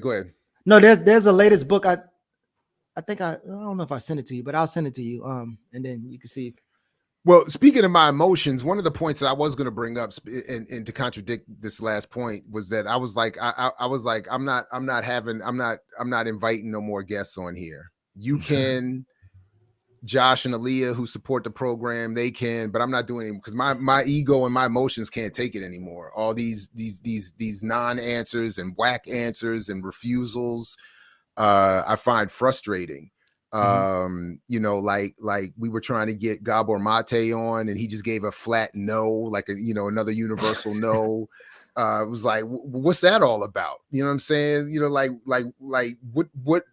ahead. No, there's a latest book. I think I don't know if I sent it to you, but I'll send it to you. And then you can see. Well, speaking of my emotions, one of the points that I was going to bring up and to contradict this last point was that I was like, I was like, I'm not inviting no more guests on here. You can, Josh and Aaliyah, who support the program, they can, but I'm not doing it because my ego and my emotions can't take it anymore. All these non-answers and whack answers and refusals, I find frustrating. Like we were trying to get Gabor Mate on, and he just gave a flat no, like another universal no. It was like, what's that all about? You know what I'm saying? Like what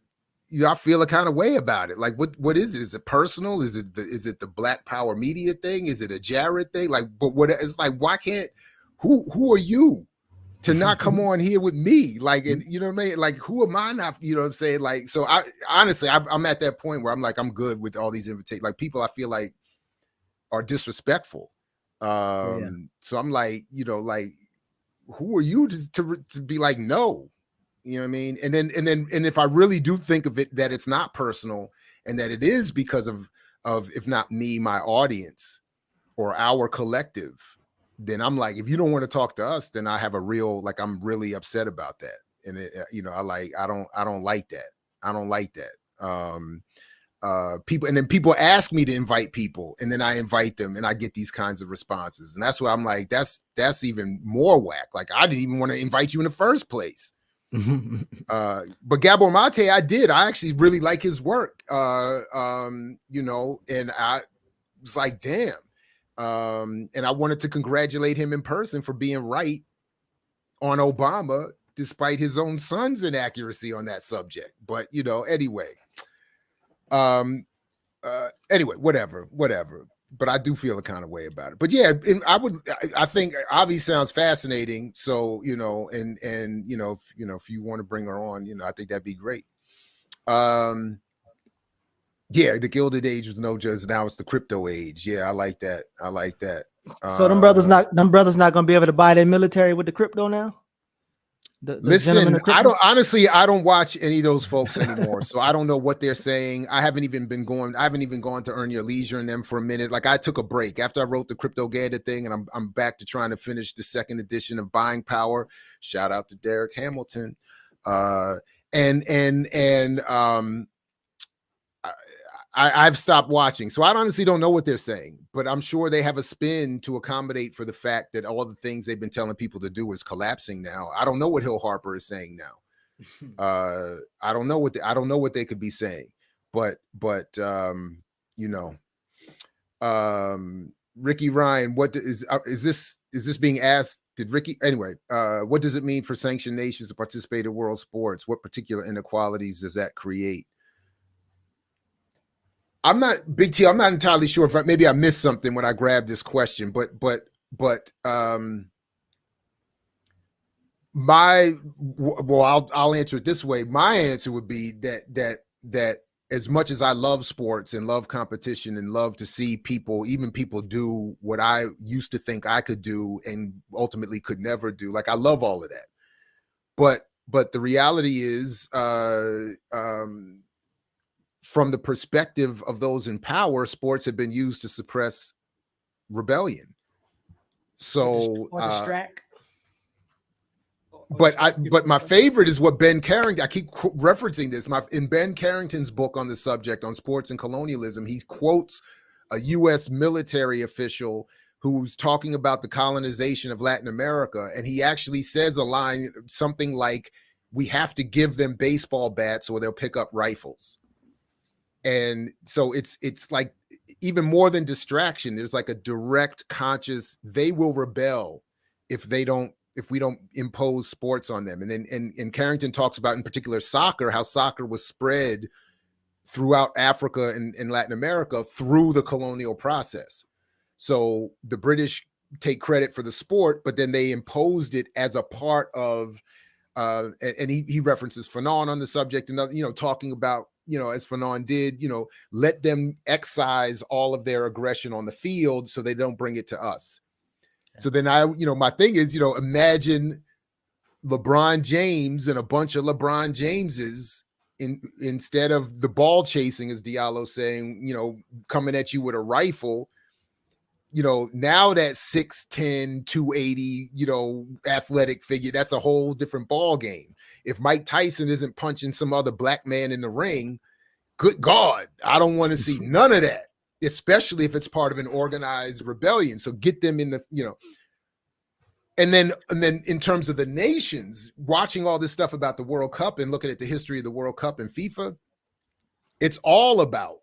I feel a kind of way about it. Like, what is it? Is it personal? Is it the Black Power media thing? Is it a Jared thing? Like, but what? It's like, why can't? Who are you to not come on here with me? Like, and you know what I mean? Like, who am I not? You know what I'm saying? Like, so I honestly, I'm at that point where I'm like, I'm good with all these invitations. Like, people I feel like are disrespectful. So I'm like, like, who are you to be like, no? You know what I mean? And if I really do think of it, that it's not personal and that it is because of if not me, my audience or our collective, then I'm like, if you don't want to talk to us, then I have a real, like, I'm really upset about that. And I don't like that. I don't like that. People, and then people ask me to invite people, and then I invite them and I get these kinds of responses. And that's why I'm like, that's even more whack. Like, I didn't even want to invite you in the first place. But Gabor Mate, I did. I actually really like his work. And I was like, damn. And I wanted to congratulate him in person for being right on Obama, despite his own son's inaccuracy on that subject. But anyway. Anyway, whatever. But I do feel a kind of way about it. But yeah, I think Avi sounds fascinating. So, and if you want to bring her on, I think that'd be great. Yeah, the Gilded Age was no judge. Now it's the crypto age. Yeah, I like that. So them brothers not gonna be able to buy their military with the crypto now? Listen, I don't watch any of those folks anymore. So I don't know what they're saying. I haven't even gone to Earn Your Leisure in them for a minute. Like, I took a break after I wrote the Cryptoganda thing, and I'm back to trying to finish the second edition of Buying Power. Shout out to Derek Hamilton. I've stopped watching. So I honestly don't know what they're saying, but I'm sure they have a spin to accommodate for the fact that all the things they've been telling people to do is collapsing now. I don't know what Hill Harper is saying now. I don't know what they could be saying, but Ricky Ryan, what is this being asked? Did Ricky anyway? What does it mean for sanctioned nations to participate in world sports? What particular inequalities does that create? I'm not Big T. I'm not entirely sure if maybe I missed something when I grabbed this question, but I'll answer it this way. My answer would be that as much as I love sports and love competition and love to see people do what I used to think I could do and ultimately could never do, like, I love all of that. But the reality is, from the perspective of those in power, sports have been used to suppress rebellion. So, or distract. But my favorite is what Ben Carrington, I keep referencing this, in Ben Carrington's book on the subject, on sports and colonialism, he quotes a U.S. military official who's talking about the colonization of Latin America. And he actually says a line, something like, we have to give them baseball bats or they'll pick up rifles. And so it's like, even more than distraction, there's like a direct conscious, they will rebel if we don't impose sports on them. And then and Carrington talks about, in particular, soccer, how soccer was spread throughout Africa and Latin America through the colonial process. So the British take credit for the sport, but then they imposed it as a part of, and he references Fanon on the subject, and talking about, as Fanon did, let them excise all of their aggression on the field so they don't bring it to us. Yeah. So then my thing is, imagine LeBron James and a bunch of LeBron Jameses instead of the ball chasing, as Diallo saying, coming at you with a rifle. Now that 6'10", 280, athletic figure, that's a whole different ball game. If Mike Tyson isn't punching some other black man in the ring, good God, I don't want to see none of that, especially if it's part of an organized rebellion. So get them in the, and then in terms of the nations, watching all this stuff about the World Cup and looking at the history of the World Cup and FIFA, it's all about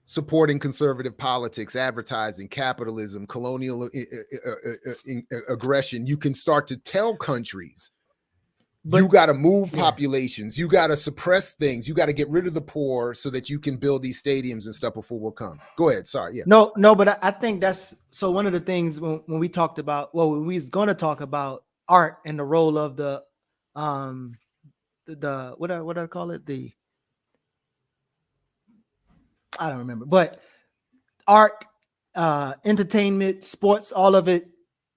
supporting conservative politics, advertising, capitalism, colonial aggression. You can start to tell countries, you got to move yeah. populations. You got to suppress things. You got to get rid of the poor so that you can build these stadiums and stuff before we'll come. Go ahead. Sorry. Yeah. No, but I think that's so. One of the things when we talked about, well, when we was going to talk about art and the role of the what I call it, I don't remember, but art, entertainment, sports, all of it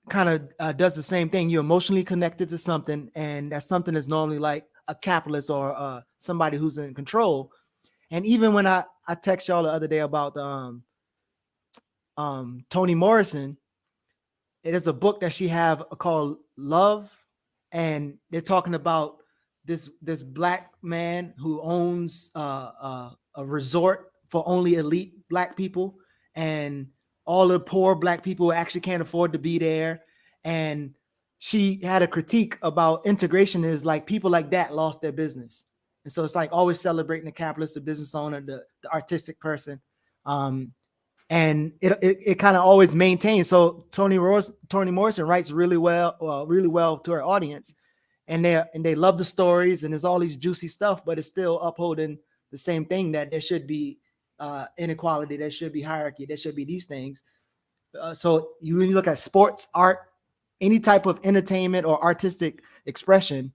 kind of does the same thing. You're emotionally connected to something, and that something is normally like a capitalist or somebody who's in control. And even when I text y'all the other day about Toni Morrison, it is a book that she have called Love, and they're talking about this black man who owns a resort for only elite black people, and all the poor black people actually can't afford to be there. And she had a critique about integration is like people like that lost their business. And so it's like always celebrating the capitalist, the business owner, the artistic person. And it kind of always maintains. So Toni Morrison writes really well to her audience, and they love the stories, and there's all these juicy stuff, but it's still upholding the same thing, that there should be inequality, there should be hierarchy, there should be these things. So when you look at sports, art, any type of entertainment or artistic expression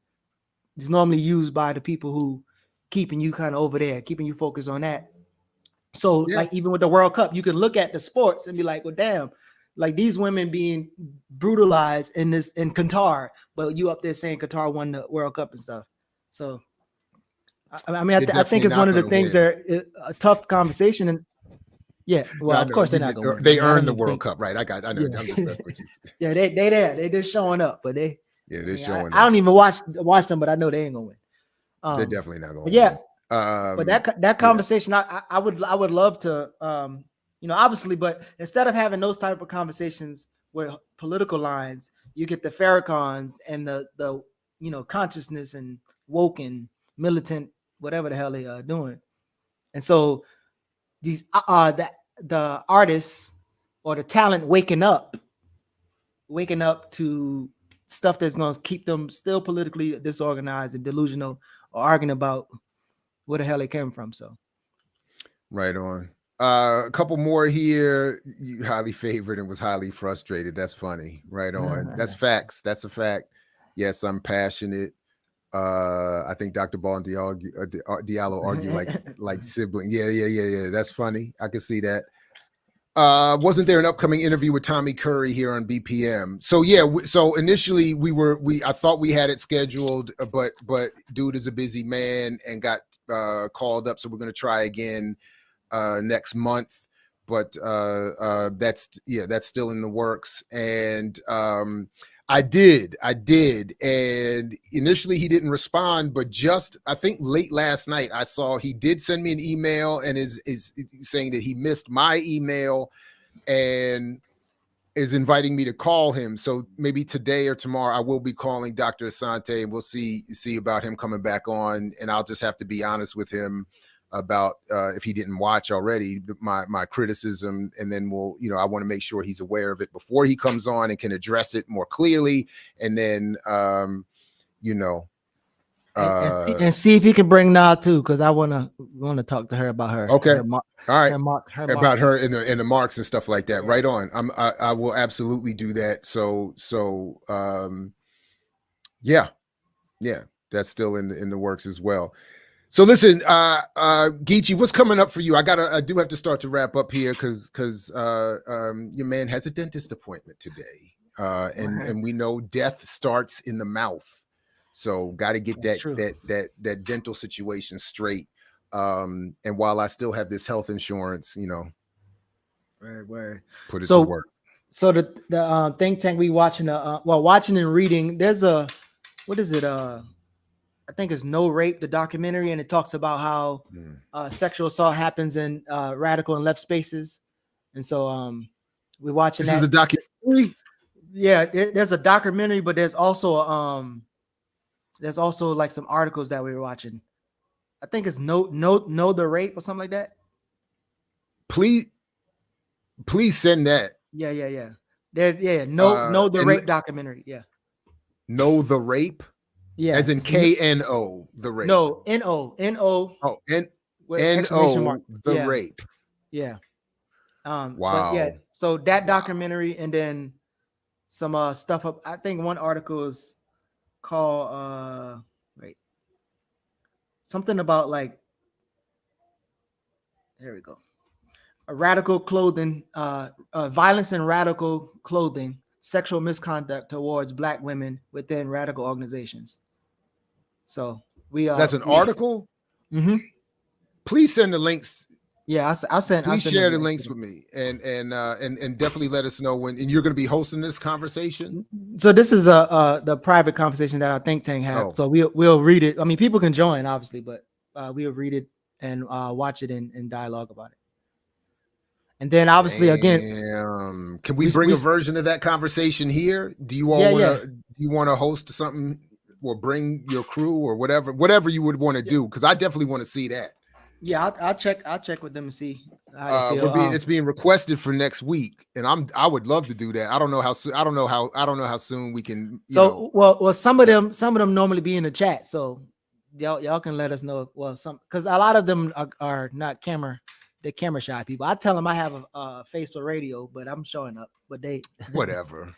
is normally used by the people who keeping you kind of over there, keeping you focused on that. So like even with the World Cup, you can look at the sports and be like, well, damn, like these women being brutalized in Qatar, but you up there saying Qatar won the World Cup and stuff. So I mean, I think it's one of the things that a tough conversation. And yeah, well, of course they're not going to win. They earned the World Cup, right? I know. Yeah. I'm just messing with you. Yeah, they there. They just showing up, but they're showing up. I don't even watch them, but I know they ain't gonna win. They're definitely not gonna win. Yeah. But that conversation, I would love to, obviously, but instead of having those type of conversations where political lines, you get the Farrakhans and the consciousness and woke and militant, whatever the hell they are doing. And so these the artists or the talent waking up to stuff that's going to keep them still politically disorganized and delusional, or arguing about where the hell they came from. So right on. A couple more here. You highly favored and was highly frustrated. That's funny. Right on. That's facts. That's a fact. Yes, I'm passionate. I think Dr. Ball and Diallo argue like sibling. Yeah. That's funny. I can see that. Wasn't there an upcoming interview with Tommy Curry here on BPM? So yeah, so initially I thought we had it scheduled, but dude is a busy man and got called up, so we're gonna try again next month. But that's still in the works. And I did, and initially he didn't respond, but just I think late last night I saw he did send me an email and is saying that he missed my email and is inviting me to call him. So maybe today or tomorrow I will be calling Dr. Asante, and we'll see about him coming back on, and I'll just have to be honest with him about if he didn't watch already my criticism, and then I want to make sure he's aware of it before he comes on and can address it more clearly, and then and see if he can bring Na too, because I want to talk to her about her. Okay, all right, about her and the marks and stuff like that. Yeah. Right on. I will absolutely do that. So yeah, that's still in the works as well. So listen, Geechee, what's coming up for you? I do have to start to wrap up here because your man has a dentist appointment today, and we know death starts in the mouth, so got to get that dental situation straight. And while I still have this health insurance, Word. Put it to work. So the think tank we watching watching and reading. There's what is it? I think it's No Rape, the documentary, and it talks about how sexual assault happens in radical and left spaces. And so we're watching this is a documentary. Yeah, there's a documentary, but there's also like some articles that we were watching. I think it's No the Rape or something like that. Please send that. Yeah. No the Rape documentary. Yeah. Know the Rape. Yeah. As in KNO, the rape. No, NO. Oh, With exclamation mark. the Yeah. rape. Yeah. Wow. But yeah, so that documentary and then some stuff up. I think one article is called something about like, there we go. A radical clothing, violence and radical clothing, sexual misconduct towards Black women within radical organizations. So that's an article. Mm-hmm. Please send the links. Yeah, I sent. Please share the links with me, and definitely let us know when. And you're going to be hosting this conversation. So this is the private conversation that our think tank has. Oh. So we'll read it. I mean, people can join obviously, but we'll read it and watch it and dialogue about it. And then obviously again, can we bring a version of that conversation here? Do you all want to host something or bring your crew or whatever you would want to do? Because I definitely want to see that. Yeah, I'll check with them and see how they feel. It's being requested for next week, and I would love to do that. I don't know how soon. I don't know how soon we can. Well, some of them normally be in the chat, so y'all can let us know. Well, because a lot of them are not camera shy people. I tell them I have a face for radio, but I'm showing up. But they whatever.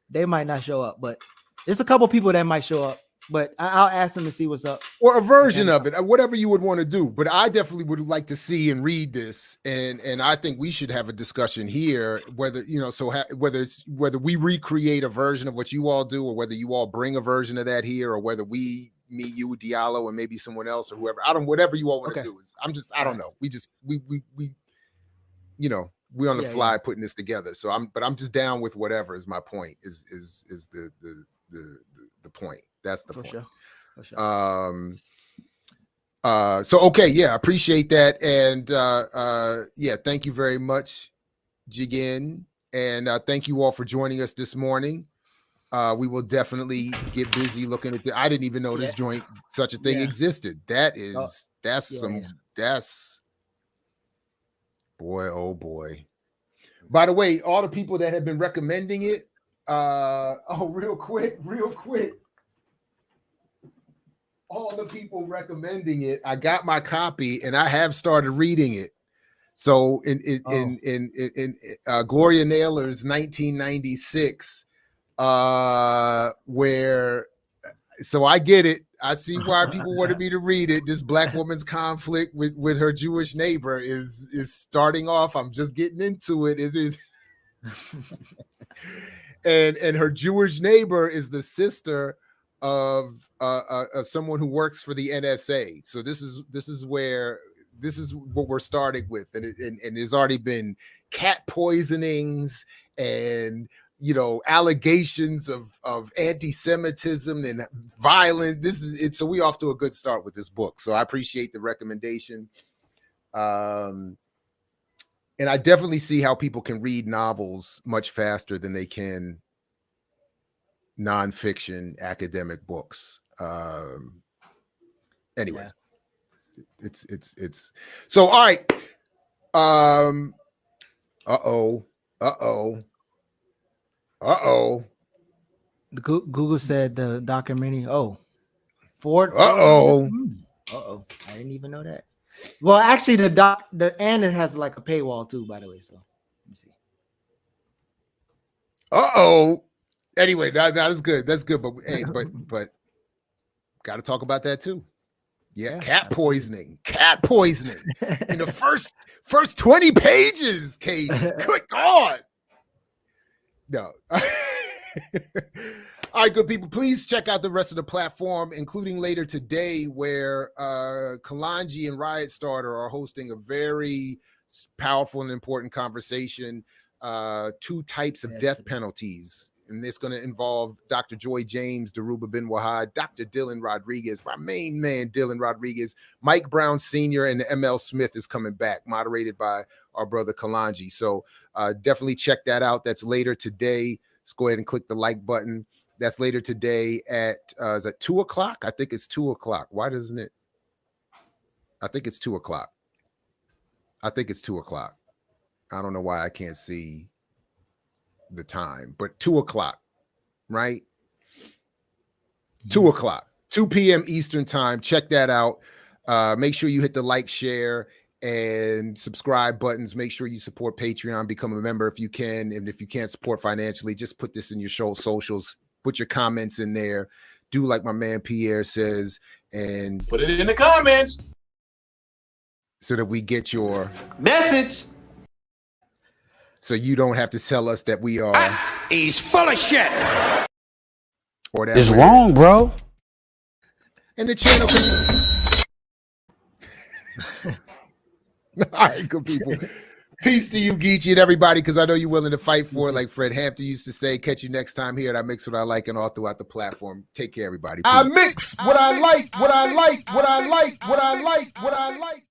they might not show up, but there's a couple people that might show up. But I'll ask them to see what's up. Or a version of it, whatever you would want to do. But I definitely would like to see and read this. And I think we should have a discussion here, whether whether we recreate a version of what you all do, or whether you all bring a version of that here, or whether me, you, Diallo, and maybe someone else or whoever. Whatever you all want to do. I don't know. We on the fly putting this together. So I'm just down with whatever is my point, is the point. That's the point. Sure. For sure. So okay, yeah, appreciate that, and thank you very much, Jigin, and thank you all for joining us this morning. We will definitely get busy looking at I didn't even know this joint, such a thing existed. That's boy, oh boy. By the way, all the people that have been recommending it, real quick. All the people recommending it, I got my copy and I have started reading it. So in Gloria Naylor's 1996, so I get it. I see why people wanted me to read it. This Black woman's conflict with her Jewish neighbor is starting off. I'm just getting into it. It is, and her Jewish neighbor is the sister of someone who works for the NSA. So this is what we're starting with, and there's already been cat poisonings and allegations of anti-Semitism and violence. This is it. So we off to a good start with this book. So I appreciate the recommendation, and I definitely see how people can read novels much faster than they can nonfiction academic books. Anyway, it's so all right. Google said the documentary. Ford. I didn't even know that. Well, actually, the end it has like a paywall too, by the way. So let me see. Anyway, that's good. That's good. But hey, but got to talk about that too. Yeah, cat poisoning. In the first 20 pages, Kate. Good God. No. All right, good people. Please check out the rest of the platform, including later today, where Kalonji and Riot Starter are hosting a very powerful and important conversation. 2 types of death penalties. And it's going to involve Dr. Joy James, Daruba Ben Wahad, Dr. Dylan Rodriguez, my main man, Dylan Rodriguez, Mike Brown Sr., and ML Smith is coming back, moderated by our brother Kalonji. So definitely check that out. That's later today. Let's go ahead and click the like button. That's later today at, is that 2 o'clock? I think it's 2 o'clock. Why doesn't it? I think it's 2 o'clock. I don't know why I can't see the time, but 2 o'clock, right? 2 o'clock, 2 p.m. Eastern time. Check that out. Make sure you hit the like, share, and subscribe buttons. Make sure you support Patreon. Become a member if you can. And if you can't support financially, just put this in your show socials. Put your comments in there. Do like my man Pierre says, and Put it in the comments so that we get your message. So you don't have to tell us that we are. He's full of shit. Or that It's we're- wrong, bro. And the channel can. All right, good people. Peace to you, Geechee, and everybody, because I know you're willing to fight for it, like Fred Hampton used to say. Catch you next time here at I Mix What I Like and all throughout the platform. Take care, everybody. Peace. I mix what I like, what I like, what I like, what I like, what I like.